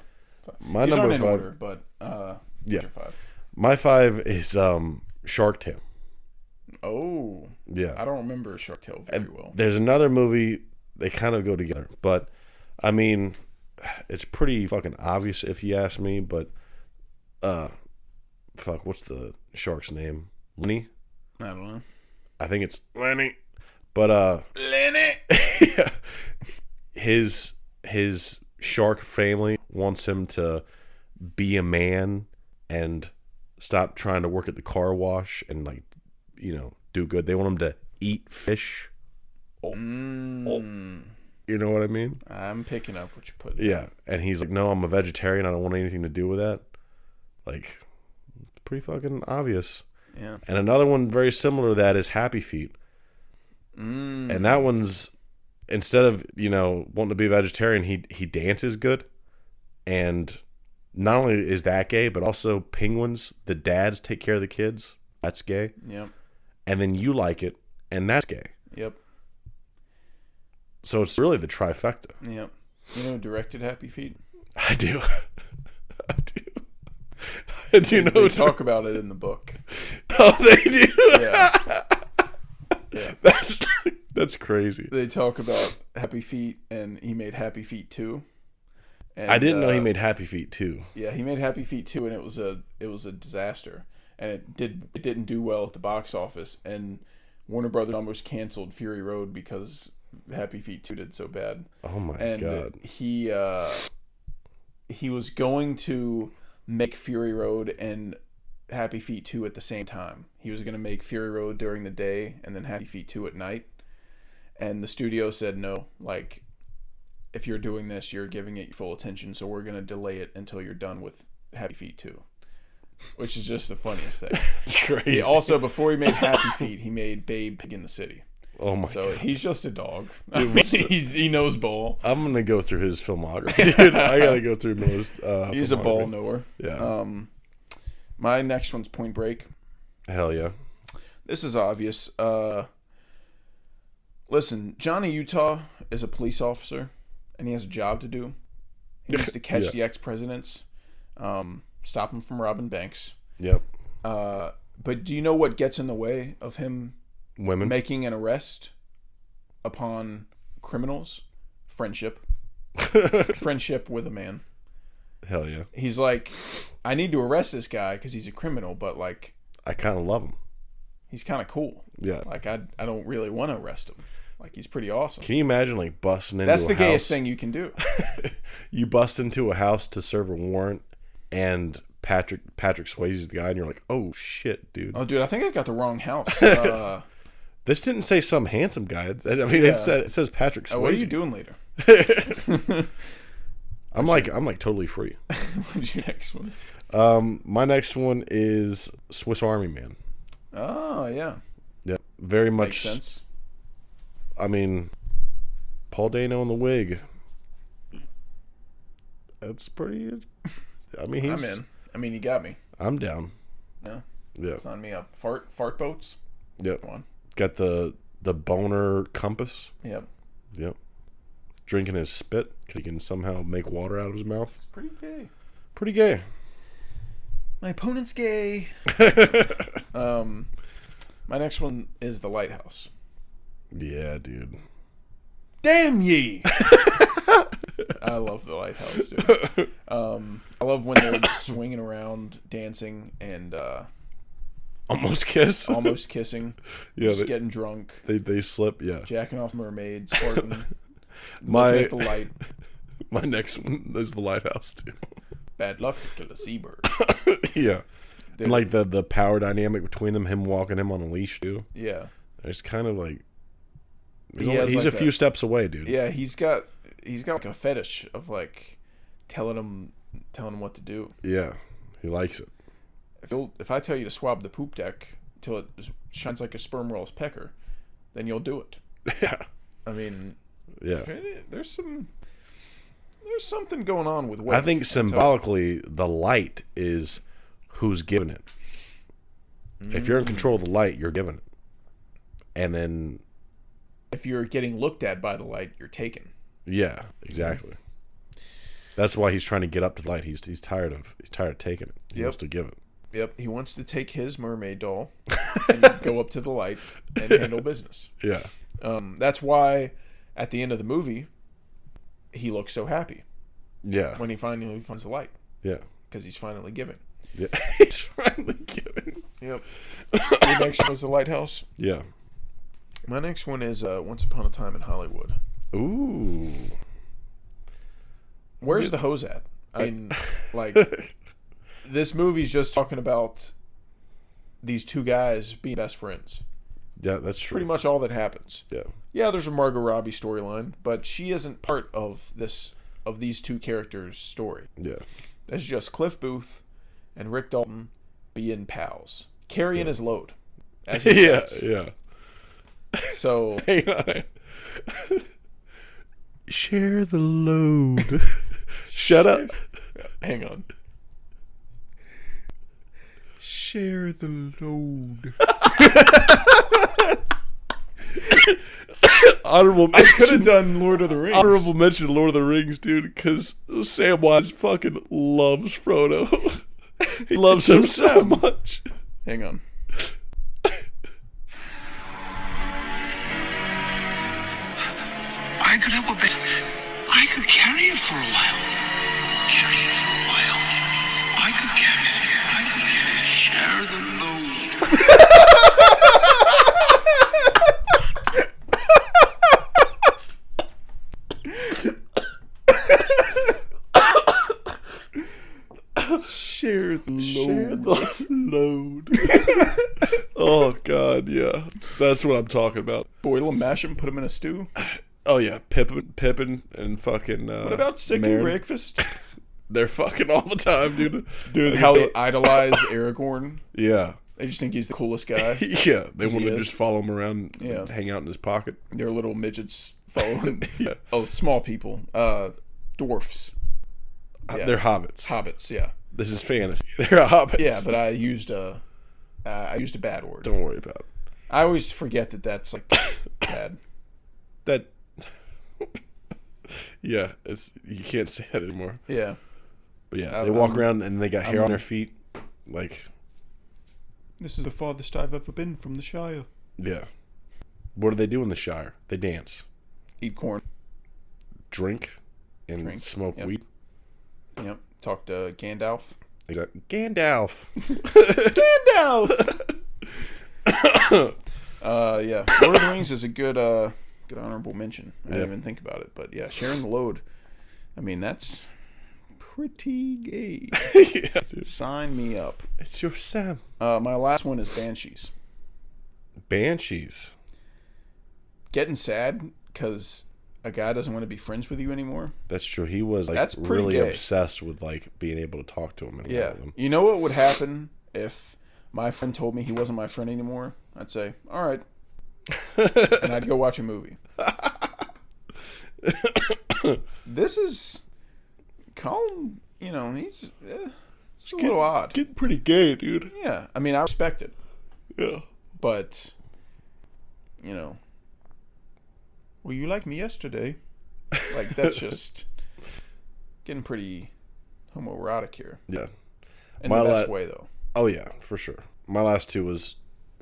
My
these
number
aren't in
5.
order, but what's
Yeah.
your 5?
My 5 is Shark Tale.
Oh.
Yeah.
I don't remember Shark Tale very well.
There's another movie, they kind of go together, but I mean, it's pretty fucking obvious if you ask me, but fuck, what's the shark's name? Lenny?
I don't know.
I think it's Lenny. But
Lenny.
yeah, his shark family wants him to be a man and stop trying to work at the car wash and like, do good. They want him to eat fish. You know what I mean?
I'm picking up what you put.
Yeah. And he's like, no, I'm a vegetarian. I don't want anything to do with that. Like, it's pretty fucking obvious.
Yeah.
And another one very similar to that is Happy Feet. And that one's, instead of, wanting to be a vegetarian, he dances good. And not only is that gay, but also penguins, the dads take care of the kids. That's gay.
Yep.
And then you like it, and that's gay.
Yep.
So it's really the trifecta.
Yep. You know who directed Happy Feet?
I do. I do know.
They talk about it in the book.
Oh, they do.
Yeah. Yeah.
That's crazy.
They talk about Happy Feet, and he made Happy Feet 2. And,
I didn't know he made Happy Feet too.
Yeah, he made Happy Feet 2, and it was a disaster, and it didn't do well at the box office, and Warner Brothers almost canceled Fury Road because Happy Feet 2 did so bad.
Oh my
And
god.
he was going to make Fury Road and Happy Feet 2 at the same time. He was going to make Fury Road during the day and then Happy Feet 2 at night. And the studio said, no, like, if you're doing this, you're giving it full attention, so we're going to delay it until you're done with Happy Feet 2. Which is just the funniest thing.
It's crazy.
He also, before he made Happy Feet, he made Babe Pig in the City.
Oh my
So
god.
he's just a dog. I mean, he knows ball.
I'm gonna go through his filmography, dude. I gotta go through most.
He's a ball
filmography.
knower.
Yeah.
My next one's Point Break.
Hell yeah.
This is obvious. Listen, Johnny Utah is a police officer, and he has a job to do. He needs to catch
Yeah.
the ex-presidents, stop them from robbing banks.
Yep.
But do you know what gets in the way of him
Women.
making an arrest upon criminals? Friendship. Friendship with a man.
Hell yeah.
He's like, I need to arrest this guy because he's a criminal, but like,
I kind of love him.
he's kind of cool.
Yeah.
Like, I don't really want to arrest him. Like, he's pretty awesome.
Can you imagine like busting into
That's
a
the gayest
house?
thing you can do.
You bust into a house to serve a warrant, and Patrick Swayze's the guy, and you're like, oh shit, dude.
Oh, dude, I think I got the wrong house.
This didn't say some handsome guy. I mean,
Yeah.
it says Patrick Swayze.
What are you doing later?
I'm like totally free.
What's your next one?
My next one is Swiss Army Man.
Oh, yeah.
Yeah, very much.
Makes sense.
I mean, Paul Dano in the wig. That's pretty. I mean, he's.
I'm in. I mean, you got me.
I'm down.
Yeah.
Yeah.
Sign me up. Fart boats?
Yep.
Come on.
Got the boner compass.
Yep.
Yep. Drinking his spit because he can somehow make water out of his mouth.
Pretty gay.
Pretty gay.
My opponent's gay. My next one is The Lighthouse.
Yeah, dude.
Damn ye! I love the lighthouse, dude. I love when they're swinging around, dancing, and
Almost
kissing.
Yeah,
just getting drunk,
they slip. Yeah,
jacking off mermaids, farting,
my
looking at the light.
My next one is the lighthouse too.
Bad luck to kill a seabird.
Yeah,
Dude.
and like the power dynamic between them, him walking him on a leash too.
Yeah,
It's kind of like
He has
he's
like
a few steps away, dude.
yeah. He's got like a fetish of like telling him what to do.
Yeah, he likes it.
If I tell you to swab the poop deck till it shines like a sperm roll's pecker, then you'll do it.
Yeah,
I mean,
yeah.
there's something going on with weight.
I think symbolically, the light is who's giving it. If you're in control of the light, you're giving it. And then,
if you're getting looked at by the light, you're taken.
yeah, exactly. That's why he's trying to get up to the light. He's tired of taking it. He wants to give it.
Yep, he wants to take his mermaid doll and go up to the light and handle business.
Yeah,
That's why at the end of the movie, he looks so happy
yeah,
when he finally finds the light
yeah,
because he's finally giving.
yeah. He's finally giving.
Yep. Your next was the lighthouse.
Yeah.
My next one is Once Upon a Time in Hollywood.
Ooh.
Where's the hose at? I mean, like, this movie's just talking about these two guys being best friends.
Yeah, that's true.
Pretty much all that happens.
Yeah.
Yeah, there's a Margot Robbie storyline, but she isn't part of these two characters' story.
Yeah.
That's just Cliff Booth and Rick Dalton being pals, carrying his load. As he
Yeah.
says.
Yeah.
So
Hang on. Share the load. Shut up.
hang on. Share the load.
Honorable
I could have
mention.
done Lord of the Rings.
Honorable mention Lord of the Rings, dude, because Samwise fucking loves Frodo. He loves him so much.
Hang on.
I could help a bit. I could carry it for a while. Carry it for a while. I could carry it. I could carry it. Share the load.
Share the
Share the load. Oh God, yeah, that's what I'm talking about.
Boil them, mash them, put them in a stew.
Oh yeah, Pippin, and fucking.
What about sick and
Meryn?
breakfast?
They're fucking all the time, dude.
Dude, how they idolize Aragorn.
Yeah,
They just think he's the coolest guy.
yeah. They want
he
to
is.
just follow him around,
Yeah.
and hang out in his pocket.
They're little midgets following.
Yeah.
Oh, small people. Dwarfs. Yeah.
They're hobbits.
Hobbits, yeah.
This is fantasy. They're hobbits.
Yeah, but I used a bad word.
Don't worry about it.
I always forget that that's like bad.
That. Yeah, you can't say that anymore.
Yeah.
But yeah, they walk around and they got hair on
I'm-
their feet, like.
This is the farthest I've ever been from the Shire.
Yeah. What do they do in the Shire? They dance,
Eat corn.
drink, and smoke
Yep.
weed.
Yep. Talk to Gandalf.
Exactly. Gandalf.
Gandalf! Yeah. Lord of the Rings is a good honorable mention. I didn't
Yep.
even think about it. But yeah, sharing the load. I mean, that's pretty gay.
Yeah, dude.
Sign me up.
It's your Sam.
My last one is Banshees.
Banshees.
Getting sad because a guy doesn't want to be friends with you anymore.
That's true. He was like
That's pretty
really
gay.
obsessed with like being able to talk to him and
Yeah.
with him.
You know what would happen if my friend told me he wasn't my friend anymore? I'd say, all right. And I'd go watch a movie. This is Colin, he's it's a little odd.
Getting pretty gay, dude.
Yeah. I mean, I respect it.
Yeah.
But, well, you liked me yesterday. Like, that's just getting pretty homoerotic here.
Yeah.
In
My
the best
la-
way, though.
Oh yeah, for sure. My last two was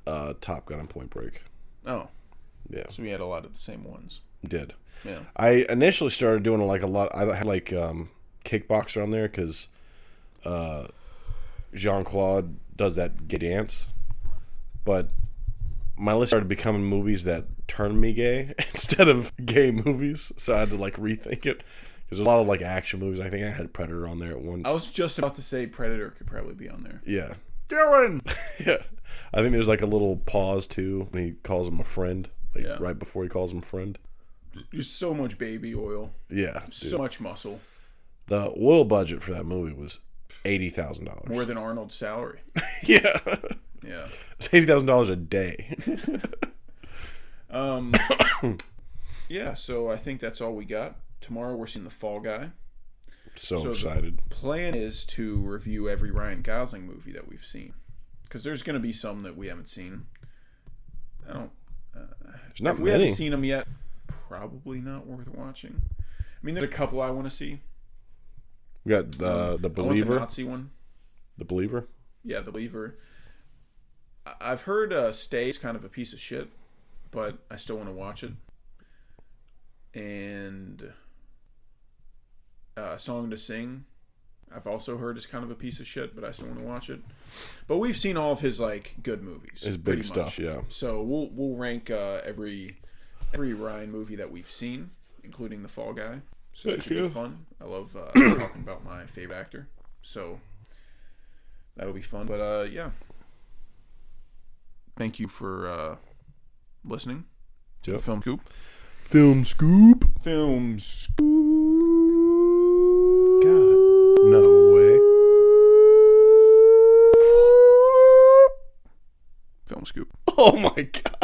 Top Gun and Point Break.
Oh,
Yeah.
so we had a lot of the same ones.
Did.
Yeah.
I initially started doing like a lot. I had like Kickboxer on there because Jean-Claude does that gay dance, but my list started becoming movies that turned me gay instead of gay movies, so I had to like rethink it. Because there's a lot of like action movies. I think I had Predator on there at once.
I was just about to say Predator could probably be on there.
Yeah.
Dylan!
Yeah. I think there's like a little pause too when he calls him a friend. Like right before he calls him friend.
Just so much baby oil.
Yeah.
So much muscle.
The oil budget for that movie was $80,000.
More than Arnold's salary.
Yeah.
Yeah.
It's $80,000 a day.
Yeah, so I think that's all we got. Tomorrow we're seeing The Fall Guy.
So excited.
The plan is to review every Ryan Gosling movie that we've seen. Because there's going to be some that we haven't seen.
There's not
if we
many.
haven't seen them yet, probably not worth watching. I mean, there's a couple I want to see.
We got the
I want
Believer.
the Nazi one.
The Believer?
Yeah, The Believer. I've heard Stay is kind of a piece of shit, but I still want to watch it. And Song to Sing, I've also heard is kind of a piece of shit, but I still want to watch it. But we've seen all of his like good movies.
His big stuff, yeah.
So we'll rank every Ryan movie that we've seen, including The Fall Guy. So it should be fun. I love talking about my favorite actor. So that'll be fun. But yeah. Thank you for listening to the Film Scoop.
Film Scoop.
Film Scoop.
God. No way.
Film Scoop.
Oh my God.